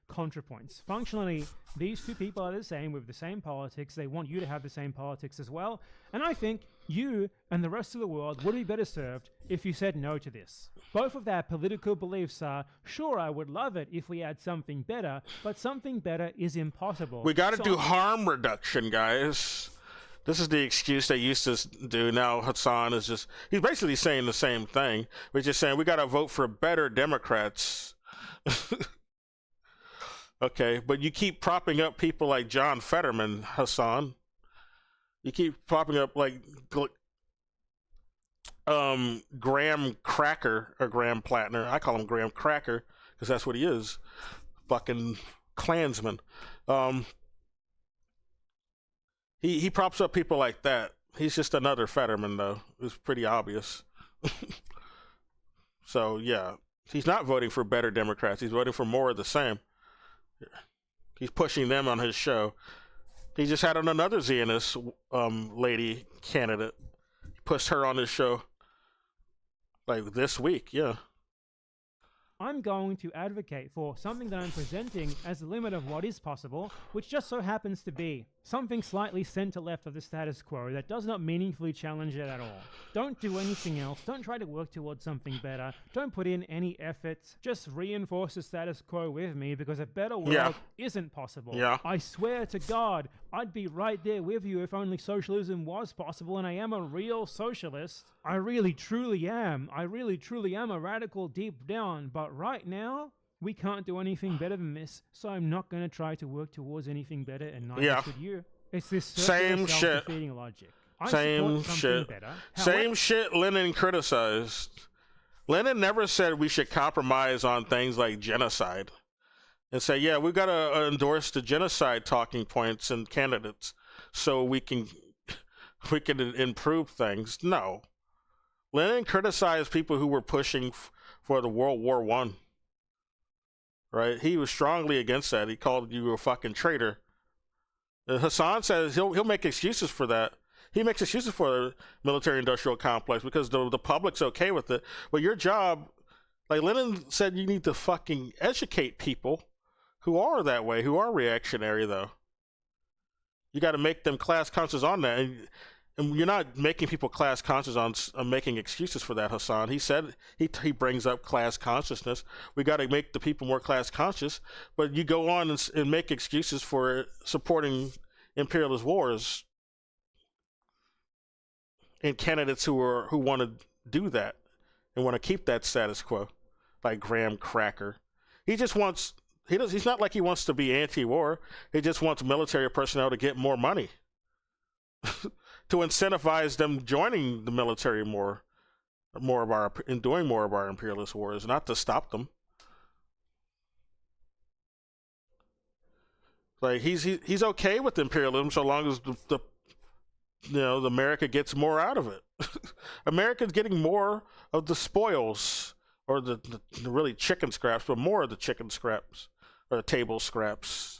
ContraPoints. Functionally, these two people are the same with the same politics. They want you to have the same politics as well. And I think you and the rest of the world would be better served if you said no to this. Both of their political beliefs are, sure, I would love it if we had something better, but something better is impossible. We got to So- do harm reduction, guys. This is the excuse they used to do. Now Hassan is he's basically saying the same thing. We're just saying we got to vote for better Democrats. Okay, but you keep propping up people like John Fetterman, Hassan. You keep propping up like Graham Cracker or Graham Plattner. I call him Graham Cracker because that's what he is. Fucking Klansman. He props up people like that. He's just another Fetterman, though. It's pretty obvious. So yeah, he's not voting for better Democrats. He's voting for more of the same. He's pushing them on his show. He just had another Zionist lady candidate. He pushed her on his show like this week. Yeah. I'm going to advocate for something that I'm presenting as the limit of what is possible, which just so happens to be something slightly center-left of the status quo that does not meaningfully challenge it at all. Don't do anything else. Don't try to work towards something better. Don't put in any efforts. Just reinforce the status quo with me, because a better world isn't possible. Yeah. I swear to God, I'd be right there with you if only socialism was possible, and I am a real socialist. I really truly am. I really truly am a radical deep down, but right now, we can't do anything better than this, so I'm not going to try to work towards anything better, and neither should you. It's this same shit. Self-defeating logic. Same shit. Same shit Lenin criticized. Lenin never said we should compromise on things like genocide and say, yeah, we've got to endorse the genocide talking points and candidates so we can improve things. No. Lenin criticized people who were pushing for the World War I. Right? He was strongly against that. He called you a fucking traitor. And Hassan says he'll make excuses for that. He makes excuses for the military-industrial complex because the public's okay with it. But your job, like Lenin said, you need to fucking educate people who are that way, who are reactionary, though. You got to make them class conscious on that. And you're not making people class conscious on making excuses for that, Hassan. He said he brings up class consciousness. We got to make the people more class conscious, but you go on and make excuses for supporting imperialist wars and candidates who want to do that and want to keep that status quo, like Graham Cracker. He just wants he's not like he wants to be anti-war. He just wants military personnel to get more money. To incentivize them joining the military doing more of our imperialist wars, not to stop them. Like he's okay with imperialism so long as the America gets more out of it. America's getting more of the spoils, or the really chicken scraps, but more of the chicken scraps or the table scraps.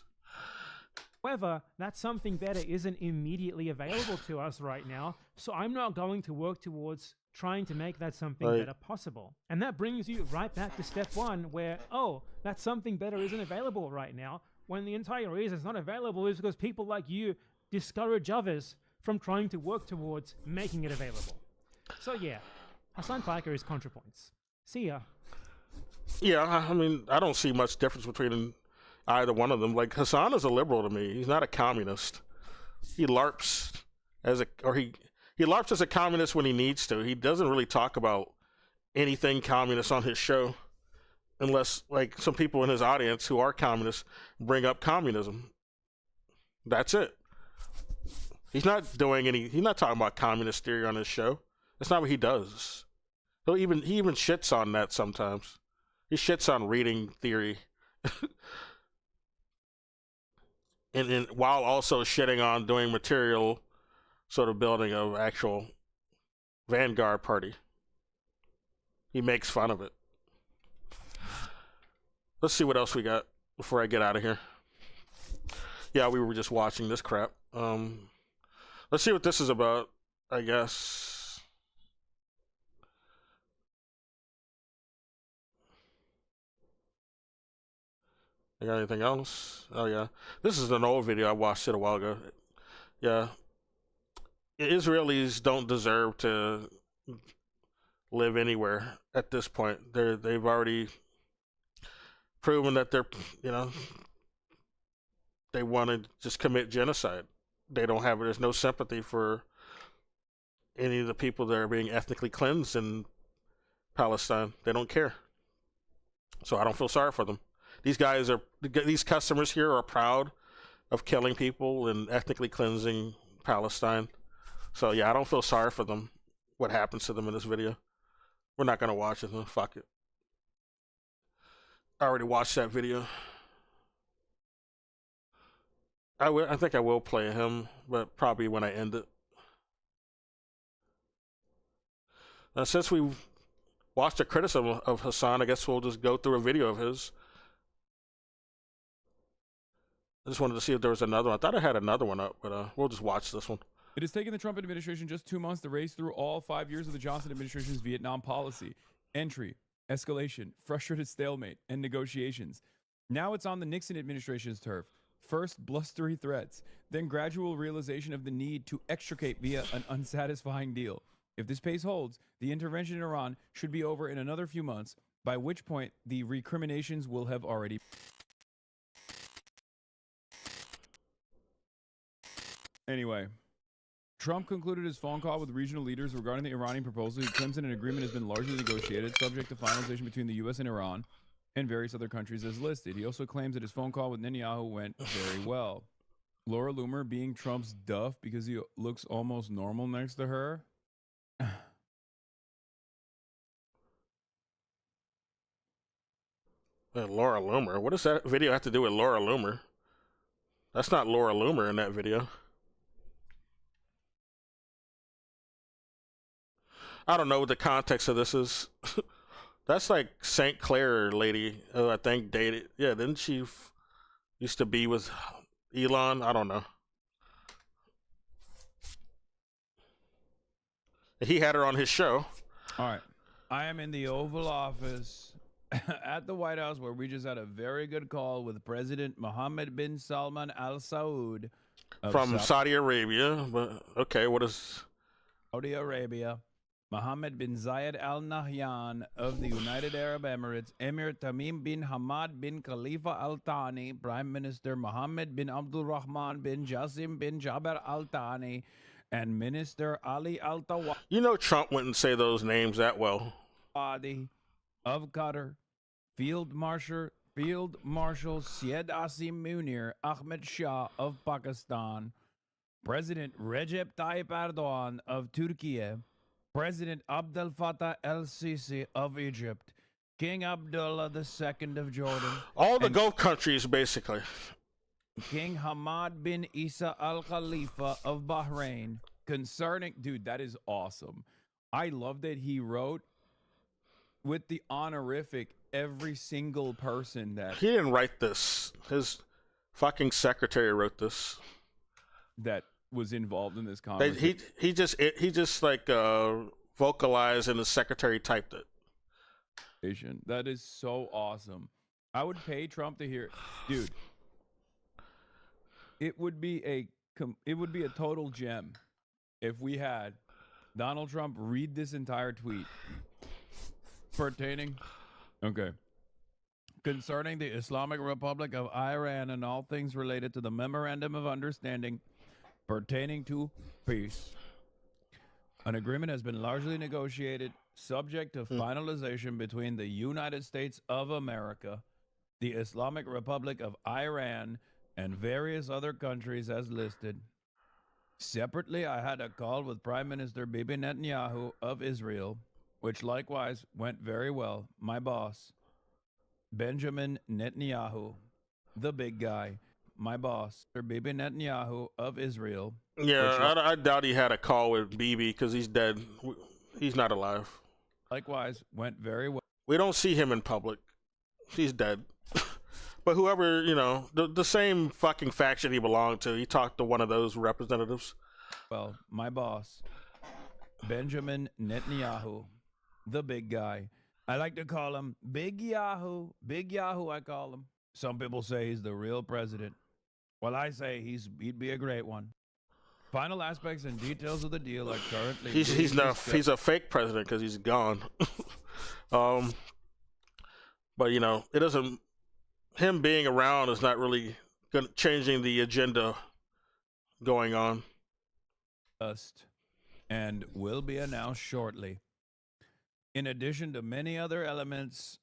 However, that something better isn't immediately available to us right now, so I'm not going to work towards trying to make that something better possible. And that brings you right back to step one, where, that something better isn't available right now, when the entire reason it's not available is because people like you discourage others from trying to work towards making it available. So yeah, Hassan Piker is ContraPoints. See ya. Yeah, I mean, I don't see much difference between either one of them. Like, Hassan is a liberal to me. He's not a communist. He LARPs he LARPs as a communist when he needs to. He doesn't really talk about anything communist on his show, unless like some people in his audience who are communists bring up communism. That's it. He's not talking about communist theory on his show. That's not what he does. He even shits on that sometimes. He shits on reading theory. and while also shitting on doing material sort of building of actual vanguard party. He makes fun of it. Let's see what else we got before I get out of here. Yeah, we were just watching this crap. Let's see what this is about, I guess. I got anything else? Oh, yeah. This is an old video. I watched it a while ago. Yeah. Israelis don't deserve to live anywhere at this point. They've already proven that they want to just commit genocide. There's no sympathy for any of the people that are being ethnically cleansed in Palestine. They don't care. So I don't feel sorry for them. These customers here are proud of killing people and ethnically cleansing Palestine. So yeah, I don't feel sorry for them. What happens to them in this video? We're not gonna watch it. Fuck it. I already watched that video. I think I will play him, but probably when I end it. Since we watch the criticism of Hassan. I guess we'll just go through a video of his. I just wanted to see if there was another one. I thought I had another one up, but we'll just watch this one. It has taken the Trump administration just 2 months to race through all 5 years of the Johnson administration's Vietnam policy. Entry, escalation, frustrated stalemate, and negotiations. Now it's on the Nixon administration's turf. First, blustery threats, then gradual realization of the need to extricate via an unsatisfying deal. If this pace holds, the intervention in Iran should be over in another few months, by which point the recriminations will have already... Anyway, Trump concluded his phone call with regional leaders regarding the Iranian proposal. He claims that an agreement has been largely negotiated, subject to finalization between the U.S. and Iran and various other countries as listed. He also claims that his phone call with Netanyahu went very well. Laura Loomer being Trump's duff because he looks almost normal next to her. Laura Loomer? What does that video have to do with Laura Loomer? That's not Laura Loomer in that video. I don't know what the context of this is. That's like St. Clair lady who I think dated. Yeah, didn't she used to be with Elon? I don't know. He had her on his show. All right. I am in the Oval Office at the White House where we just had a very good call with President Mohammed bin Salman Al Saud from Saudi Arabia. But okay, what is Saudi Arabia? Mohammed bin Zayed Al Nahyan of the United Arab Emirates, Emir Tamim bin Hamad bin Khalifa Al Thani, Prime Minister Mohammed bin Abdul Rahman bin Jassim bin Jaber Al Thani, and Minister Ali Al Tawadi. You know Trump wouldn't say those names that well. Of Qatar, Field Marshal Syed Asim Munir Ahmed Shah of Pakistan, President Recep Tayyip Erdogan of Turkey, President Abdel Fattah el-Sisi of Egypt, King Abdullah II of Jordan. All the Gulf countries, basically. King Hamad bin Isa al-Khalifa of Bahrain. Concerning... Dude, that is awesome. I love that he wrote with the honorific every single person that... He didn't write this. His fucking secretary wrote this. That was involved in this conversation. He just like vocalized and the secretary typed it. That is so awesome. I would pay Trump to hear, dude. It would be a total gem if we had Donald Trump read this entire tweet pertaining, concerning the Islamic Republic of Iran and all things related to the Memorandum of Understanding pertaining to peace. An agreement has been largely negotiated, subject to finalization between the United States of America, the Islamic Republic of Iran, and various other countries as listed. Separately, I had a call with Prime Minister Bibi Netanyahu of Israel, which likewise went very well. My boss, Benjamin Netanyahu, the big guy. My boss, Bibi Netanyahu of Israel. Yeah, I doubt he had a call with Bibi because he's dead. He's not alive. Likewise, went very well. We don't see him in public. He's dead. But whoever, the same fucking faction he belonged to, he talked to one of those representatives. Well, my boss, Benjamin Netanyahu, the big guy. I like to call him Big Yahoo. Big Yahoo, I call him. Some people say he's the real president. Well, I say he'd be a great one. Final aspects and details of the deal are currently... He's a fake president because he's gone. But, it doesn't... Him being around is not really changing the agenda going on. And will be announced shortly. In addition to many other elements...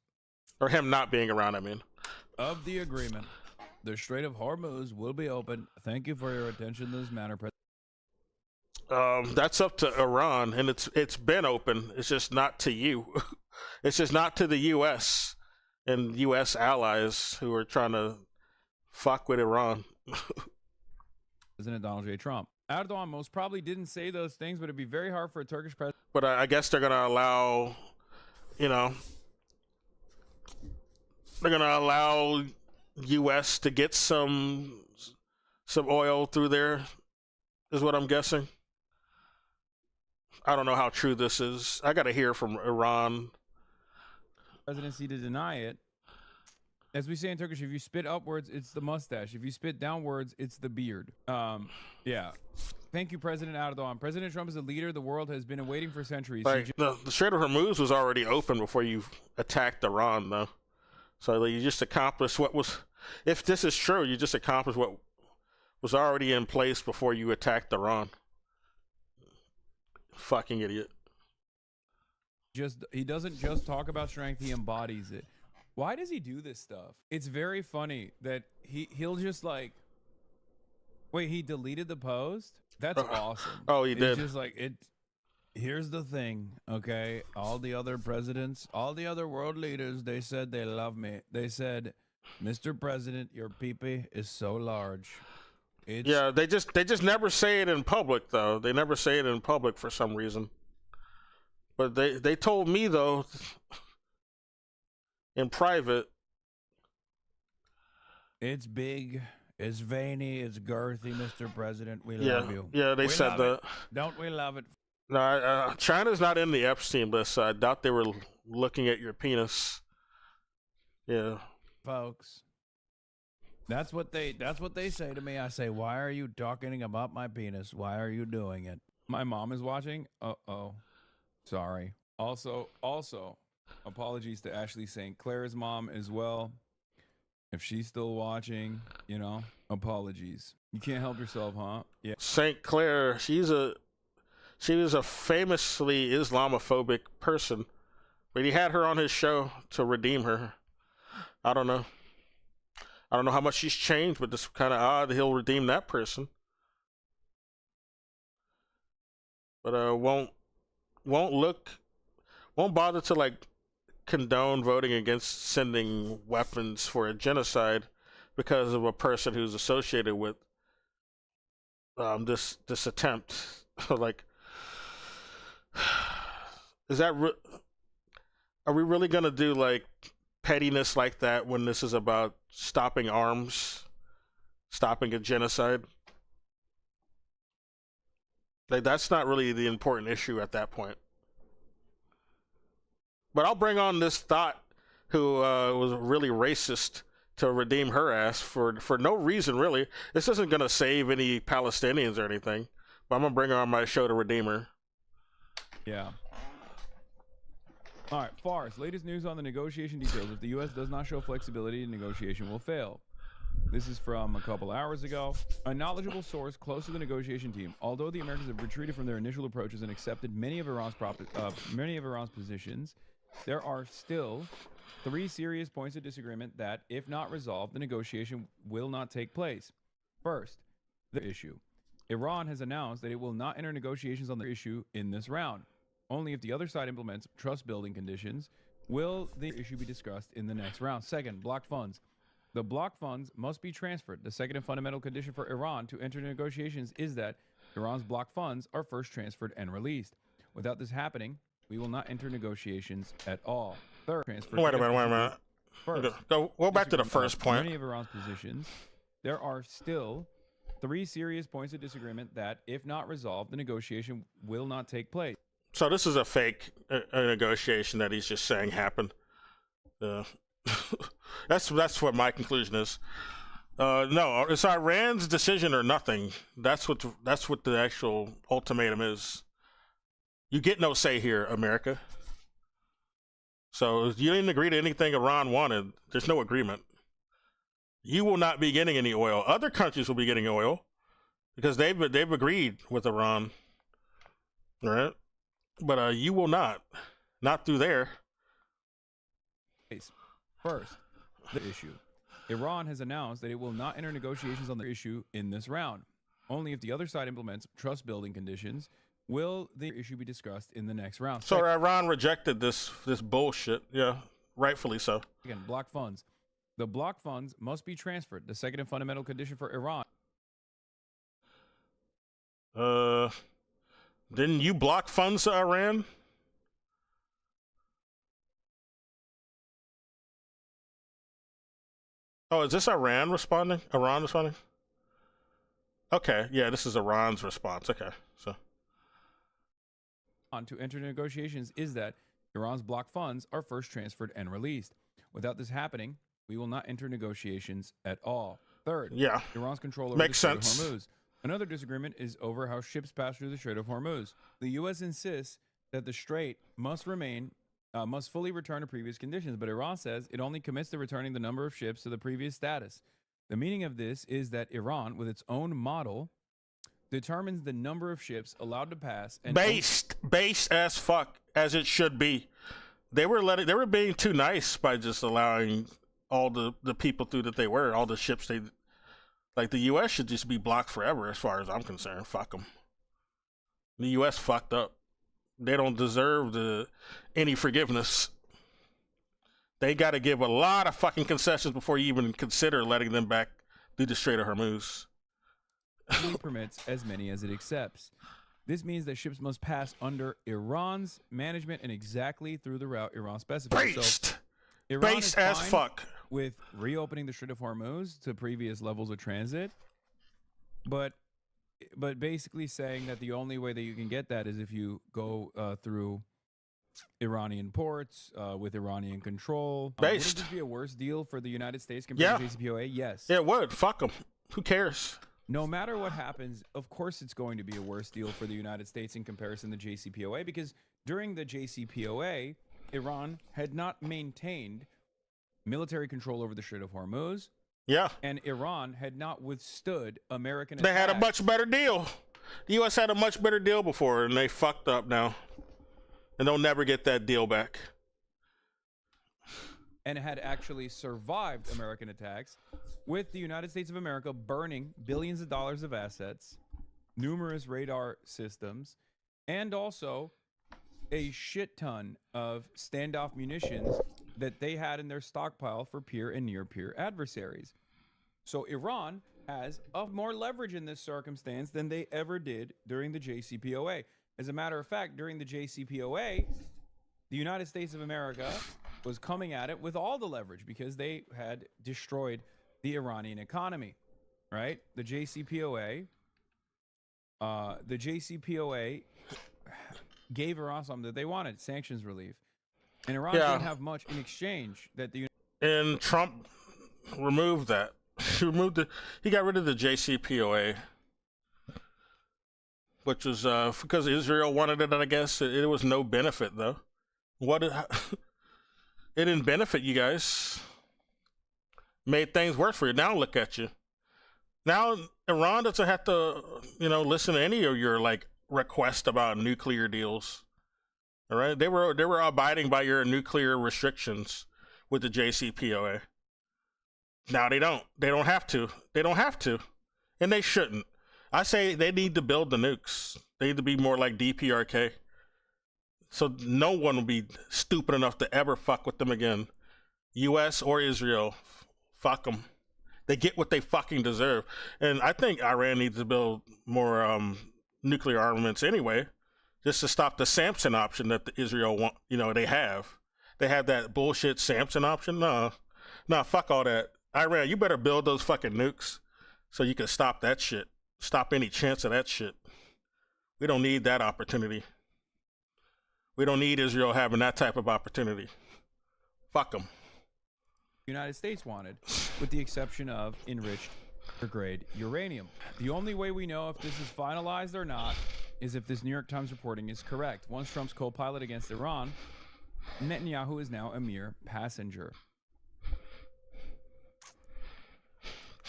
Or him not being around, I mean. ...of the agreement, the Strait of Hormuz will be open. Thank you for your attention to this matter, President. That's up to Iran, and it's been open. It's just not to you. It's just not to the U.S. and U.S. allies who are trying to fuck with Iran. President Donald J. Trump. Erdogan most probably didn't say those things, but it'd be very hard for a Turkish president. But I guess they're going to allow you know, they're gonna allow U.S. to get some oil through there, is what I'm guessing. I don't know how true this is. I got to hear from Iran. Presidency to deny it. As we say in Turkish, if you spit upwards, it's the mustache. If you spit downwards, it's the beard. Yeah. Thank you, President Erdogan. President Trump is a leader the world has been awaiting for centuries. Like, the Strait of Hormuz was already open before you attacked Iran, though. So you just accomplished what was, if this is true, you just accomplished what was already in place before you attacked Iran. Fucking idiot. He doesn't just talk about strength, he embodies it. Why does he do this stuff? It's very funny that he'll just like, wait, he deleted the post? That's awesome. Oh, he did. It's just like, here's the thing, okay? All the other presidents, all the other world leaders, they said they love me. They said, Mr. President, your pee-pee is so large. Yeah, they just never say it in public, though. They never say it in public for some reason. But they told me, though, in private. It's big, it's veiny, it's girthy, Mr. President. We love you. Yeah, we said that. Don't we love it? No, China's not in the Epstein list, so I doubt they were looking at your penis. Yeah. Folks. That's what they say to me. I say, why are you talking about my penis? Why are you doing it? My mom is watching. Uh-oh. Sorry. Also, apologies to Ashley St. Clair's mom as well. If she's still watching, you know, apologies. You can't help yourself, huh? Yeah. St. Clair, she was a famously Islamophobic person, but he had her on his show to redeem her. I don't know how much she's changed, but it's kind of odd that he'll redeem that person. But won't bother to like condone voting against sending weapons for a genocide because of a person who's associated with this attempt. Like, is that are we really gonna do like pettiness like that when this is about stopping arms, stopping a genocide? Like, that's not really the important issue at that point. But I'll bring on this thought who was really racist to redeem her ass for no reason, really. This isn't going to save any Palestinians or anything, but I'm going to bring her on my show to redeem her. Yeah. All right, Fars, latest news on the negotiation details. If the U.S. does not show flexibility, the negotiation will fail. This is from a couple hours ago. A knowledgeable source close to the negotiation team. Although the Americans have retreated from their initial approaches and accepted many of Iran's positions, there are still 3 serious points of disagreement that, if not resolved, the negotiation will not take place. First, the issue. Iran has announced that it will not enter negotiations on the issue in this round. Only if the other side implements trust-building conditions will the issue be discussed in the next round. Second, blocked funds. The blocked funds must be transferred. The second and fundamental condition for Iran to enter negotiations is that Iran's blocked funds are first transferred and released. Without this happening, we will not enter negotiations at all. Third, transfer. Wait a minute. First, go back to the first point. Many of Iran's positions. There are still 3 serious points of disagreement that, if not resolved, the negotiation will not take place. So this is a fake negotiation that he's just saying happened. That's what my conclusion is. No, it's Iran's decision or nothing. That's what the actual ultimatum is. You get no say here, America. So you didn't agree to anything Iran wanted. There's no agreement. You will not be getting any oil. Other countries will be getting oil because they've agreed with Iran, right? But you will not through there. First, the issue. Iran has announced that it will not enter negotiations on the issue in this round. Only if the other side implements trust-building conditions will the issue be discussed in the next round. So Iran rejected this bullshit. Yeah, rightfully so. Again, block funds. The block funds must be transferred. The second and fundamental condition for Iran. Didn't you block funds to Iran? Oh, is this Iran responding? Iran responding? Okay, yeah, this is Iran's response. Okay, so On to enter negotiations is that Iran's blocked funds are first transferred and released. Without this happening, we will not enter negotiations at all. Third, yeah, Iran's control over makes the Strait sense. of Hormuz. Another disagreement is over how ships pass through the Strait of Hormuz. The U.S. insists that the strait must fully return to previous conditions, but Iran says it only commits to returning the number of ships to the previous status. The meaning of this is that Iran, with its own model, determines the number of ships allowed to pass and Based as fuck, as it should be. They were being too nice by just allowing all the people through that they were, all the ships they like. The U.S. should just be blocked forever, as far as I'm concerned. Fuck them. The U.S. fucked up. They don't deserve any forgiveness. They got to give a lot of fucking concessions before you even consider letting them back through the Strait of Hormuz. only permits as many as it accepts. This means that ships must pass under Iran's management and exactly through the route Iran specifies. Based. So Iran Based is as fine fuck. with reopening the Strait of Hormuz to previous levels of transit, but basically saying that the only way that you can get that is if you go through Iranian ports with Iranian control. Wouldn't Based. this be a worse deal for the United States compared to JCPOA? Yes. It would. Fuck them. Who cares? No matter what happens, of course it's going to be a worse deal for the United States in comparison to JCPOA, because during the JCPOA, Iran had not maintained military control over the Strait of Hormuz, Yeah. and Iran had not withstood American They had a attacks. much better deal. The U.S. had a much better deal before, and they fucked up now. And they'll never get that deal back. And had actually survived American attacks, with the United States of America burning billions of dollars of assets, numerous radar systems, and also a shit ton of standoff munitions that they had in their stockpile for peer and near peer adversaries. So Iran has more leverage in this circumstance than they ever did during the JCPOA. As a matter of fact, during the JCPOA, the United States of America was coming at it with all the leverage because they had destroyed the Iranian economy, right? The JCPOA gave Iran something that they wanted, sanctions relief. And Iran didn't have much in exchange that the And Trump removed that. He got rid of the JCPOA, which was because Israel wanted it, I guess. It was no benefit, though. It didn't benefit you guys. Made things worse for you. Now look at you. Now Iran doesn't have to, listen to any of your requests about nuclear deals. All right, they were abiding by your nuclear restrictions with the JCPOA. Now they don't. They don't have to. They don't have to, and they shouldn't. I say they need to build the nukes. They need to be more like DPRK. So no one will be stupid enough to ever fuck with them again. U.S. or Israel, fuck them. They get what they fucking deserve. And I think Iran needs to build more nuclear armaments anyway, just to stop the Samson option that the Israel want. They have. They have that bullshit Samson option. No, fuck all that. Iran, you better build those fucking nukes so you can stop that shit. Stop any chance of that shit. We don't need that opportunity. We don't need Israel having that type of opportunity. Fuck them. United States wanted, with the exception of enriched grade uranium. The only way we know if this is finalized or not is if this New York Times reporting is correct. Once Trump's co-pilot against Iran, Netanyahu is now a mere passenger.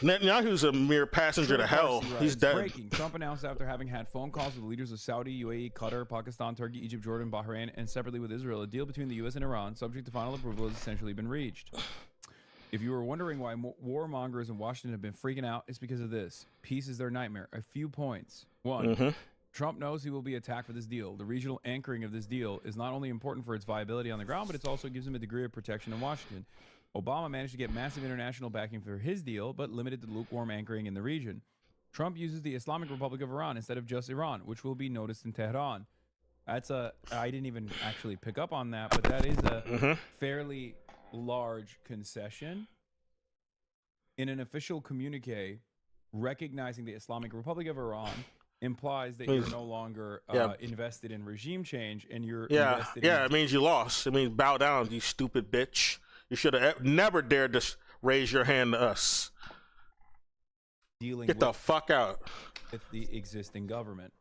Netanyahu's a mere passenger to hell. He's dead. Breaking. Trump announced after having had phone calls with leaders of Saudi, UAE, Qatar, Pakistan, Turkey, Egypt, Jordan, Bahrain, and separately with Israel, a deal between the U.S. and Iran, subject to final approval, has essentially been reached. If you were wondering why warmongers in Washington have been freaking out, it's because of this. Peace is their nightmare. A few points. One, Trump knows he will be attacked for this deal. The regional anchoring of this deal is not only important for its viability on the ground, but it also gives him a degree of protection in Washington. Obama managed to get massive international backing for his deal, but limited the lukewarm anchoring in the region. Trump uses the Islamic Republic of Iran instead of just Iran, which will be noticed in Tehran. I didn't even actually pick up on that, but that is a fairly large concession. in an official communique recognizing the Islamic Republic of Iran implies that you're no longer invested in regime change and you're invested in... it means you lost. It means bow down, you stupid bitch. You should have never dared to raise your hand to us. Get the fuck out. With the existing government.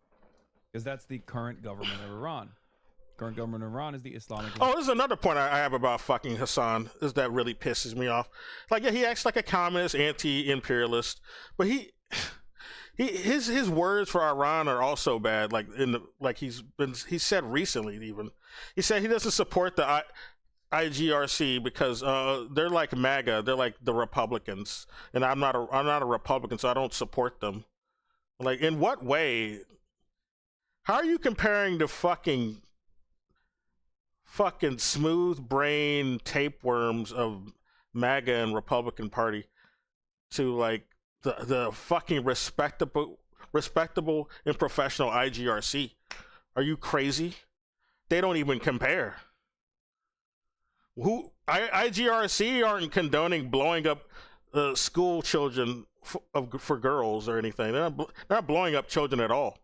Because that's the current government of Iran. Current government of Iran is the Islamic... Oh, this is another point I have about fucking Hassan. Is that really pisses me off. Like, yeah, he acts like a communist, anti-imperialist, but his words for Iran are also bad. Like he said recently, even he said he doesn't support the IGRC because they're like MAGA, they're like the Republicans, and I'm not a Republican, so I don't support them. Like, in what way? How are you comparing the fucking smooth brain tapeworms of MAGA and Republican Party to like the fucking respectable and professional IGRC? Are you crazy? They don't even compare. IGRC aren't condoning blowing up school children for girls or anything. They're not blowing up children at all.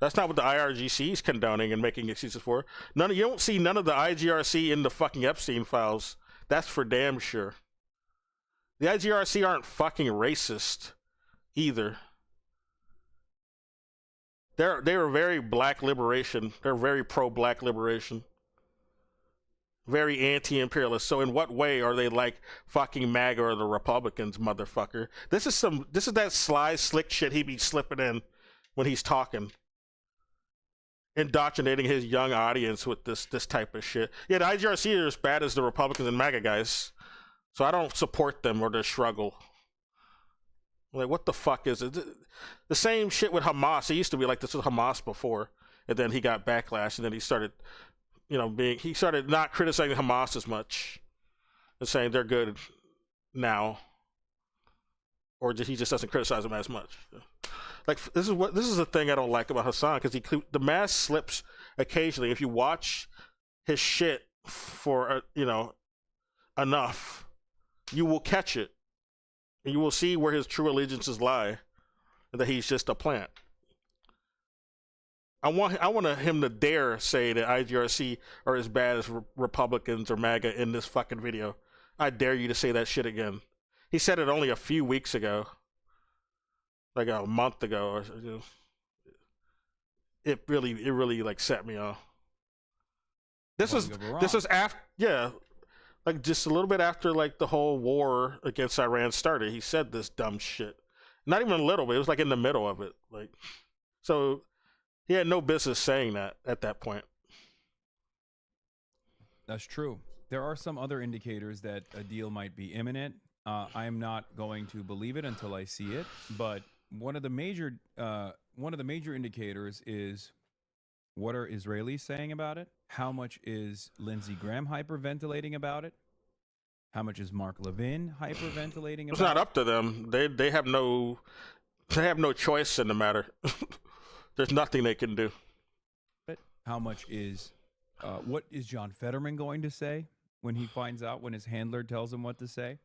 That's not what the IRGC is condoning and making excuses for. You don't see none of the IGRC in the fucking Epstein files. That's for damn sure. The IGRC aren't fucking racist either. They were very black liberation. They're very pro-black liberation. Very anti-imperialist. So in what way are they like fucking MAGA or the Republicans, motherfucker? This is that sly, slick shit he be slipping in when he's talking. Indoctrinating his young audience with this type of shit. Yeah, the IGRC are as bad as the Republicans and MAGA guys. So I don't support them or their struggle. Like, what the fuck is it? The same shit with Hamas. It used to be like this with Hamas before. And then he got backlash, and then he started, he started not criticizing Hamas as much and saying they're good now. Or he just doesn't criticize them as much. Like, this is the thing I don't like about Hassan, because the mask slips occasionally. If you watch his shit for enough, you will catch it, and you will see where his true allegiances lie, and that he's just a plant. I want him to dare say that IGRC are as bad as Republicans or MAGA in this fucking video. I dare you to say that shit again. He said it only a few weeks ago. Like a month ago, it really like set me off. This was after, like just a little bit after like the whole war against Iran started. He said this dumb shit. Not even a little bit. It was like in the middle of it. Like, so he had no business saying that at that point. That's true. There are some other indicators that a deal might be imminent. I am not going to believe it until I see it, but one of the major indicators is, what are Israelis saying about it? How much is Lindsey Graham hyperventilating about it? How much is Mark Levin hyperventilating about it? It's not up to them. They have no choice in the matter. There's nothing they can do. How much is what is John Fetterman going to say when he finds out, when his handler tells him what to say?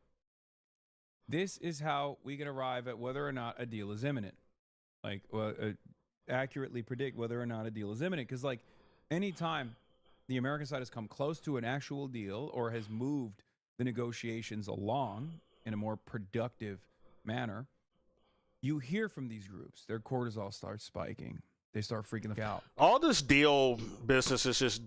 This is how we can arrive at whether or not a deal is imminent. Like, accurately predict whether or not a deal is imminent. Because, like, anytime the American side has come close to an actual deal or has moved the negotiations along in a more productive manner, you hear from these groups. Their cortisol starts spiking. They start freaking the fuck out. All this deal business is just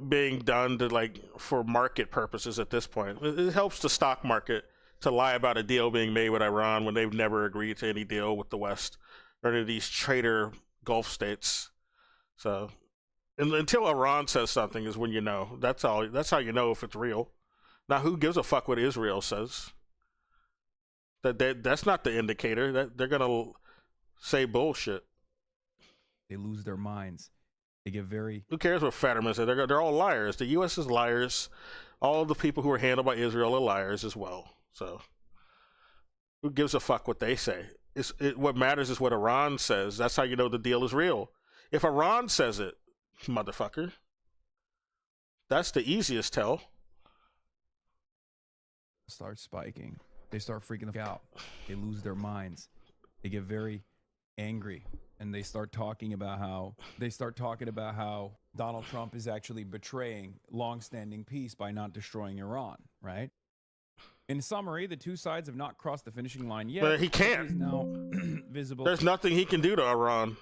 being done to, like, for market purposes at this point. It helps the stock market to lie about a deal being made with Iran when they've never agreed to any deal with the West or any of these traitor Gulf states. So, and until Iran says something is when you know. That's how you know if it's real. Now, who gives a fuck what Israel says? That's not the indicator. That they're gonna say bullshit. They lose their minds. They get very... Who cares what Fetterman said? They're all liars. The U.S. is liars. All the people who are handled by Israel are liars as well. So, who gives a fuck what they say? What matters is what Iran says. That's how you know the deal is real. If Iran says it, motherfucker, that's the easiest tell. Start spiking. they start freaking the fuck out. They lose their minds. They get very angry, and they start talking about how Donald Trump is actually betraying long-standing peace by not destroying Iran, right? In summary, the two sides have not crossed the finishing line yet. But he can't. It is now visible. There's nothing he can do to Iran.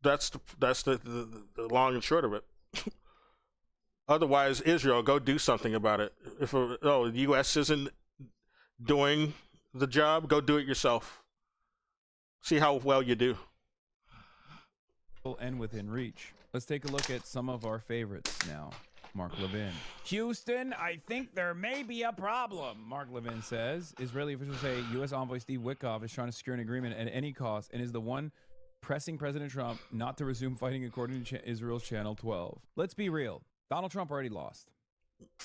That's the long and short of it. Otherwise, Israel, go do something about it. If the U.S. isn't doing the job, go do it yourself. See how well you do. And within reach. Let's take a look at some of our favorites now. Mark Levin. Houston, I think there may be a problem, Mark Levin says. Israeli officials say U.S. envoy Steve Witkoff is trying to secure an agreement at any cost and is the one pressing President Trump not to resume fighting, according to Israel's Channel 12. Let's be real. Donald Trump already lost.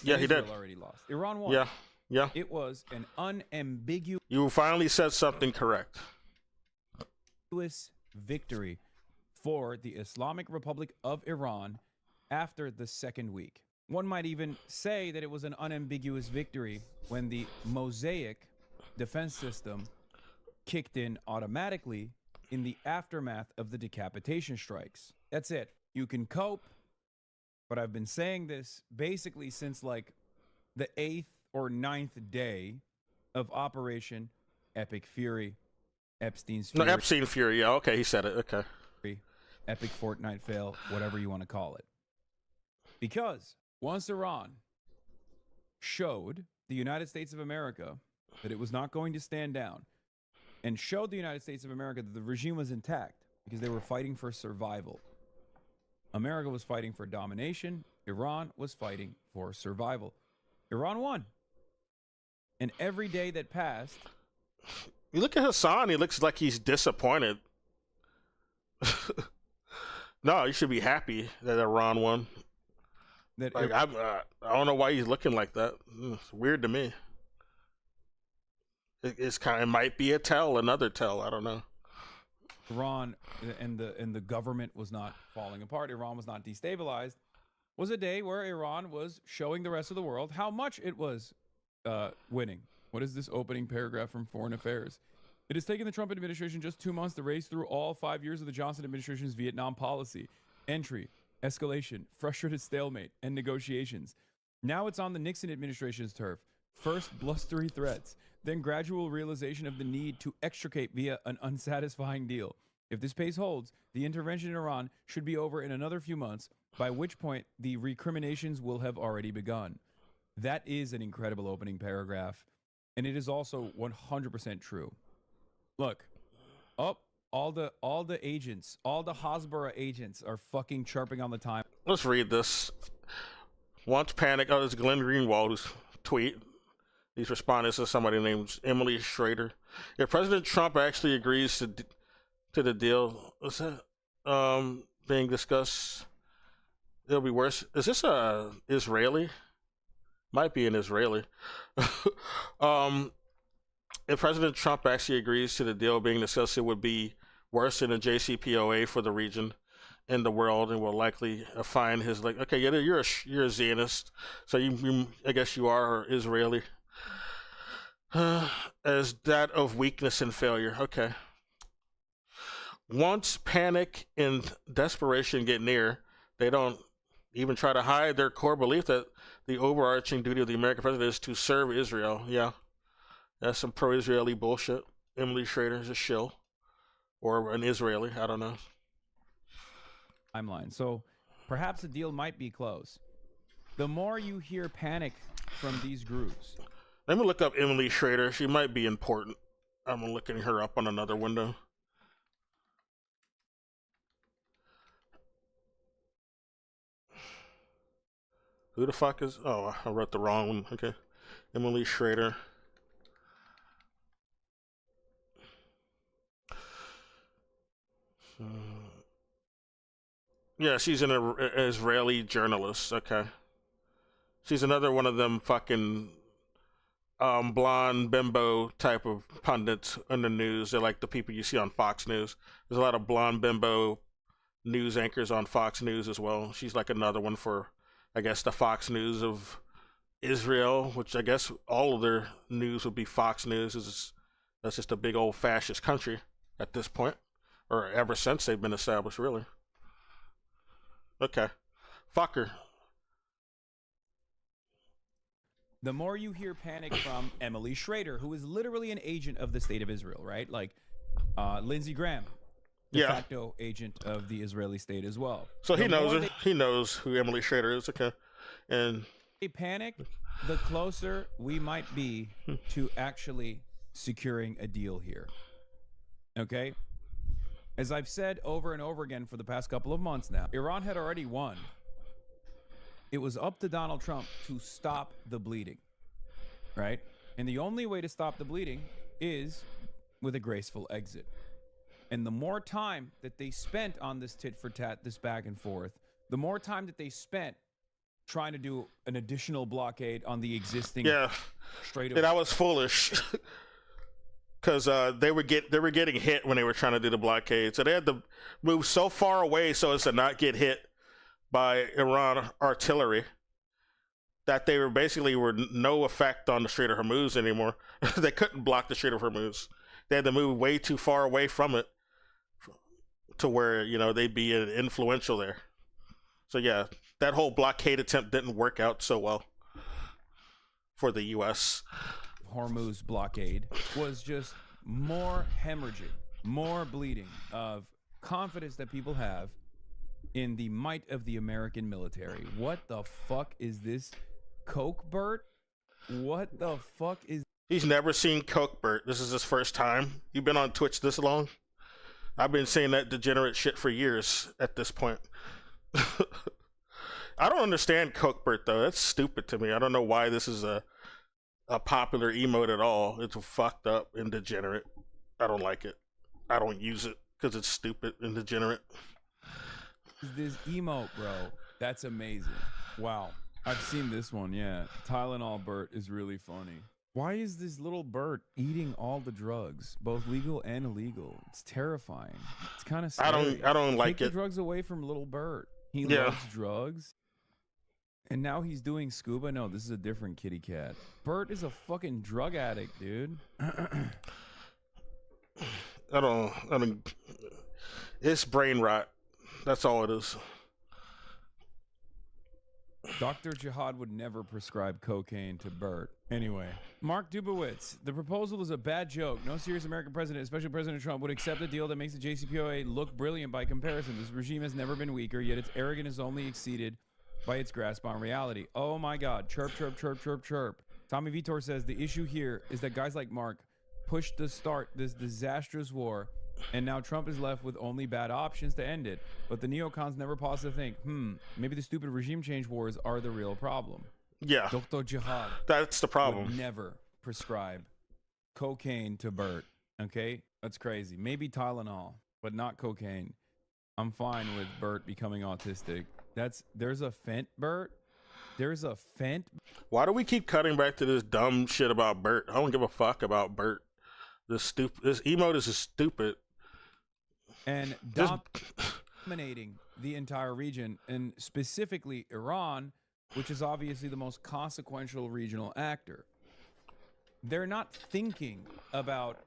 Yeah, he did. Already lost. Iran won. Yeah. It was an unambiguous. You finally said something correct. Victory for the Islamic Republic of Iran after the second week. One might even say that it was an unambiguous victory when the Mosaic defense system kicked in automatically in the aftermath of the decapitation strikes. That's it. You can cope, but I've been saying this basically since like the 8th or 9th day of Operation Epic Fury. Epstein's Fury. No, Epstein Fury. Yeah, okay, he said it. Okay. Epic Fortnite fail, whatever you want to call it. Because once Iran showed the United States of America that it was not going to stand down, and showed the United States of America that the regime was intact because they were fighting for survival. America was fighting for domination. Iran was fighting for survival. Iran won. And every day that passed... You look at Hassan, he looks like he's disappointed. No, you should be happy that Iran won. I don't know why he's looking like that. It's weird to me. It might be another tell. I don't know. Iran and the government was not falling apart. Iran was not destabilized. Was a day where Iran was showing the rest of the world how much it was winning. What is this opening paragraph from Foreign Affairs? It has taken the Trump administration just 2 months to race through all 5 years of the Johnson administration's Vietnam policy. Entry, escalation, frustrated stalemate, and negotiations. Now it's on the Nixon administration's turf. First, blustery threats, then gradual realization of the need to extricate via an unsatisfying deal. If this pace holds, the intervention in Iran should be over in another few months, by which point the recriminations will have already begun. That is an incredible opening paragraph, and it is also 100% true. Look, all the agents, all the Hasbara agents are fucking chirping on the time. Let's read this. Once panic. Oh, it's Glenn Greenwald's tweet. He's responding to somebody named Emily Schrader. If President Trump actually agrees to the deal, what's that? Being discussed, it'll be worse. Is this a Israeli? Might be an Israeli. If President Trump actually agrees to the deal being discussed, it would be worse than a JCPOA for the region and the world, and will likely find his okay, you're a Zionist, so I guess you are Israeli. As that of weakness and failure. Okay. Once panic and desperation get near, they don't even try to hide their core belief that the overarching duty of the American president is to serve Israel. Yeah. That's some pro-Israeli bullshit. Emily Schrader is a shill. Or an Israeli. I don't know. Timeline. So perhaps the deal might be close. The more you hear panic from these groups. Let me look up Emily Schrader. She might be important. I'm looking her up on another window. Who the fuck is... Oh, I wrote the wrong one. Okay. Emily Schrader. Yeah, she's an Israeli journalist. Okay. She's another one of them fucking blonde bimbo type of pundits in the news. They're like the people you see on Fox News. There's a lot of blonde bimbo news anchors on Fox News as well. She's like another one for, I guess, the Fox News of Israel, which I guess all of their news would be Fox News. That's just a big old fascist country at this point, or ever since they've been established, really. Okay, fucker. The more you hear panic from Emily Schrader, who is literally an agent of the state of Israel, right? Like Lindsey Graham, de facto agent of the Israeli state as well. So he knows it. He knows who Emily Schrader is. Okay, and they panic, the closer we might be to actually securing a deal here. Okay? As I've said over and over again for the past couple of months now, Iran had already won. It was up to Donald Trump to stop the bleeding, right? And the only way to stop the bleeding is with a graceful exit. And the more time that they spent on this tit for tat, this back and forth, the more time that they spent trying to do an additional blockade on the existing Strait of... And I was foolish because they were getting hit when they were trying to do the blockade. So they had to move so far away so as to not get hit by Iran artillery that they were basically no effect on the Strait of Hormuz anymore. They couldn't block the Strait of Hormuz. They had to move way too far away from it to where, you know, they'd be influential there. So yeah, that whole blockade attempt didn't work out so well for the U.S. Hormuz blockade was just more hemorrhaging, more bleeding of confidence that people have in the might of the American military. What the fuck is this? Coke Bert? What the fuck is... He's never seen Coke Bert. This is his first time. You've been on Twitch this long? I've been saying that degenerate shit for years at this point. I don't understand Coke Bert, though. That's stupid to me. I don't know why this is a popular emote at all. It's fucked up and degenerate. I don't like it. I don't use it because it's stupid and degenerate. This emote, bro. That's amazing. Wow. I've seen this one, yeah. Tylenol Bert is really funny. Why is this little Bert eating all the drugs, both legal and illegal? It's terrifying. It's kind of scary. I don't like it. Take the drugs away from little Bert. He loves drugs. And now he's doing scuba? No, this is a different kitty cat. Bert is a fucking drug addict, dude. I mean, it's brain rot. That's all it is. Dr. Jihad would never prescribe cocaine to Bert. Anyway, Mark Dubowitz, the proposal is a bad joke. No serious American president, especially President Trump, would accept a deal that makes the JCPOA look brilliant by comparison. This regime has never been weaker, yet its arrogance is only exceeded by its grasp on reality. Oh my God. Chirp, chirp, chirp, chirp, chirp. Tommy Vitor says the issue here is that guys like Mark pushed to start this disastrous war, and now Trump is left with only bad options to end it. But the neocons never pause to think, maybe the stupid regime change wars are the real problem. Yeah. Dr. Jihad. That's the problem. Would never prescribe cocaine to Bert. Okay? That's crazy. Maybe Tylenol, but not cocaine. I'm fine with Bert becoming autistic. There's a Fent, Bert. There's a Fent. Why do we keep cutting back to this dumb shit about Bert? I don't give a fuck about Bert. This emote is just stupid. And dominating the entire region, and specifically Iran, which is obviously the most consequential regional actor. They're not thinking about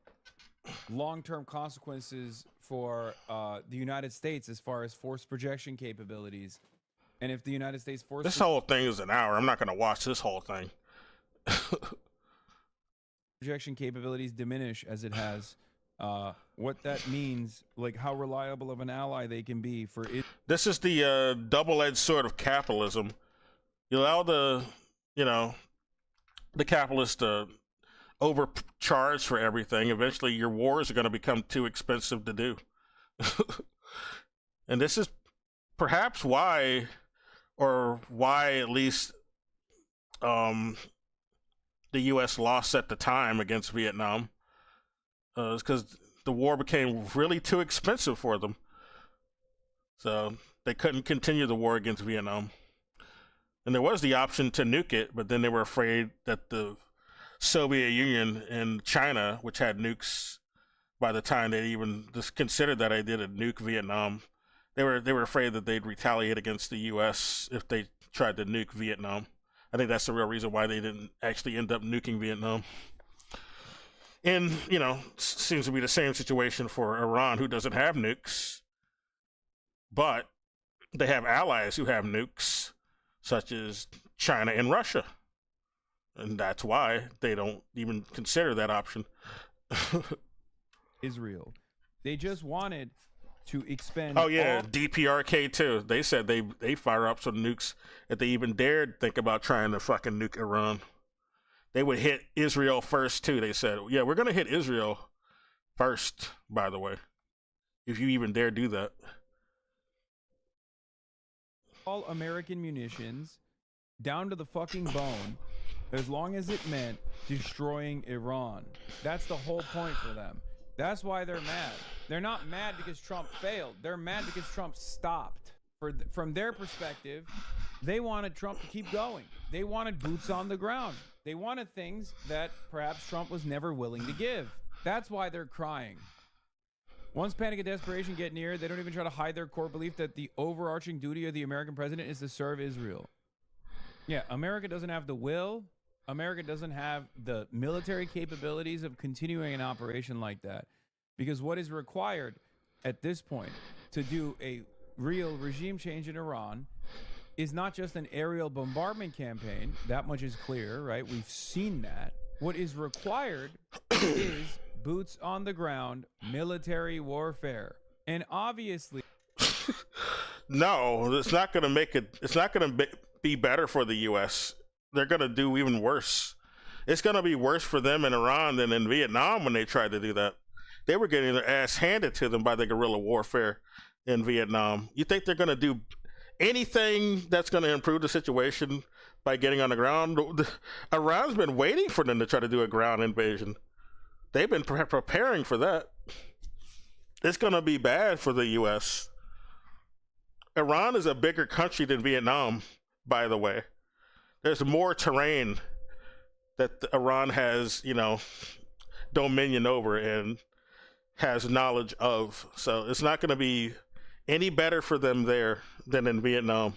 long-term consequences for the United States as far as force projection capabilities. And if the United States force... This whole thing is an hour. I'm not going to watch this whole thing. Projection capabilities diminish as it has... what that means, like how reliable of an ally they can be for it. This is the double-edged sword of capitalism. You allow the capitalists to overcharge for everything. Eventually, your wars are going to become too expensive to do. And this is perhaps why at least the U.S. lost at the time against Vietnam. It's because the war became really too expensive for them. So they couldn't continue the war against Vietnam. And there was the option to nuke it, but then they were afraid that the Soviet Union and China, which had nukes by the time they even just considered that idea to nuke Vietnam, they were afraid that they'd retaliate against the U.S. if they tried to nuke Vietnam. I think that's the real reason why they didn't actually end up nuking Vietnam. And, seems to be the same situation for Iran, who doesn't have nukes, but they have allies who have nukes, such as China and Russia. And that's why they don't even consider that option. Israel. They just wanted to expend. Oh yeah, DPRK too. They said they fire up some nukes if they even dared think about trying to fucking nuke Iran. They would hit Israel first too. They said, yeah, we're gonna hit Israel first, by the way, if you even dare do that. All American munitions down to the fucking bone, as long as it meant destroying Iran. That's the whole point for them. That's why they're mad. They're not mad because Trump failed. They're mad because Trump stopped. From their perspective, they wanted Trump to keep going. They wanted boots on the ground. They wanted things that perhaps Trump was never willing to give. That's why they're crying. Once panic and desperation get near, they don't even try to hide their core belief that the overarching duty of the American president is to serve Israel. Yeah, America doesn't have the will. America doesn't have the military capabilities of continuing an operation like that. Because what is required at this point to do a real regime change in Iran is not just an aerial bombardment campaign. That much is clear, right? We've seen that. What is required is boots on the ground, military warfare. And obviously... No, it's not going to make it... It's not going to be better for the U.S. They're going to do even worse. It's going to be worse for them in Iran than in Vietnam when they tried to do that. They were getting their ass handed to them by the guerrilla warfare in Vietnam. You think they're going to do anything that's going to improve the situation by getting on the ground? Iran's been waiting for them to try to do a ground invasion. They've been preparing for that. It's going to be bad for the U.S. Iran is a bigger country than Vietnam, by the way. There's more terrain that Iran has, dominion over and has knowledge of. So it's not going to be any better for them there than in Vietnam.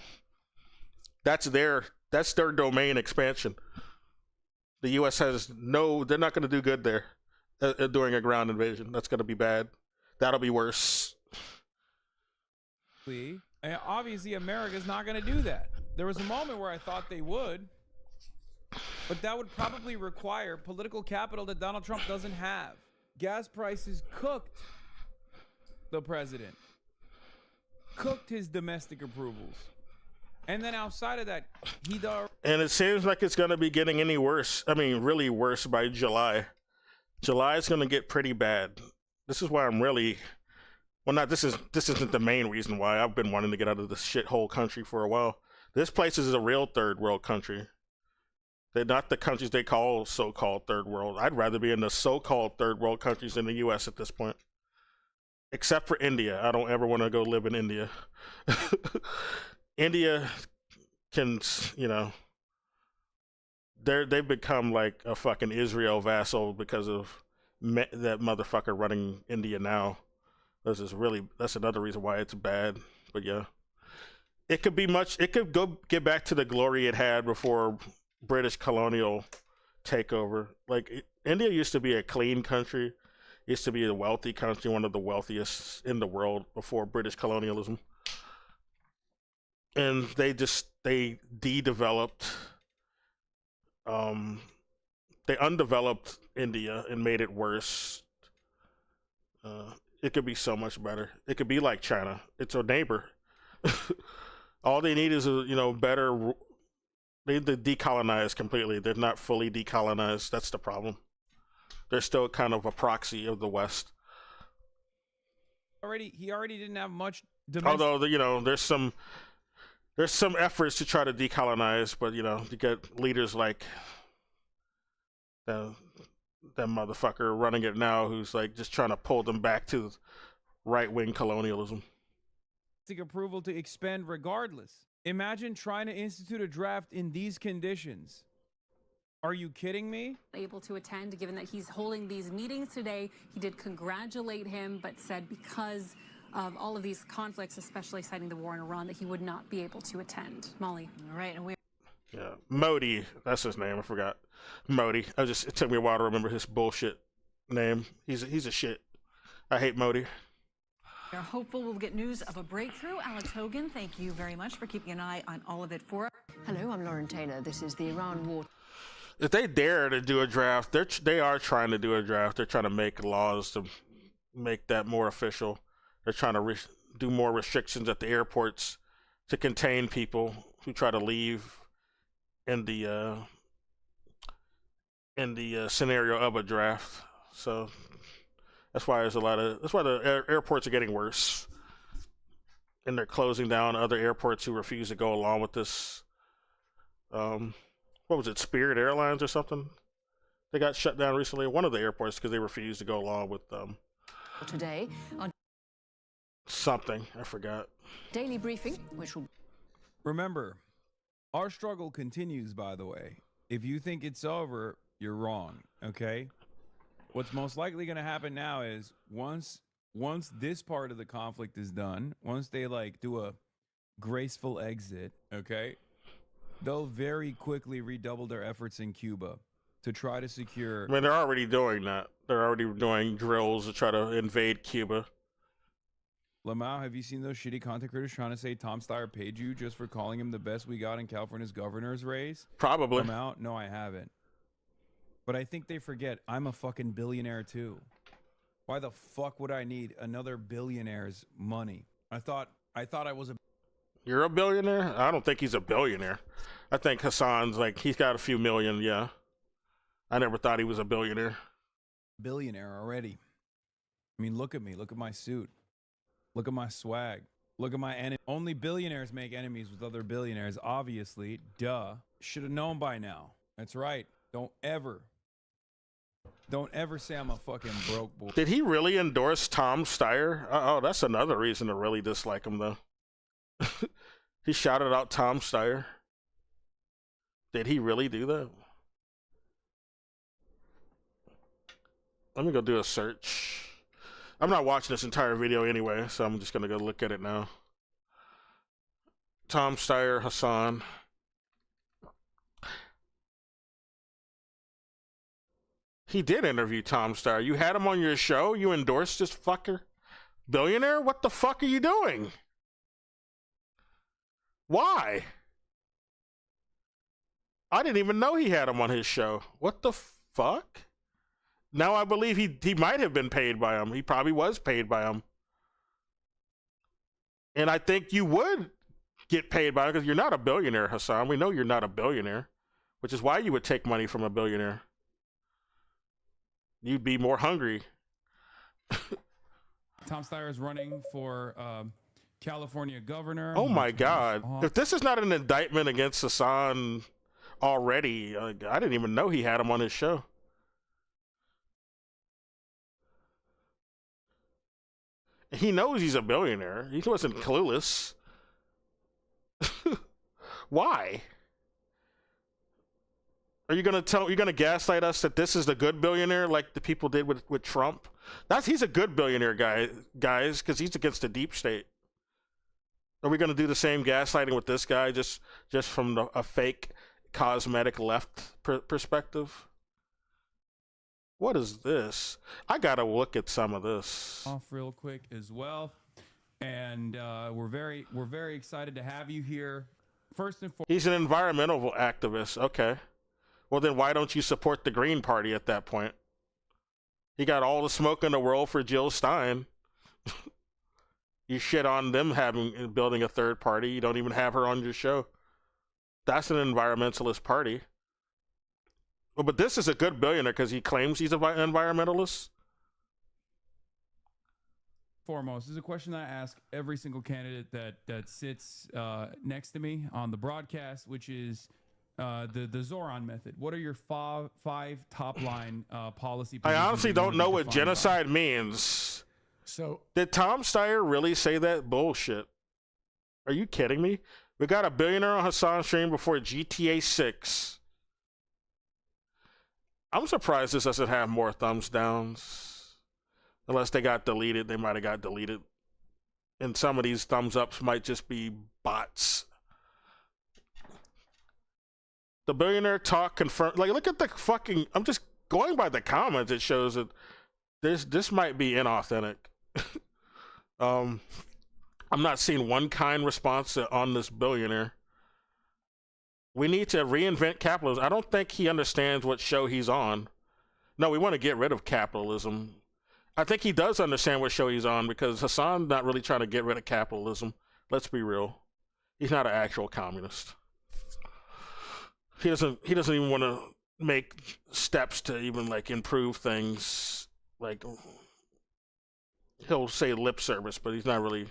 That's their domain expansion. The U.S. has they're not going to do good there during a ground invasion. That's going to be bad. That'll be worse. Obviously, America's not going to do that. There was a moment where I thought they would, but that would probably require political capital that Donald Trump doesn't have. Gas prices cooked the president, cooked his domestic approvals. And then outside of that, and it seems like it's going to be getting any worse. I mean, really worse by July. July is going to get pretty bad. This is why I'm really... Well, this isn't the main reason why I've been wanting to get out of this shithole country for a while. This place is a real third world country. They're not the countries they call so-called third world. I'd rather be in the so-called third world countries in the U.S. at this point. Except for India. I don't ever want to go live in India. India can, they've become like a fucking Israel vassal because of that motherfucker running India now. That's another reason why it's bad. But yeah, it could get back to the glory it had before British colonial takeover. Like, India used to be a clean country, used to be a wealthy country, one of the wealthiest in the world before British colonialism. And they de-developed, they undeveloped India and made it worse. It could be so much better. It could be like China. It's a neighbor. All they need is better. They need to decolonize completely. They're not fully decolonized. That's the problem. They're still kind of a proxy of the West. He already didn't have much domestic... Although, there's some efforts to try to decolonize, but you get leaders like that motherfucker running it now, who's like just trying to pull them back to right-wing colonialism. Approval to expend regardless. Imagine trying to institute a draft in these conditions. Are you kidding me? Able to attend, given that he's holding these meetings today. He did congratulate him, but said because of all of these conflicts, especially citing the war in Iran, that he would not be able to attend. Molly. All right. And Yeah, Modi. That's his name. I forgot. Modi. It took me a while to remember his bullshit name. He's a shit. I hate Modi. We are hopeful we'll get news of a breakthrough. Alex Hogan, thank you very much for keeping an eye on all of it for us. Hello, I'm Lauren Taylor. This is the Iran war. If they dare to do a draft, they are trying to do a draft. They're trying to make laws to make that more official. They're trying to do more restrictions at the airports to contain people who try to leave in the scenario of a draft. So that's why that's why the airports are getting worse, and they're closing down other airports who refuse to go along with this. What was it, Spirit Airlines or something? They got shut down recently, one of the airports, because they refused to go along with today on something. I forgot. Daily Briefing, which will... Remember, our struggle continues, by the way. If you think it's over, you're wrong, okay? What's most likely going to happen now is once this part of the conflict is done, once they like do a graceful exit, okay, they'll very quickly redouble their efforts in Cuba to try to secure... I mean, they're already doing that. They're already doing drills to try to invade Cuba. Lamau, have you seen those shitty content creators trying to say Tom Steyer paid you just for calling him the best we got in California's governor's race? Probably. Lamau, no, I haven't. But I think they forget I'm a fucking billionaire too. Why the fuck would I need another billionaire's money? I thought I was a... You're a billionaire? I don't think he's a billionaire. I think Hassan's like, he's got a few million, yeah. I never thought he was a billionaire. Billionaire already. I mean, look at me. Look at my suit. Look at my swag. Look at my enemy. Only billionaires make enemies with other billionaires, obviously. Duh. Should have known by now. That's right. Don't ever say I'm a fucking broke boy. Did he really endorse Tom Steyer? Oh, that's another reason to really dislike him, though. He shouted out Tom Steyer. Did he really do that? Let me go do a search. I'm not watching this entire video anyway, so I'm just going to go look at it now. Tom Steyer, Hassan. He did interview Tom Steyer. You had him on your show? You endorsed this fucker? Billionaire? What the fuck are you doing? Why? I didn't even know he had him on his show. What the fuck? Now I believe he might have been paid by him. He probably was paid by him. And I think you would get paid by him because you're not a billionaire, Hassan. We know you're not a billionaire, which is why you would take money from a billionaire. You'd be more hungry. Tom Steyer is running for California governor. Oh my God. If this is not an indictment against Hassan already, I didn't even know he had him on his show. He knows he's a billionaire. He wasn't clueless. Why? Are you gonna gaslight us that this is the good billionaire like the people did with Trump? He's a good billionaire guys, because he's against the deep state. Are we gonna do the same gaslighting with this guy just from a fake cosmetic left perspective? What is this? I gotta look at some of this. Off real quick as well, and we're very excited to have you here. First and foremost, he's an environmental activist. Okay, well then why don't you support the Green Party at that point? He got all the smoke in the world for Jill Stein. You shit on them building a third party. You don't even have her on your show. That's an environmentalist party. Well, but this is a good billionaire because he claims he's an environmentalist. Foremost, this is a question that I ask every single candidate that sits next to me on the broadcast, which is the Zoran method. What are your five top line policy? I honestly don't know what genocide means. So did Tom Steyer really say that bullshit? Are you kidding me? We got a billionaire on Hassan's stream before GTA 6. I'm surprised this doesn't have more thumbs downs. Unless they got deleted, they might have got deleted. And some of these thumbs ups might just be bots. The billionaire talk confirmed. Like, look at the fucking. I'm just going by the comments. It shows that this might be inauthentic. I'm not seeing one kind response on this billionaire. We need to reinvent capitalism. I don't think he understands what show he's on. No, we want to get rid of capitalism. I think he does understand what show he's on because Hassan's not really trying to get rid of capitalism. Let's be real. He's not an actual communist. He doesn't even want to make steps to even like improve things. Like, he'll say lip service, but he's not really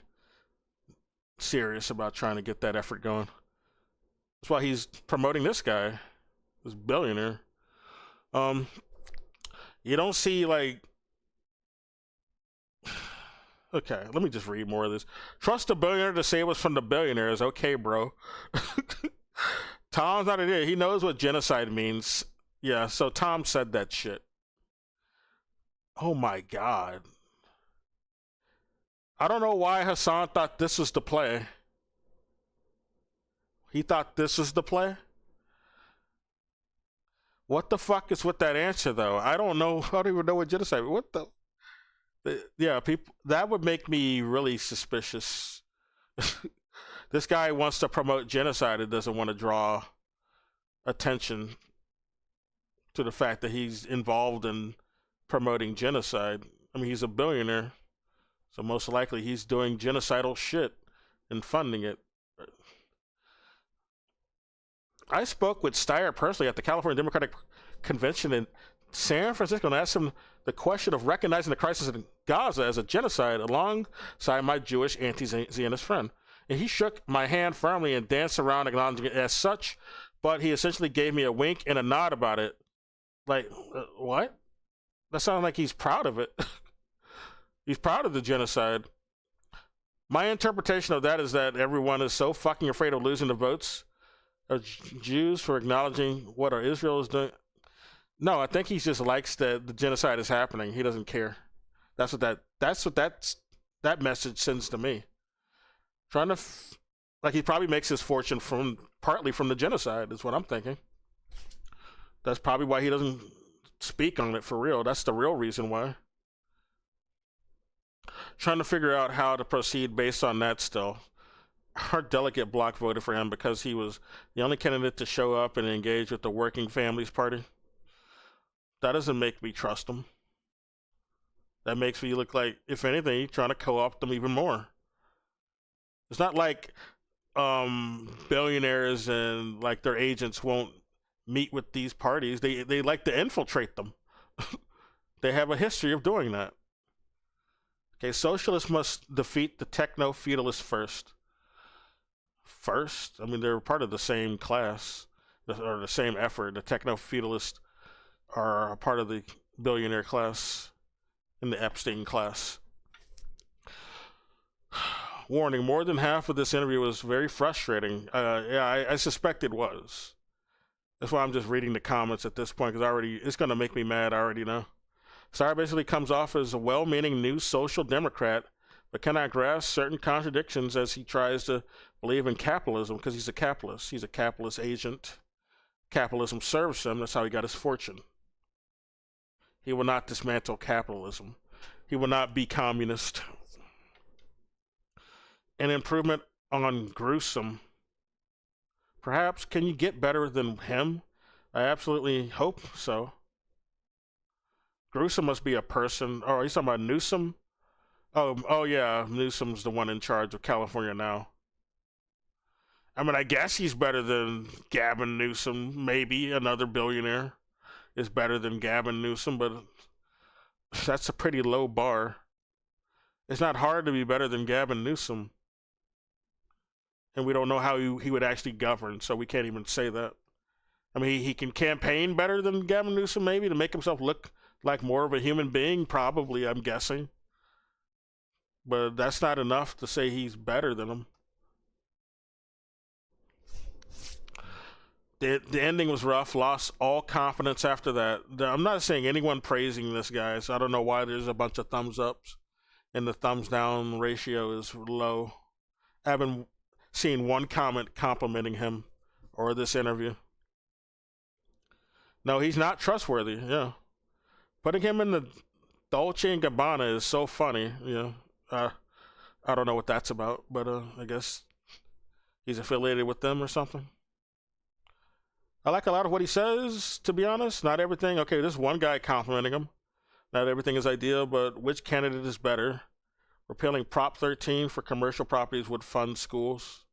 serious about trying to get that effort going. That's why he's promoting this guy, this billionaire. You don't see like. Okay, let me just read more of this. Trust a billionaire to save us from the billionaires. Okay, bro. Tom's not an idiot. He knows what genocide means. Yeah, so Tom said that shit. Oh my God. I don't know why Hassan thought this was the play. He thought this was the play? What the fuck is with that answer, though? I don't know. I don't even know what genocide. What the? Yeah, people. That would make me really suspicious. This guy wants to promote genocide and doesn't want to draw attention to the fact that he's involved in promoting genocide. I mean, he's a billionaire, so most likely he's doing genocidal shit and funding it. I spoke with Steyer personally at the California Democratic Convention in San Francisco and asked him the question of recognizing the crisis in Gaza as a genocide alongside my Jewish anti-Zionist friend. And he shook my hand firmly and danced around acknowledging it as such, but he essentially gave me a wink and a nod about it. Like, what? That sounds like he's proud of it. He's proud of the genocide. My interpretation of that is that everyone is so fucking afraid of losing the votes of Jews for acknowledging what Israel is doing. No, I think he just likes that the genocide is happening. He doesn't care. That's what that message sends to me. Trying to, like, he probably makes his fortune partly from the genocide, is what I'm thinking. That's probably why he doesn't speak on it for real. That's the real reason why. Trying to figure out how to proceed based on that still. Our delegate block voted for him because he was the only candidate to show up and engage with the Working Families Party. That doesn't make me trust him. That makes me look like, if anything, he's trying to co-opt them even more. It's not like billionaires and like their agents won't meet with these parties. They like to infiltrate them. They have a history of doing that. Okay, socialists must defeat the techno-feudalists first. First? I mean, they're part of the same class, or the same effort. The techno-feudalists are a part of the billionaire class in the Epstein class. Warning, more than half of this interview was very frustrating. Yeah, I suspect it was. That's why I'm just reading the comments at this point, because it's going to make me mad, I already know. Starr basically comes off as a well-meaning new social democrat, but cannot grasp certain contradictions as he tries to believe in capitalism, because he's a capitalist. He's a capitalist agent. Capitalism serves him. That's how he got his fortune. He will not dismantle capitalism. He will not be communist. An improvement on gruesome. Perhaps, can you get better than him? I absolutely hope so. Gruesome must be a person. Oh, are you talking about Newsom? Oh yeah, Newsom's the one in charge of California now. I mean, I guess he's better than Gavin Newsom. Maybe another billionaire is better than Gavin Newsom, but that's a pretty low bar. It's not hard to be better than Gavin Newsom. And we don't know how he would actually govern, so we can't even say that. I mean, he can campaign better than Gavin Newsom, maybe, to make himself look like more of a human being, probably, I'm guessing. But that's not enough to say he's better than him. The ending was rough, lost all confidence after that. I'm not saying anyone praising this guy, so I don't know why there's a bunch of thumbs ups and the thumbs down ratio is low. I haven't seen one comment complimenting him or this interview. No, he's not trustworthy. Yeah, putting him in the Dolce and Gabbana is so funny. Yeah, I don't know what that's about, but I guess he's affiliated with them or something. I like a lot of what he says, to be honest. Not everything. Okay, there's one guy complimenting him. Not everything is ideal, but which candidate is better? Repealing Prop 13 for commercial properties would fund schools.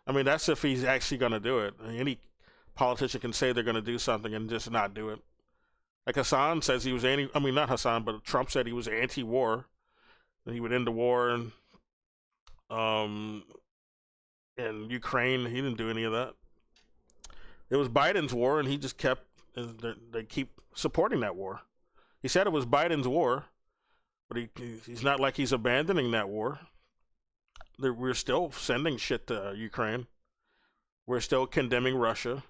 I mean, that's if he's actually going to do it. Any politician can say they're going to do something and just not do it. Like Hassan says he was not Hassan, but Trump said he was anti-war. And he would end the war in Ukraine. He didn't do any of that. It was Biden's war, and he just they keep supporting that war. He said it was Biden's war, but he's not like he's abandoning that war. We're still sending shit to Ukraine. We're still condemning Russia.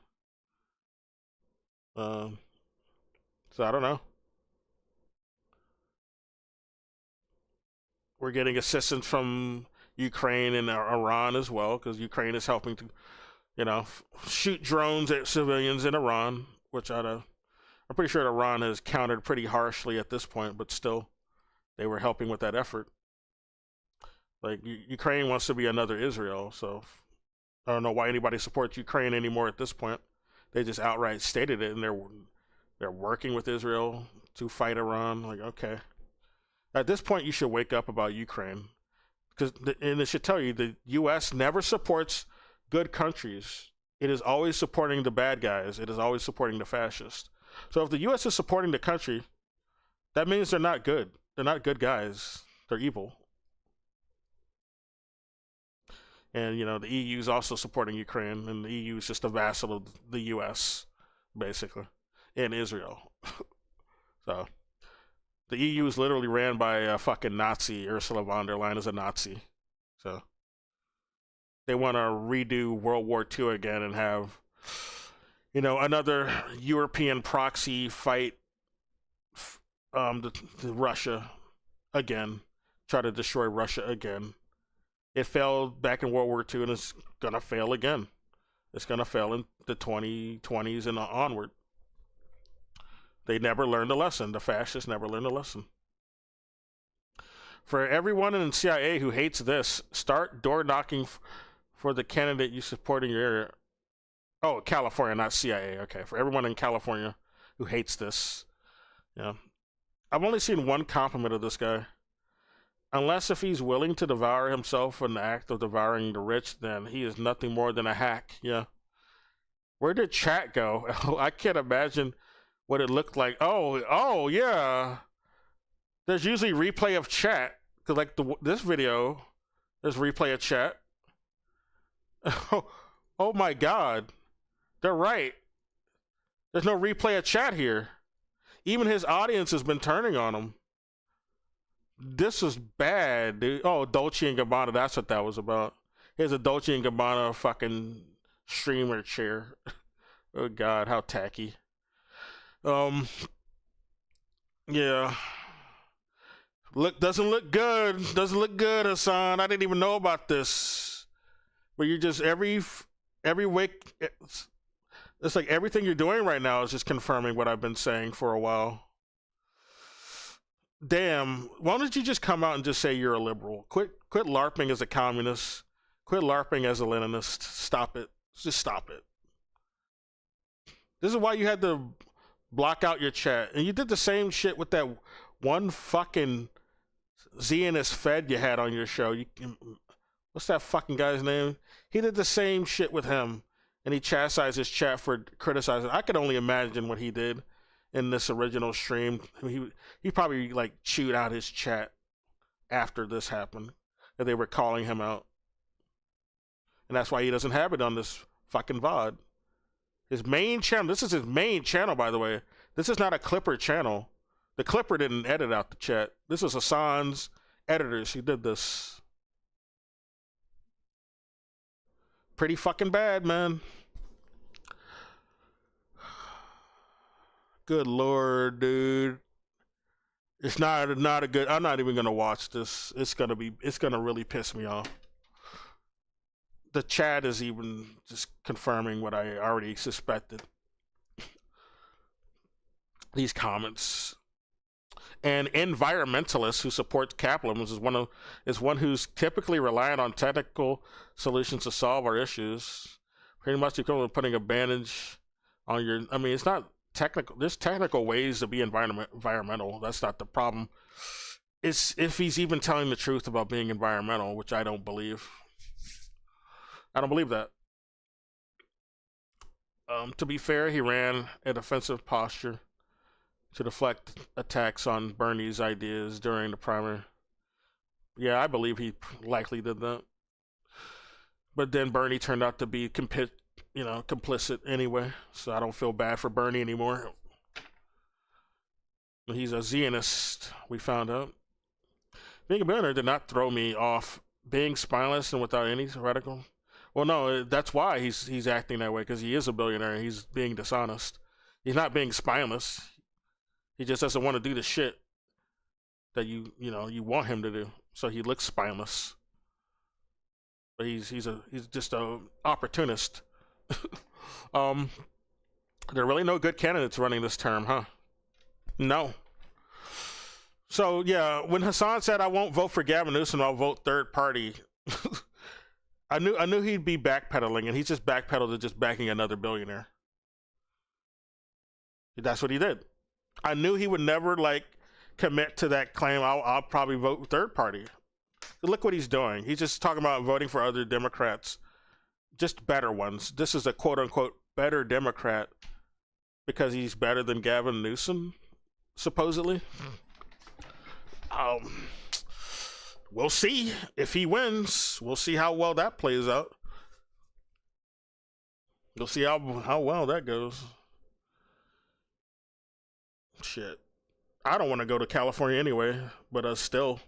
So I don't know. We're getting assistance from Ukraine and Iran as well, because Ukraine is helping to, shoot drones at civilians in Iran, which I'm pretty sure Iran has countered pretty harshly at this point, but still, they were helping with that effort. Like, Ukraine wants to be another Israel, so I don't know why anybody supports Ukraine anymore at this point. They just outright stated it, and they're working with Israel to fight Iran. Like, okay. At this point, you should wake up about Ukraine. And it should tell you the U.S. never supports good countries. It is always supporting the bad guys. It is always supporting the fascists. So if the U.S. is supporting the country, that means they're not good. They're not good guys. They're evil. And, the EU is also supporting Ukraine, and the EU is just a vassal of the U.S., basically, and Israel. So the EU is literally ran by a fucking Nazi. Ursula von der Leyen is a Nazi. So they want to redo World War II again and have, another European proxy fight to Russia again, try to destroy Russia again. It failed back in World War II, and it's going to fail again. It's going to fail in the 2020s and onward. They never learned a lesson. The fascists never learned a lesson. For everyone in the CIA who hates this, start door knocking for the candidate you support in your area. Oh, California, not CIA. Okay, for everyone in California who hates this. Yeah. I've only seen one compliment of this guy. Unless if he's willing to devour himself in the act of devouring the rich, then he is nothing more than a hack. Yeah. Where did chat go? I can't imagine what it looked like. Oh yeah. There's usually replay of chat. Cause like this video, there's replay of chat. Oh my God. They're right. There's no replay of chat here. Even his audience has been turning on him. This is bad, dude. Oh, Dolce & Gabbana, that's what that was about. Here's a Dolce & Gabbana fucking streamer chair. Oh, God, how tacky. Yeah. Doesn't look good. Doesn't look good, Hassan. I didn't even know about this. But you're just every week, it's like everything you're doing right now is just confirming what I've been saying for a while. Damn, why don't you just come out and just say you're a liberal? Quit LARPing as a communist. Quit LARPing as a Leninist. Stop it. Just stop it. This is why you had to block out your chat. And you did the same shit with that one fucking Zionist Fed you had on your show. What's that fucking guy's name? He did the same shit with him. And he chastised his chat for criticizing. I could only imagine what he did in this original stream. I mean, he probably like chewed out his chat after this happened, and they were calling him out, and that's why he doesn't have it on this fucking VOD. His main channel. This is his main channel, by the way. This is not a Clipper channel. The Clipper didn't edit out the chat. This is Hassan's editors who did this. Pretty fucking bad, man. Good Lord, dude. It's not a good. I'm not even gonna watch this. It's gonna really piss me off. The chat is even just confirming what I already suspected. these comments. And environmentalists who support capitalism is one who's typically reliant on technical solutions to solve our issues. Pretty much equivalent to putting a bandage on your. I mean, it's not technical. There's technical ways to be environmental. That's not the problem. It's if he's even telling the truth about being environmental, which I don't believe. I don't believe that. To be fair, he ran a defensive posture to deflect attacks on Bernie's ideas during the primary. Yeah, I believe he likely did that. But then Bernie turned out to be complicit anyway, so I don't feel bad for Bernie anymore. He's a Zionist, we found out. Being a billionaire did not throw me off. Being spineless and without any radical. Well, no, that's why he's acting that way, because he is a billionaire and he's being dishonest. He's not being spineless. He just doesn't want to do the shit that you want him to do. So he looks spineless. But he's just a opportunist. There are really no good candidates running this term, huh? No. So yeah, when Hassan said I won't vote for Gavin Newsom, I'll vote third party. I knew he'd be backpedaling, and he's just backpedaled to just backing another billionaire. That's what he did. I knew he would never commit to that claim. I'll probably vote third party. Look what he's doing. He's just talking about voting for other Democrats, just better ones. This is a quote unquote better Democrat because he's better than Gavin Newsom, supposedly. We'll see if he wins. We'll see how well that plays out. We'll see how well that goes. Shit. I don't want to go to California anyway, but still.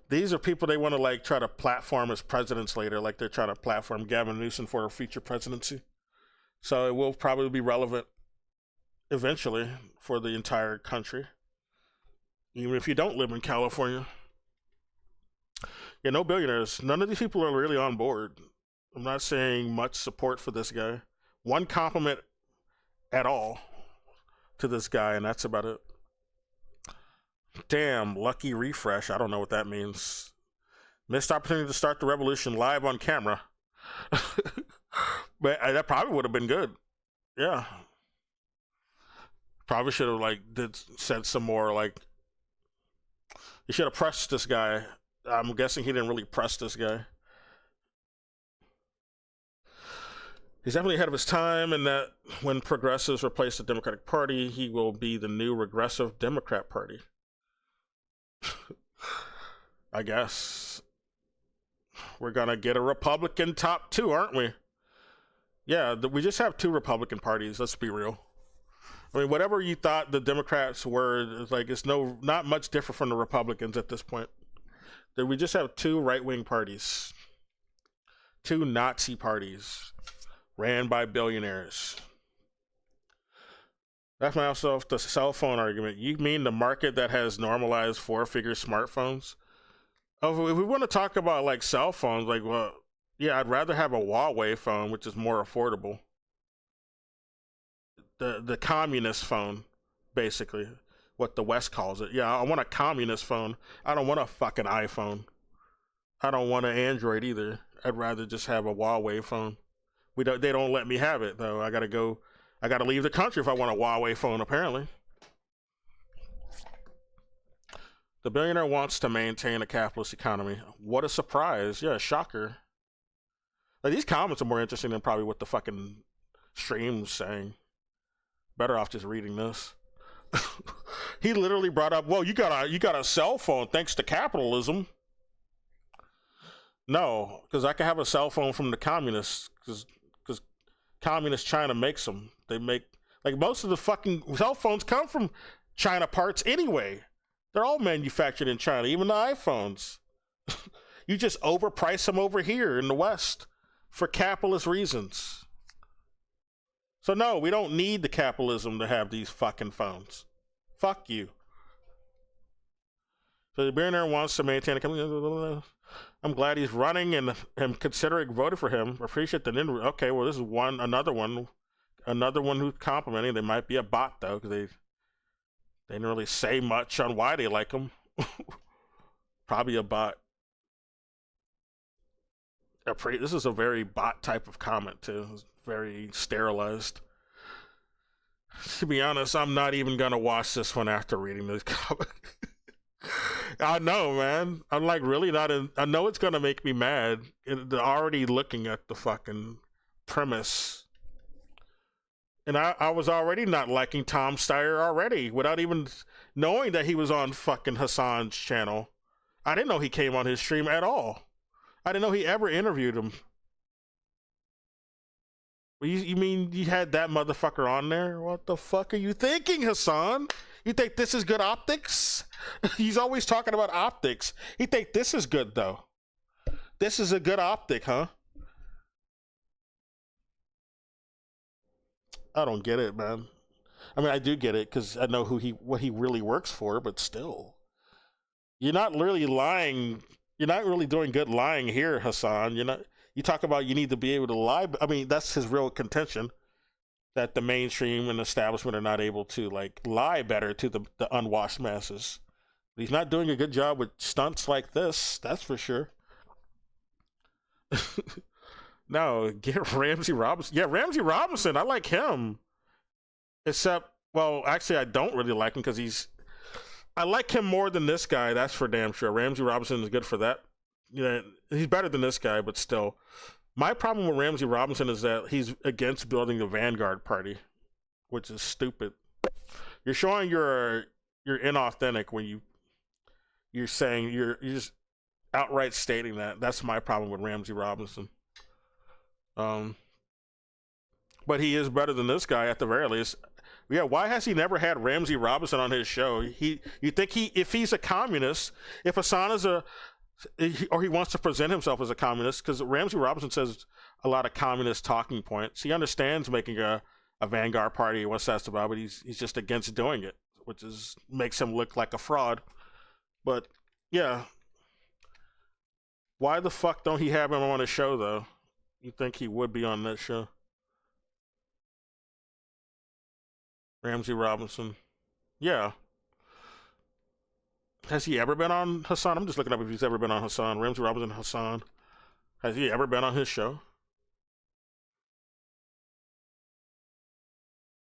These are people they want to try to platform as presidents later, like they're trying to platform Gavin Newsom for a future presidency. So it will probably be relevant eventually for the entire country. Even if you don't live in California. Yeah, no billionaires. None of these people are really on board. I'm not saying much support for this guy. One compliment at all to this guy, and that's about it. Damn, lucky refresh. I don't know what that means. Missed opportunity to start the revolution live on camera. But that probably would have been good. Yeah. Probably should have said some more you should have pressed this guy. I'm guessing he didn't really press this guy. He's definitely ahead of his time, and that when progressives replace the Democratic Party, he will be the new regressive Democrat Party. I guess. We're going to get a Republican top two, aren't we? Yeah, we just have two Republican parties, let's be real. I mean, whatever you thought the Democrats were, it's not much different from the Republicans at this point. We just have two right-wing parties. Two Nazi parties ran by billionaires. That's myself the cell phone argument. You mean the market that has normalized four-figure smartphones? Oh, if we want to talk about cell phones, well, yeah, I'd rather have a Huawei phone, which is more affordable. The communist phone, basically, what the West calls it. Yeah, I want a communist phone. I don't want a fucking iPhone. I don't want an Android either. I'd rather just have a Huawei phone. They don't let me have it though. I gotta leave the country if I want a Huawei phone, apparently. The billionaire wants to maintain a capitalist economy. What a surprise. Yeah, shocker. These comments are more interesting than probably what the fucking stream's saying. Better off just reading this. He literally brought up, well, you got a cell phone thanks to capitalism. No, because I can have a cell phone from the communists, because communist China makes them. They make, most of the fucking cell phones come from China parts anyway. They're all manufactured in China, even the iPhones. You just overprice them over here in the West for capitalist reasons. So no, we don't need the capitalism to have these fucking phones. Fuck you. So the billionaire wants to maintain a company. I'm glad he's running and considering voting for him. Appreciate the okay. Well, this is another one who's complimenting. They might be a bot though, because They didn't really say much on why they like him. Probably a bot. This is a very bot type of comment too. It's very sterilized. To be honest, I'm not even gonna watch this one after reading this comic. I know, man. I'm like really not in. I know it's gonna make me mad. Already looking at the fucking premise. And I was already not liking Tom Steyer already without even knowing that he was on fucking Hassan's channel. I didn't know he came on his stream at all. I didn't know he ever interviewed him. You mean you had that motherfucker on there? What the fuck are you thinking, Hassan? You think this is good optics? He's always talking about optics. You think this is good, though? This is a good optic, huh? I don't get it, man. I mean, I do get it because I know what he really works for, but still. You're not really lying. You're not really doing good lying here, Hassan. You talk about you need to be able to lie. I mean, that's his real contention, that the mainstream and establishment are not able to like lie better to the unwashed masses. He's not doing a good job with stunts like this, that's for sure. No, get Ramsey Robinson. Yeah, Ramsey Robinson, I like him. Except, well, actually I don't really like him because I like him more than this guy, that's for damn sure. Ramsey Robinson is good for that. He's better than this guy, but still. My problem with Ramsey Robinson is that he's against building the Vanguard Party, which is stupid. You're showing you're inauthentic when you're saying you're just outright stating that. That's my problem with Ramsey Robinson. But he is better than this guy at the very least. Yeah, why has he never had Ramsey Robinson on his show? You think if he's a communist, if Hassan is or he wants to present himself as a communist, because Ramsey Robinson says a lot of communist talking points. He understands making a Vanguard Party, what's that about, but he's just against doing it, which makes him look like a fraud. But yeah, why the fuck don't he have him on his show though? You think he would be on that show? Ramsey Robinson. Yeah. Has he ever been on Hassan? I'm just looking up if he's ever been on Hassan. Ramsey Robinson, Hassan. Has he ever been on his show?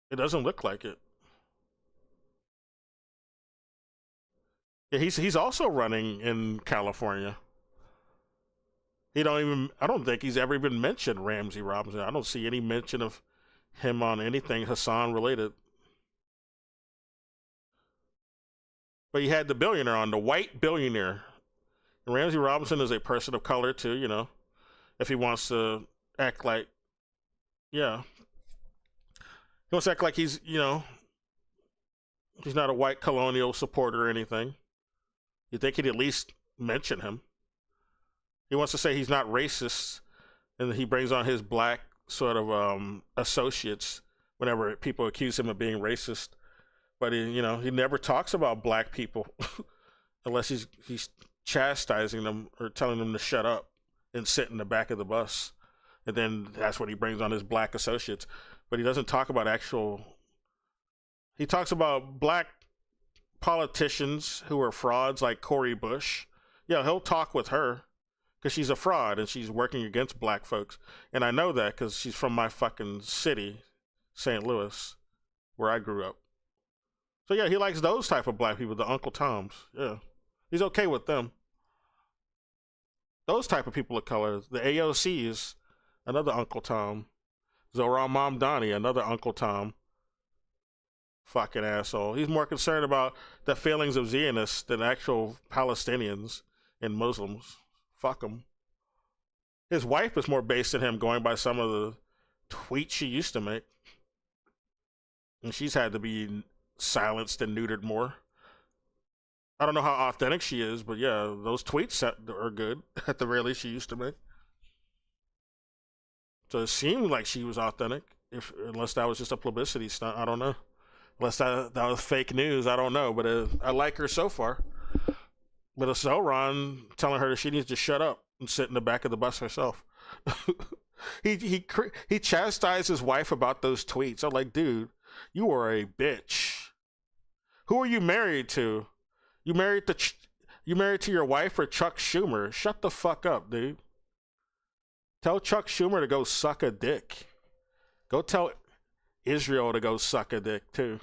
It doesn't look like it. Yeah, he's also running in California. I don't think he's ever even mentioned Ramsey Robinson. I don't see any mention of him on anything Hassan related. But he had the billionaire on, the white billionaire. And Ramsey Robinson is a person of color too, if he wants to act like, yeah. He wants to act like he's not a white colonial supporter or anything. You think he'd at least mention him. He wants to say he's not racist, and he brings on his black sort of associates whenever people accuse him of being racist. But he never talks about black people unless he's chastising them or telling them to shut up and sit in the back of the bus. And then that's when he brings on his black associates. But he doesn't talk about he talks about black politicians who are frauds like Cori Bush. Yeah, he'll talk with her because she's a fraud and she's working against black folks. And I know that because she's from my fucking city, St. Louis, where I grew up. So yeah, he likes those type of black people, the Uncle Toms. Yeah, he's okay with them. Those type of people of color. The AOCs, another Uncle Tom. Zohran Mamdani, another Uncle Tom. Fucking asshole. He's more concerned about the feelings of Zionists than actual Palestinians and Muslims. Fuck him. His wife is more based in him, going by some of the tweets she used to make. And she's had to be silenced and neutered more. I don't know how authentic she is, but yeah, those tweets are good. At the very least, she used to make. So it seemed like she was authentic, unless that was just a publicity stunt. I don't know. Unless that was fake news, I don't know. But I like her so far. But it's Zohran telling her that she needs to shut up and sit in the back of the bus herself. He chastised his wife about those tweets. I'm like, dude, you are a bitch. Who are you married to? You married to you married to your wife or Chuck Schumer? Shut the fuck up, dude. Tell Chuck Schumer to go suck a dick. Go tell Israel to go suck a dick too.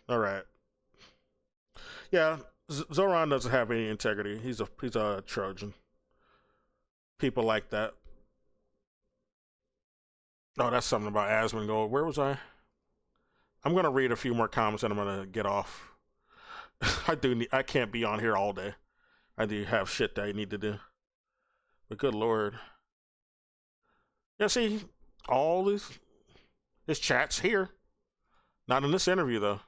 All right. Yeah, Zoran doesn't have any integrity. He's a Trojan. People like that. Oh, that's something about Asmongold. Where was I? I'm gonna read a few more comments and I'm gonna get off. I can't be on here all day. I do have shit that I need to do. But good lord. Yeah, see, all this chat's here. Not in this interview though.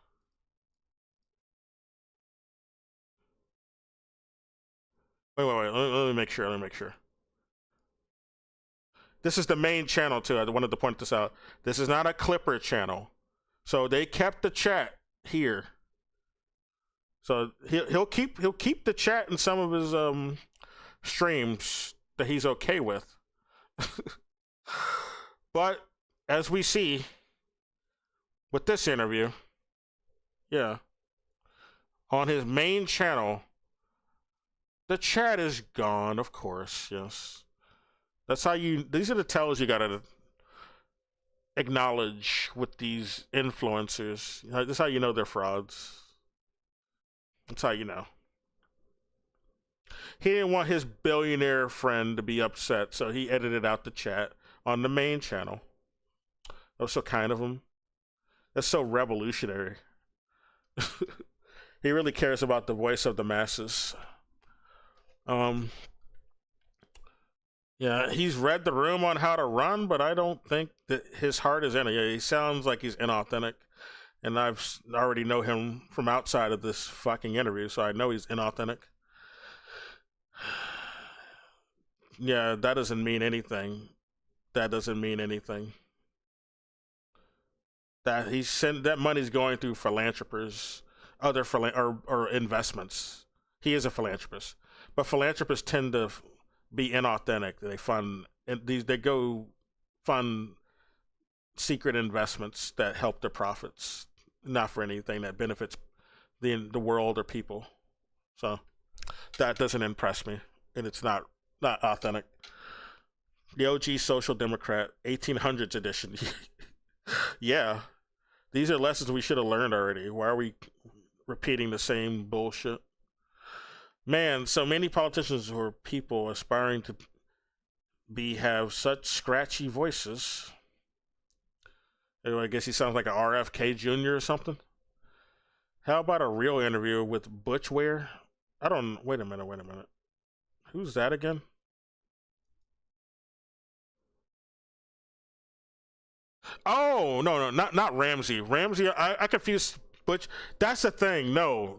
Wait. Let me make sure. This is the main channel too. I wanted to point this out. This is not a Clipper channel. So they kept the chat here. So he'll keep the chat in some of his streams that he's okay with. But as we see with this interview, yeah, on his main channel, the chat is gone, of course, yes. That's how these are the tells you gotta acknowledge with these influencers. That's how you know they're frauds. That's how you know. He didn't want his billionaire friend to be upset, so he edited out the chat on the main channel. That was so kind of him. That's so revolutionary. He really cares about the voice of the masses. Yeah, he's read the room on how to run, but I don't think that his heart is in it. He sounds like he's inauthentic, and I've already know him from outside of this fucking interview, so I know he's inauthentic. Yeah, that doesn't mean anything. That doesn't mean anything. That money's going through philanthropists, or investments. He is a philanthropist, but philanthropists tend to be inauthentic. They go fund secret investments that help their profits, not for anything that benefits the world or people. So that doesn't impress me, and it's not authentic. The OG Social Democrat, 1800s edition. Yeah, these are lessons we should have learned already. Why are we repeating the same bullshit? Man, so many politicians or people aspiring to have such scratchy voices. Anyway, I guess he sounds like an RFK Jr. or something. How about a real interview with Butch Ware? Wait a minute. Who's that again? Oh, no, not Ramsey. Ramsey, I confused Butch. That's the thing. No.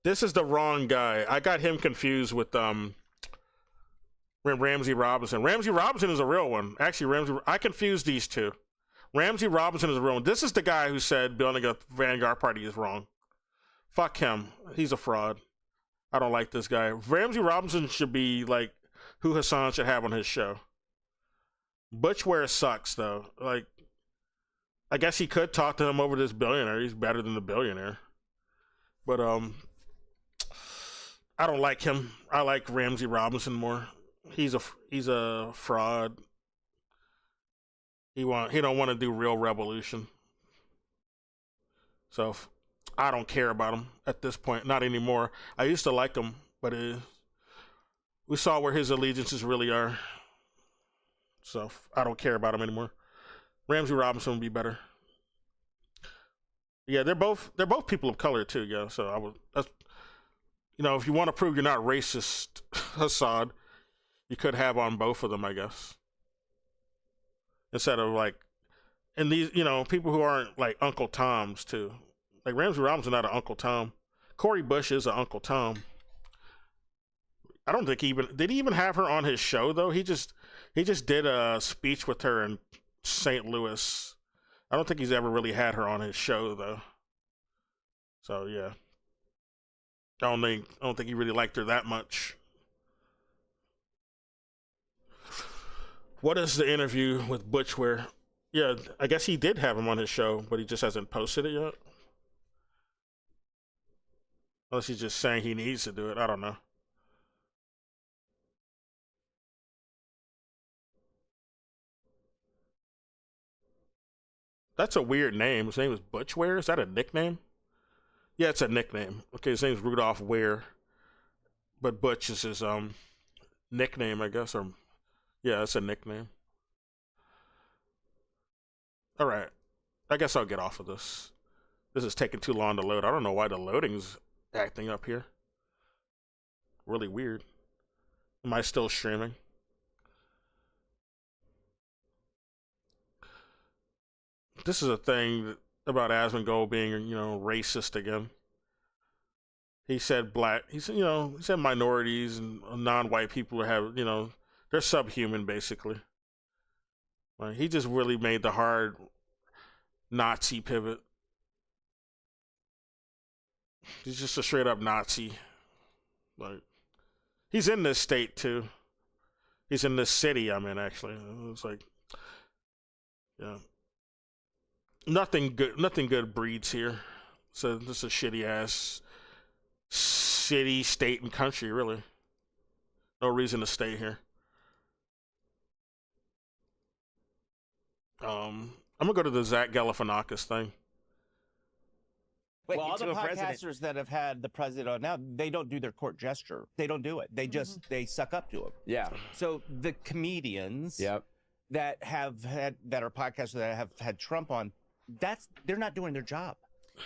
This is the wrong guy. I got him confused with Ramsey Robinson. Ramsey Robinson is a real one. Actually, I confused these two. Ramsey Robinson is a real one. This is the guy who said building a Vanguard party is wrong. Fuck him. He's a fraud. I don't like this guy. Ramsey Robinson should be like who Hassan should have on his show. Butch Ware sucks though. Like, I guess he could talk to him over this billionaire. He's better than the billionaire. But I don't like him. I like Ramsey Robinson more. He's a fraud. He don't want to do real revolution. So I don't care about him at this point. Not anymore. I used to like him, but we saw where his allegiances really are. So I don't care about him anymore. Ramsey Robinson would be better. Yeah, they're both people of color too. Yeah, so if you want to prove you're not racist, Assad, you could have on both of them, I guess. Instead of and these, people who aren't like Uncle Toms too. Like Ramsey Robinson, not an Uncle Tom. Cori Bush is an Uncle Tom. I don't think did he even have her on his show though? He just did a speech with her in St. Louis. I don't think he's ever really had her on his show though. So yeah. I don't think he really liked her that much. What is the interview with Butch Ware? Yeah, I guess he did have him on his show, but he just hasn't posted it yet. Unless he's just saying he needs to do it. I don't know. That's a weird name. His name is Butch Ware. Is that a nickname? Yeah, it's a nickname. Okay, his name's Rudolph Ware, but Butch is his nickname, I guess. Or yeah, it's a nickname. All right, I guess I'll get off of this. This is taking too long to load. I don't know why the loading's acting up here. Really weird. Am I still streaming? This is a thing about Asmongold being, racist again. He said he said minorities and non-white people have, they're subhuman basically. Like, he just really made the hard Nazi pivot. He's just a straight up Nazi. Like, he's in this state too. He's in this city I'm in, actually. It's like, yeah. Nothing good breeds here. So this is a shitty ass city, state, and country, really. No reason to stay here. I'm gonna go to the Zach Galifianakis thing. Well, all the podcasters that have had the president on now, they don't do their court gesture. They don't do it. They just they suck up to him. Yeah. So the comedians that have had that are podcasters that have had Trump on, they're not doing their job.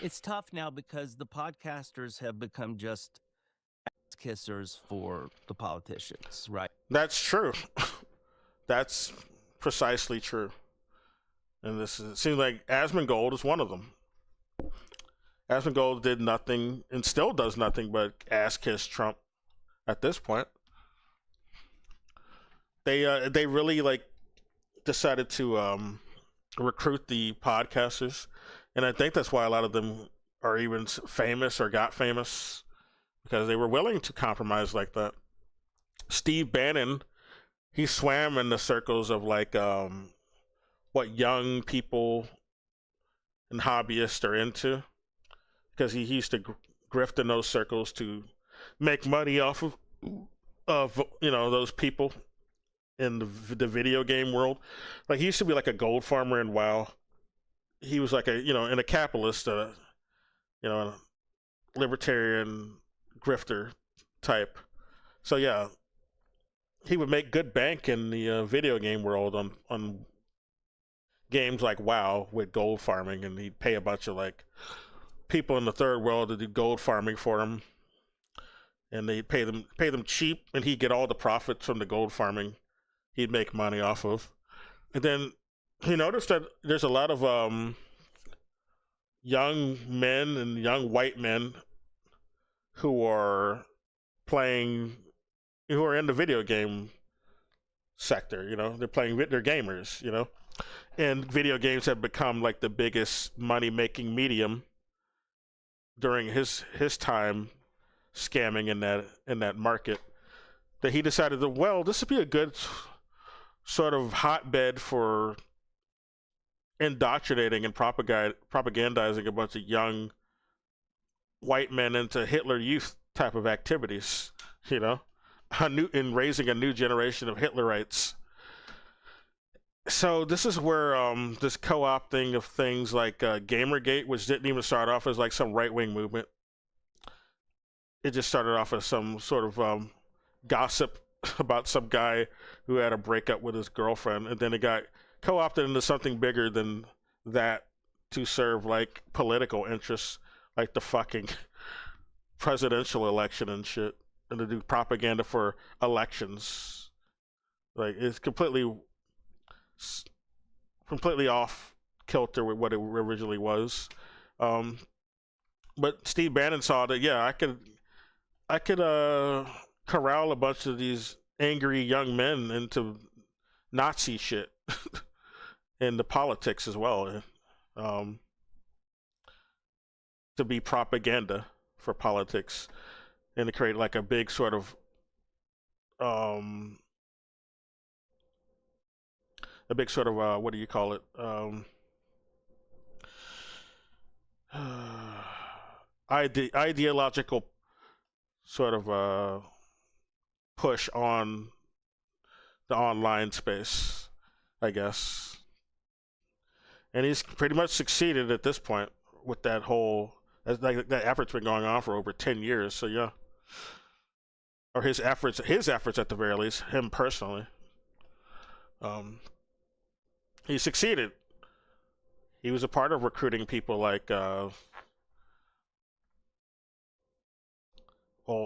It's tough now because the podcasters have become just ass kissers for the politicians, right? That's true. That's precisely true. And it seems like Asmongold is one of them. Asmongold did nothing and still does nothing but ass kiss Trump at this point. They really decided to recruit the podcasters, and I think that's why a lot of them are even famous or got famous, because they were willing to compromise like that. Steve Bannon, he swam in the circles of what young people and hobbyists are into, because he used to grift in those circles to make money off of those people in the video game world. Like, he used to be like a gold farmer in WoW. He was like and a capitalist, a libertarian grifter type. So yeah, he would make good bank in the video game world on games like WoW with gold farming, and he'd pay a bunch of people in the third world to do gold farming for him, and they'd pay them cheap, and he'd get all the profits from the gold farming he'd make money off of. And then he noticed that there's a lot of young men and young white men who are in the video game sector. They're gamers, and video games have become like the biggest money-making medium during his time scamming in that market, that he decided that, this would be a good sort of hotbed for indoctrinating and propagandizing a bunch of young white men into Hitler Youth type of activities, in raising a new generation of Hitlerites. So this is where this co-opting of things like Gamergate, which didn't even start off as like some right-wing movement. It just started off as some sort of gossip about some guy who had a breakup with his girlfriend, and then it got co-opted into something bigger than that to serve like political interests, like the fucking presidential election and shit, and to do propaganda for elections. Like, it's completely off kilter with what it originally was. But Steve Bannon saw that, I could corral a bunch of these angry young men into Nazi shit into politics as well, to be propaganda for politics, and to create like a big sort of a big sort of what do you call it? Ideological sort of push on the online space, I guess. And he's pretty much succeeded at this point with that whole that effort's been going on for over 10 years. So yeah, or his efforts at the very least, him personally. He succeeded. He was a part of recruiting people like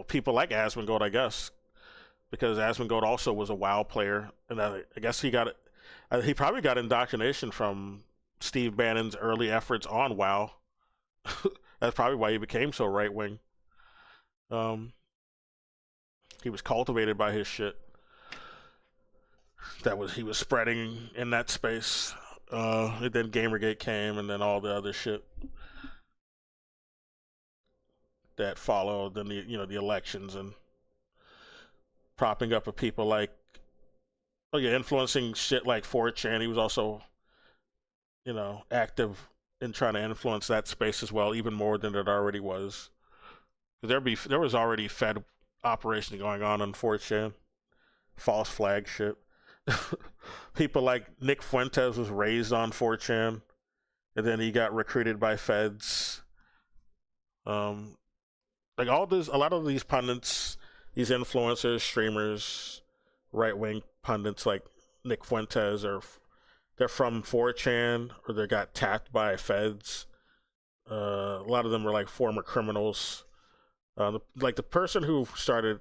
people like Asmongold, I guess, because Asmongold also was a WoW player, and I guess he probably got indoctrination from Steve Bannon's early efforts on WoW. That's probably why he became so right wing. He was cultivated by his shit. He was spreading in that space. And then Gamergate came, and then all the other shit that followed. Then the elections and propping up of people like, influencing shit like 4chan. He was also, active in trying to influence that space as well, even more than it already was. There was already Fed operation going on 4chan, false flag shit. People like Nick Fuentes was raised on 4chan, and then he got recruited by feds. Like a lot of these pundits, these influencers, streamers, right-wing pundits like Nick Fuentes, they're from 4chan, or they got tapped by feds. A lot of them were like former criminals. Like the person who started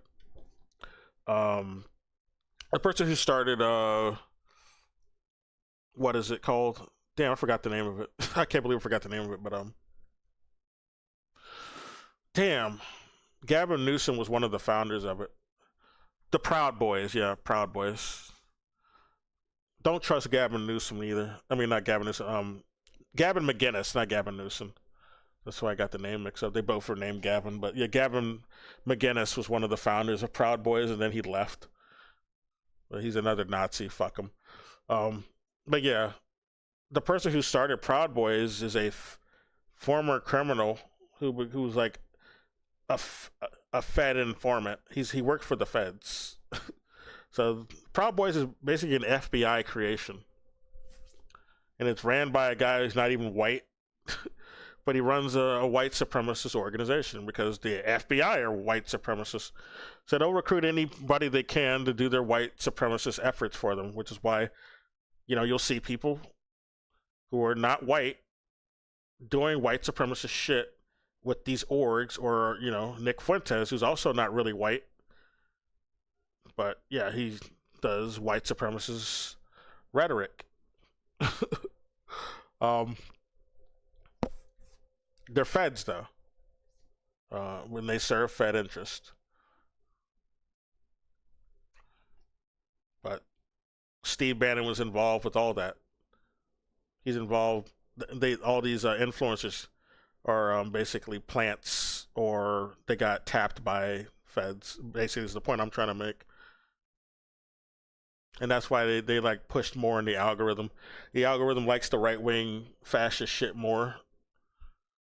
what is it called? Damn, I forgot the name of it. I can't believe I forgot the name of it, but damn. Gavin Newsom was one of the founders of it. The Proud Boys, yeah, Proud Boys. Don't trust Gavin Newsom either. I mean, not Gavin Newsom. Gavin McGinnis, not Gavin Newsom. That's why I got the name mixed up. They both were named Gavin, but yeah, Gavin McGinnis was one of the founders of Proud Boys, and then he left. But he's another Nazi. Fuck him. But yeah, the person who started Proud Boys is a former criminal who was like a Fed informant. He worked for the feds. So Proud Boys is basically an FBI creation, and it's ran by a guy who's not even white, but he runs a white supremacist organization because the FBI are white supremacists. So they'll recruit anybody they can to do their white supremacist efforts for them, which is why, you'll see people who are not white doing white supremacist shit with these orgs, or, Nick Fuentes, who's also not really white. But yeah, he does white supremacist rhetoric. They're feds, though, when they serve Fed interest. But Steve Bannon was involved with all that. He's involved. All these influencers are basically plants, or they got tapped by feds. Basically, is the point I'm trying to make. And that's why they like pushed more in the algorithm. The algorithm likes the right-wing fascist shit more,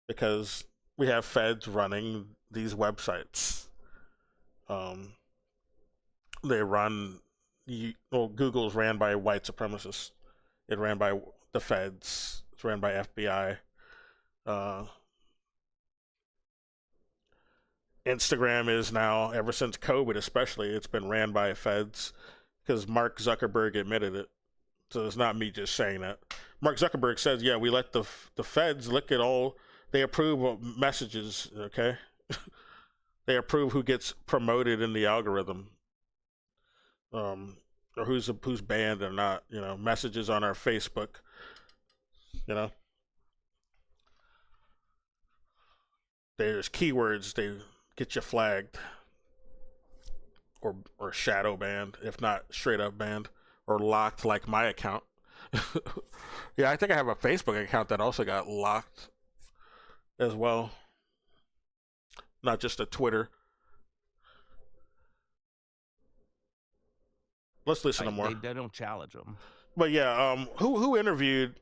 because we have feds running these websites. They run, Google's ran by white supremacists. It ran by the feds. It's ran by FBI. Instagram is now, ever since COVID especially, it's been ran by feds, because Mark Zuckerberg admitted it. So it's not me just saying that. Mark Zuckerberg says, yeah, we let the feds look at all. They approve of messages, okay? They approve who gets promoted in the algorithm, or who's banned or not. Messages on our Facebook. There's keywords, they get you flagged, or shadow banned, if not straight up banned, or locked, like my account. Yeah, I think I have a Facebook account that also got locked as well. Not just a Twitter. Let's listen to more. They don't challenge them. But yeah, who interviewed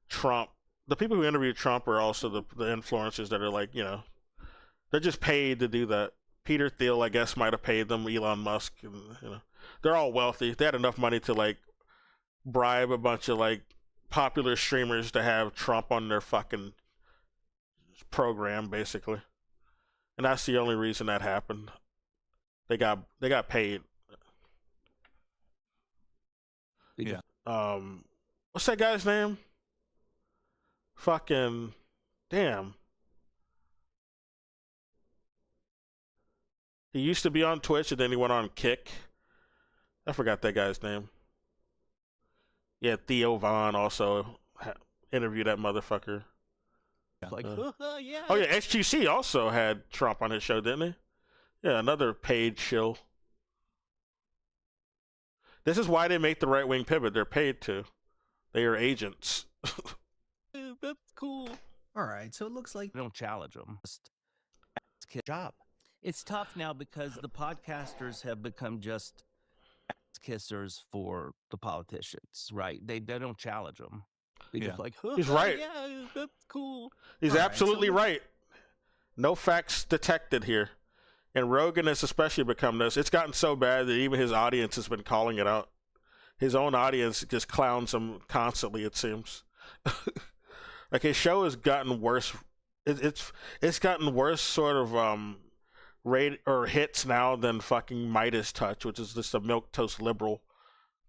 Trump? The people who interviewed Trump are also the influencers that are like, they're just paid to do that. Peter Thiel, I guess, might have paid them. Elon Musk, and they're all wealthy. They had enough money to like bribe a bunch of like popular streamers to have Trump on their fucking program, basically. And that's the only reason that happened. They got paid. Yeah. What's that guy's name? Fucking damn. He used to be on Twitch and then he went on Kick. I forgot that guy's name. Yeah, Theo Von also interviewed that motherfucker. Like, yeah. Oh yeah, HTC also had Trump on his show, didn't he? Yeah, another paid shill. This is why they make the right wing pivot. They're paid to. They are agents. That's cool. All right, so it looks like Don't challenge them. Just Job. It's tough now because the podcasters have become just ass kissers for the politicians, right? They don't challenge them. They just like, He's right. Yeah, that's cool. He's All right, absolutely so- right. No facts detected here. And Rogan has especially become this. It's gotten so bad that even his audience has been calling it out. His own audience just clowns him constantly, it seems. Like his show has gotten worse. It's gotten worse sort of rate or hits now than fucking Midas Touch, which is just a milquetoast liberal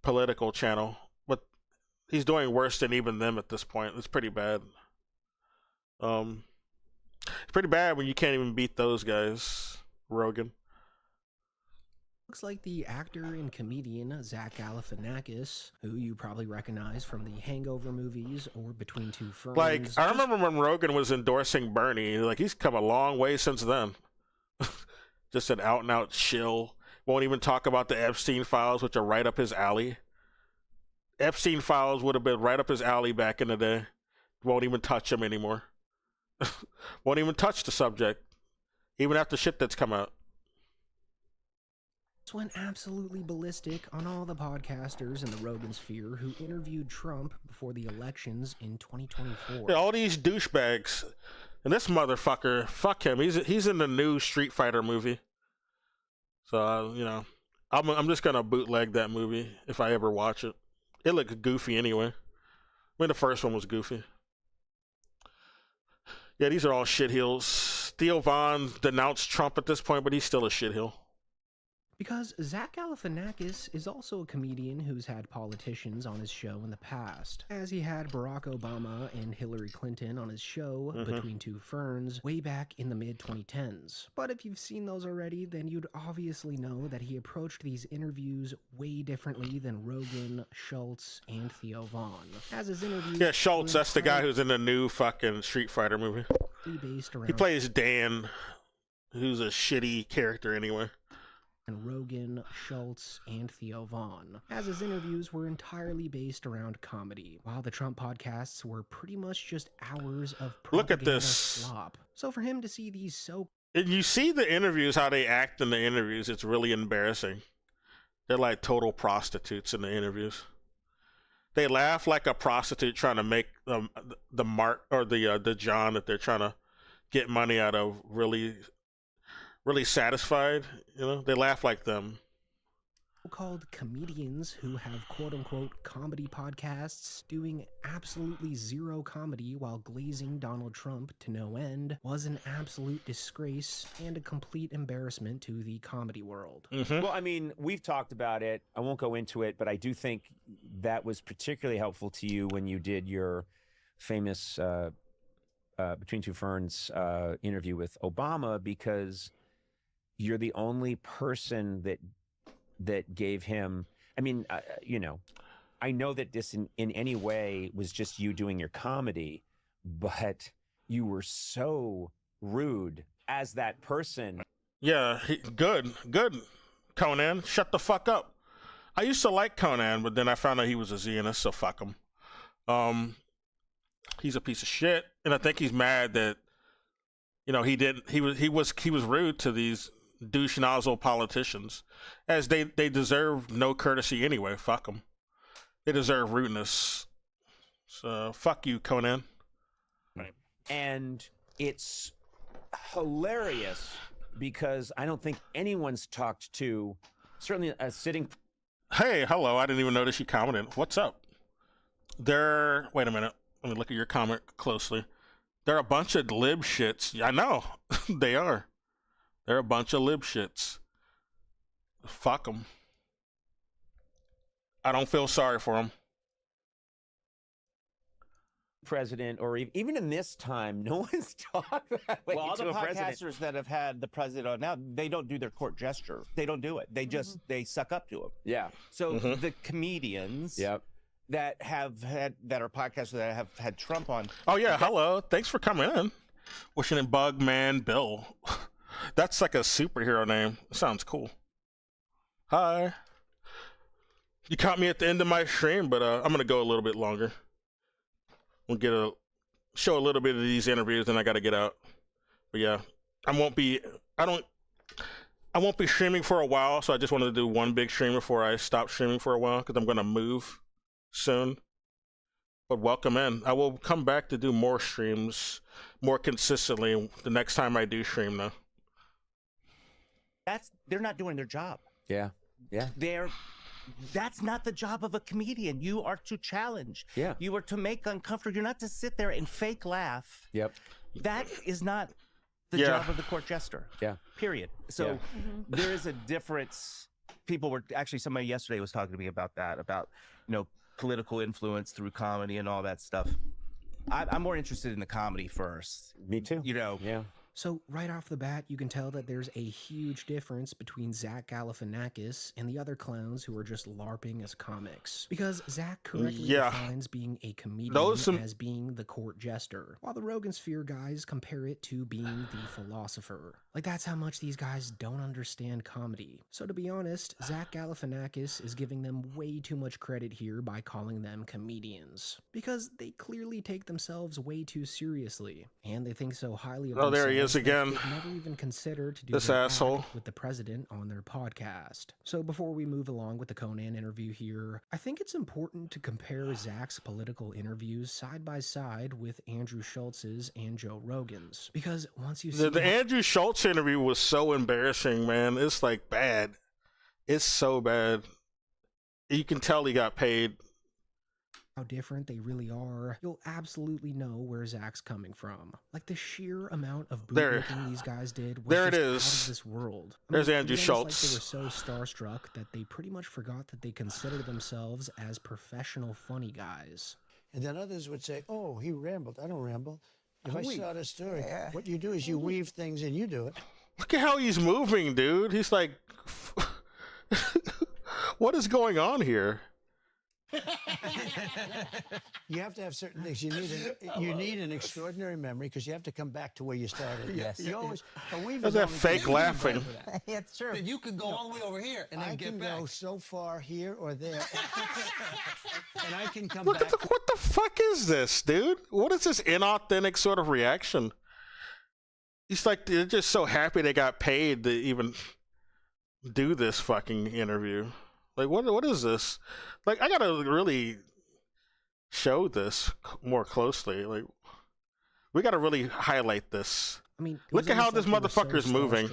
political channel. But he's doing worse than even them at this point. It's pretty bad. It's pretty bad when you can't even beat those guys, Rogan. looks like the actor and comedian Zach Galifianakis, who you probably recognize from the Hangover movies or Between Two Ferns. Like, I remember when Rogan was endorsing Bernie. Like, he's come a long way since then. Just an out-and-out shill. Won't even talk about the Epstein files, which are right up his alley. Epstein files would have been right up his alley back in the day. Won't even touch him anymore. Won't even touch the subject. Even after shit that's come out. This went absolutely ballistic on all the podcasters in the Rogan sphere who interviewed Trump before the elections in 2024. Yeah, all these douchebags. And this motherfucker, fuck him. He's in the new Street Fighter movie. So, you know, I'm just going to bootleg that movie if I ever watch it. It looks goofy anyway. I mean, the first one was goofy. Yeah, these are all shitheels. Theo Von denounced Trump at this point, but he's still a shitheel. Because Zach Galifianakis is also a comedian who's had politicians on his show in the past, as he had Barack Obama and Hillary Clinton on his show Between Two Ferns way back in the mid-2010s. But if you've seen those already, then you'd obviously know that he approached these interviews way differently than Rogan, Schultz, and Theo Von. As his interviews, Yeah, Schultz, that's the guy who's in the new fucking Street Fighter movie. based around He plays Dan, who's a shitty character anyway. and Rogan, Schultz, and Theo Von, as his interviews were entirely based around comedy, while the Trump podcasts were pretty much just hours of Look at propaganda this. slop. So for him to see these so And you see the interviews, how they act in the interviews, it's really embarrassing. They're like total prostitutes in the interviews. They laugh like a prostitute trying to make the Mark or the John that they're trying to get money out of really satisfied. You know, they laugh like them. called comedians who have quote-unquote comedy podcasts doing absolutely zero comedy while glazing Donald Trump to no end was an absolute disgrace and a complete embarrassment to the comedy world. Well, I mean, we've talked about it. I won't go into it, but I do think that was particularly helpful to you when you did your famous Between Two Ferns interview with Obama, because you're the only person that gave him, I mean, you know, I know that this in any way was just you doing your comedy, but you were so rude as that person. Yeah, good, Conan. Shut the fuck up. I used to like Conan, but then I found out he was a Zionist, so fuck him. He's a piece of shit, and I think he's mad that, you know, he was rude to these douche nozzle politicians, as they deserve no courtesy anyway. Fuck them. They deserve rudeness. So fuck you, Conan. Right. And it's hilarious because I don't think anyone's talked to, certainly a sitting. Hey, hello. I didn't even notice you commented. What's up? Wait a minute. Let me look at your comment closely. They're a bunch of lib shits. I know. They are. They're a bunch of lib shits. Fuck them. I don't feel sorry for them. President, or even in this time, no one's talked that way. Well, all the to a president. podcasters that have had the president on now, they don't do their court gesture. They don't do it. They just they suck up to him. Yeah. So the comedians that have had that are podcasters that have had Trump on. Oh yeah, hello. Thanks for coming in. Wishing it Bugman Bill. That's like a superhero name. Sounds cool. Hi. You caught me at the end of my stream, but I'm gonna go a little bit longer. We'll show a little bit of these interviews, and I gotta get out. But yeah, I won't be streaming for a while, so I just wanted to do one big stream before I stop streaming for a while because I'm gonna move soon. But welcome in. I will come back to do more streams more consistently the next time I do stream though. They're not doing their job. Yeah. Yeah. That's not the job of a comedian. You are to challenge. Yeah. You are to make uncomfortable. You're not to sit there and fake laugh. Yep. That is not the job of the court jester. Yeah. Period. So there is a difference. Somebody yesterday was talking to me about that, about, political influence through comedy and all that stuff. I'm more interested in the comedy first. Me too. Yeah. So right off the bat, you can tell that there's a huge difference between Zach Galifianakis and the other clowns who are just LARPing as comics. Because Zach correctly defines being a comedian as being the court jester, while the Rogan Sphere guys compare it to being the philosopher. Like, that's how much these guys don't understand comedy. So to be honest, Zach Galifianakis is giving them way too much credit here by calling them comedians. Because they clearly take themselves way too seriously, and they think so highly of themselves. There he is again. They've never even considered to do this asshole with the president on their podcast. So before we move along with the Conan interview here, I think it's important to compare Zach's political interviews side by side with Andrew Schultz's and Joe Rogan's. Because once you see the Andrew Schultz interview was so embarrassing, man. It's like bad. It's so bad. You can tell he got paid. How different they really are, you'll absolutely know where Zach's coming from. Like, the sheer amount of bootlicking these guys did was there it just is. out of this world. There's Andrew Schultz. Like, they were so starstruck that they pretty much forgot that they consider themselves as professional funny guys. And then others would say, oh, he rambled. I don't ramble. If I saw the story, what you do is you weave things and you do it. Look at how he's moving, dude. He's like, what is going on here? You have to have certain things. You need an extraordinary memory because you have to come back to where you started. Yes. You always. There's that fake laughing. It's true. You can go all the way over here and then I get can back. go so far here or there, and I can come Look back. at what the fuck is this, dude? What is this inauthentic sort of reaction? He's like, they're just so happy they got paid to even do this fucking interview. Like, what is this? Like, I gotta really show this more closely. Like, we gotta really highlight this. I mean, look at how this motherfucker's moving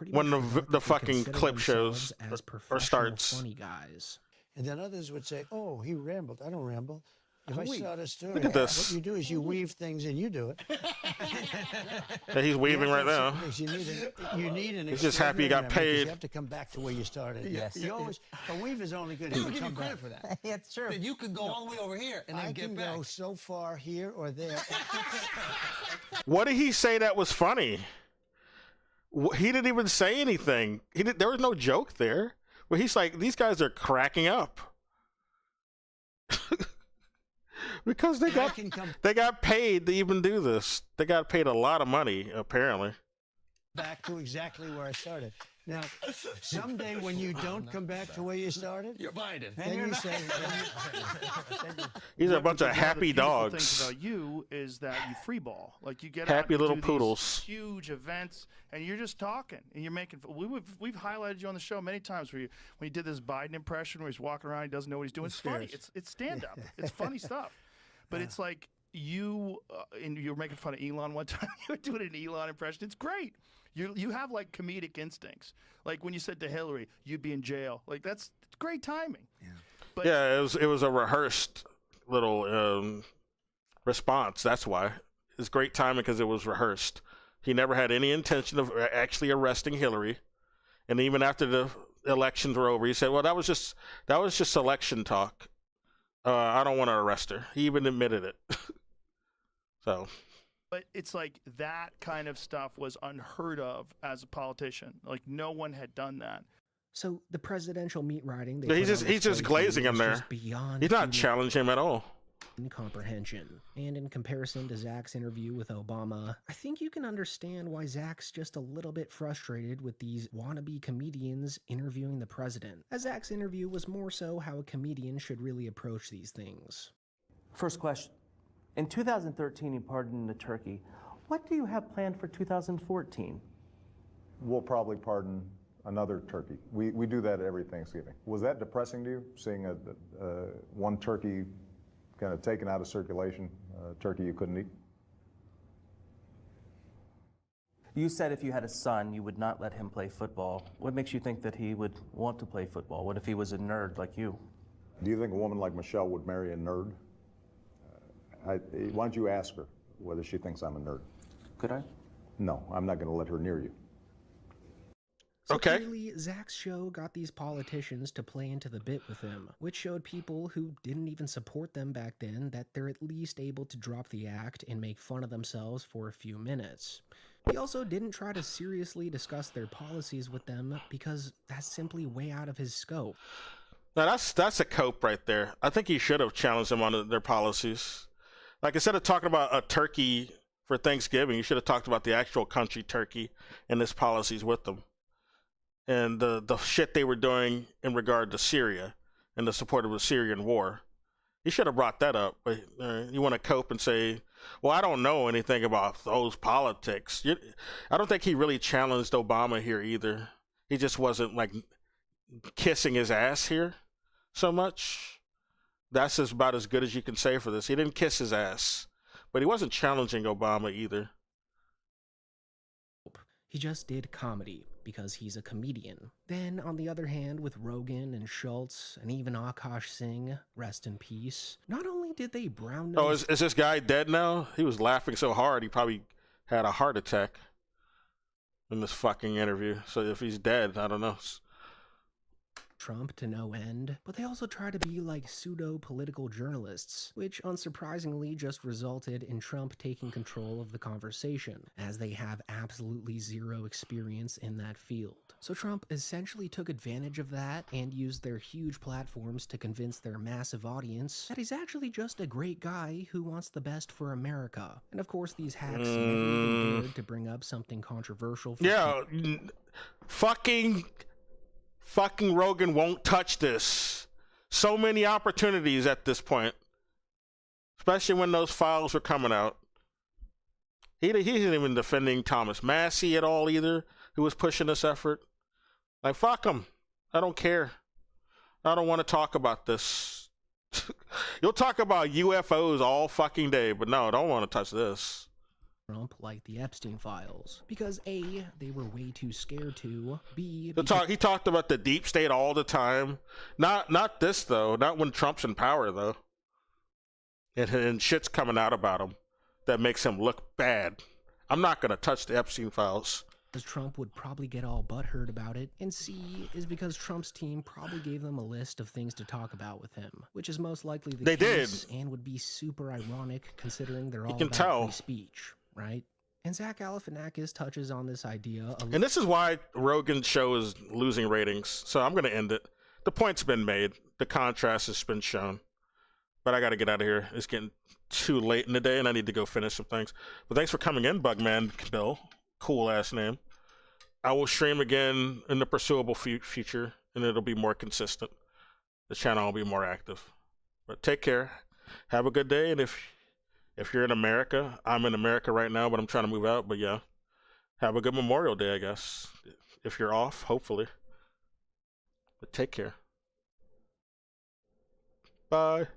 when the fucking clip shows or starts. Funny guys. And then others would say, oh, he rambled. I don't ramble. If I saw the story, Look at this. what you do is you weave things and you do it. Yeah, he's weaving right now. You need an He's just happy he got paid. You have to come back to where you started. Yes. You always, a weave is only good if You you give come you credit back. for that. It's true. You can go all the way over here and then I get can back. go so far here or there. What did he say that was funny? He didn't even say anything. There was no joke there. But he's like, these guys are cracking up. Because they got paid to even do this. They got paid a lot of money, apparently. back to exactly where I started. Now, someday when you don't come back to where you started, You're Biden. then you say, These are a bunch of One happy of the beautiful dogs. things about you is that you free ball. Like you get Happy out, you little do these poodles. huge events, and you're just talking, and you're making. We've highlighted you on the show many times when you did this Biden impression where he's walking around, he doesn't know what he's doing. It's funny. It's stand up. It's funny stuff. But it's like you and you were making fun of Elon one time. You were doing an Elon impression. It's great. You have like comedic instincts. Like when you said to Hillary, "You'd be in jail." Like that's great timing. Yeah. But Yeah, it was a rehearsed little response. That's why it's great timing, because it was rehearsed. He never had any intention of actually arresting Hillary, and even after the elections were over, he said, "Well, that was just election talk. I don't want to arrest her." He even admitted it. So. But it's like that kind of stuff was unheard of as a politician. Like no one had done that. So the presidential meat riding, He's just glazing him there. Beyond He's not human challenging him at all. Comprehension. And in comparison to Zach's interview with Obama, I think you can understand why Zach's just a little bit frustrated with these wannabe comedians interviewing the president, as Zach's interview was more so how a comedian should really approach these things. First question. In 2013, you pardoned the turkey. What do you have planned for 2014? We'll probably pardon another turkey. We do that every Thanksgiving. Was that depressing to you, seeing one turkey kind of taken out of circulation, a turkey you couldn't eat? You said if you had a son, you would not let him play football. What makes you think that he would want to play football? What if he was a nerd like you? Do you think a woman like Michelle would marry a nerd? Why don't you ask her whether she thinks I'm a nerd? Could I? No, I'm not going to let her near you. So clearly, Zach's show got these politicians to play into the bit with him, which showed people who didn't even support them back then that they're at least able to drop the act and make fun of themselves for a few minutes. He also didn't try to seriously discuss their policies with them because that's simply way out of his scope. Now that's a cope right there. I think he should have challenged them on their policies. Like, instead of talking about a turkey for Thanksgiving, you should have talked about the actual country turkey and his policies with them. And the shit they were doing in regard to Syria and the support of the Syrian war. He should have brought that up. But you want to cope and say, well, I don't know anything about those politics. I don't think he really challenged Obama here either. He just wasn't, like, kissing his ass here so much. That's about as good as you can say for this. He didn't kiss his ass, but he wasn't challenging Obama either. He just did comedy because he's a comedian. Then, on the other hand, with Rogan and Schultz and even Akash Singh, rest in peace, not only did they brown nose... Oh, is this guy dead now? He was laughing so hard he probably had a heart attack in this fucking interview. So if he's dead, I don't know. Trump to no end, but they also try to be like pseudo-political journalists, which unsurprisingly just resulted in Trump taking control of the conversation, as they have absolutely zero experience in that field. So Trump essentially took advantage of that and used their huge platforms to convince their massive audience that he's actually just a great guy who wants the best for America. And of course, these hacks never even dared to bring up something controversial. Fucking Rogan won't touch this. So many opportunities at this point, especially when those files were coming out. He isn't even defending Thomas Massey at all either, who was pushing this effort. Like, fuck him. I don't care. I don't want to talk about this. You'll talk about UFOs all fucking day, but no, I don't want to touch this. Trump like the Epstein files because A, they were way too scared to, B, he talked about the deep state all the time. Not this though, not when Trump's in power though. And shit's coming out about him that makes him look bad. I'm not gonna touch the Epstein files. Because Trump would probably get all butthurt about it, and C is because Trump's team probably gave them a list of things to talk about with him, which is most likely the case and would be super ironic considering they're all about free speech. Right? And Zach Galifianakis touches on this idea of... And this is why Rogan's show is losing ratings. So I'm going to end it. The point's been made. The contrast has been shown. But I got to get out of here. It's getting too late in the day, and I need to go finish some things. But thanks for coming in, Bugman Bill. Cool-ass name. I will stream again in the pursuable future, and it'll be more consistent. The channel will be more active. But take care. Have a good day. And if you're in America, I'm in America right now, but I'm trying to move out. But yeah, have a good Memorial Day, I guess. If you're off, hopefully. But take care. Bye.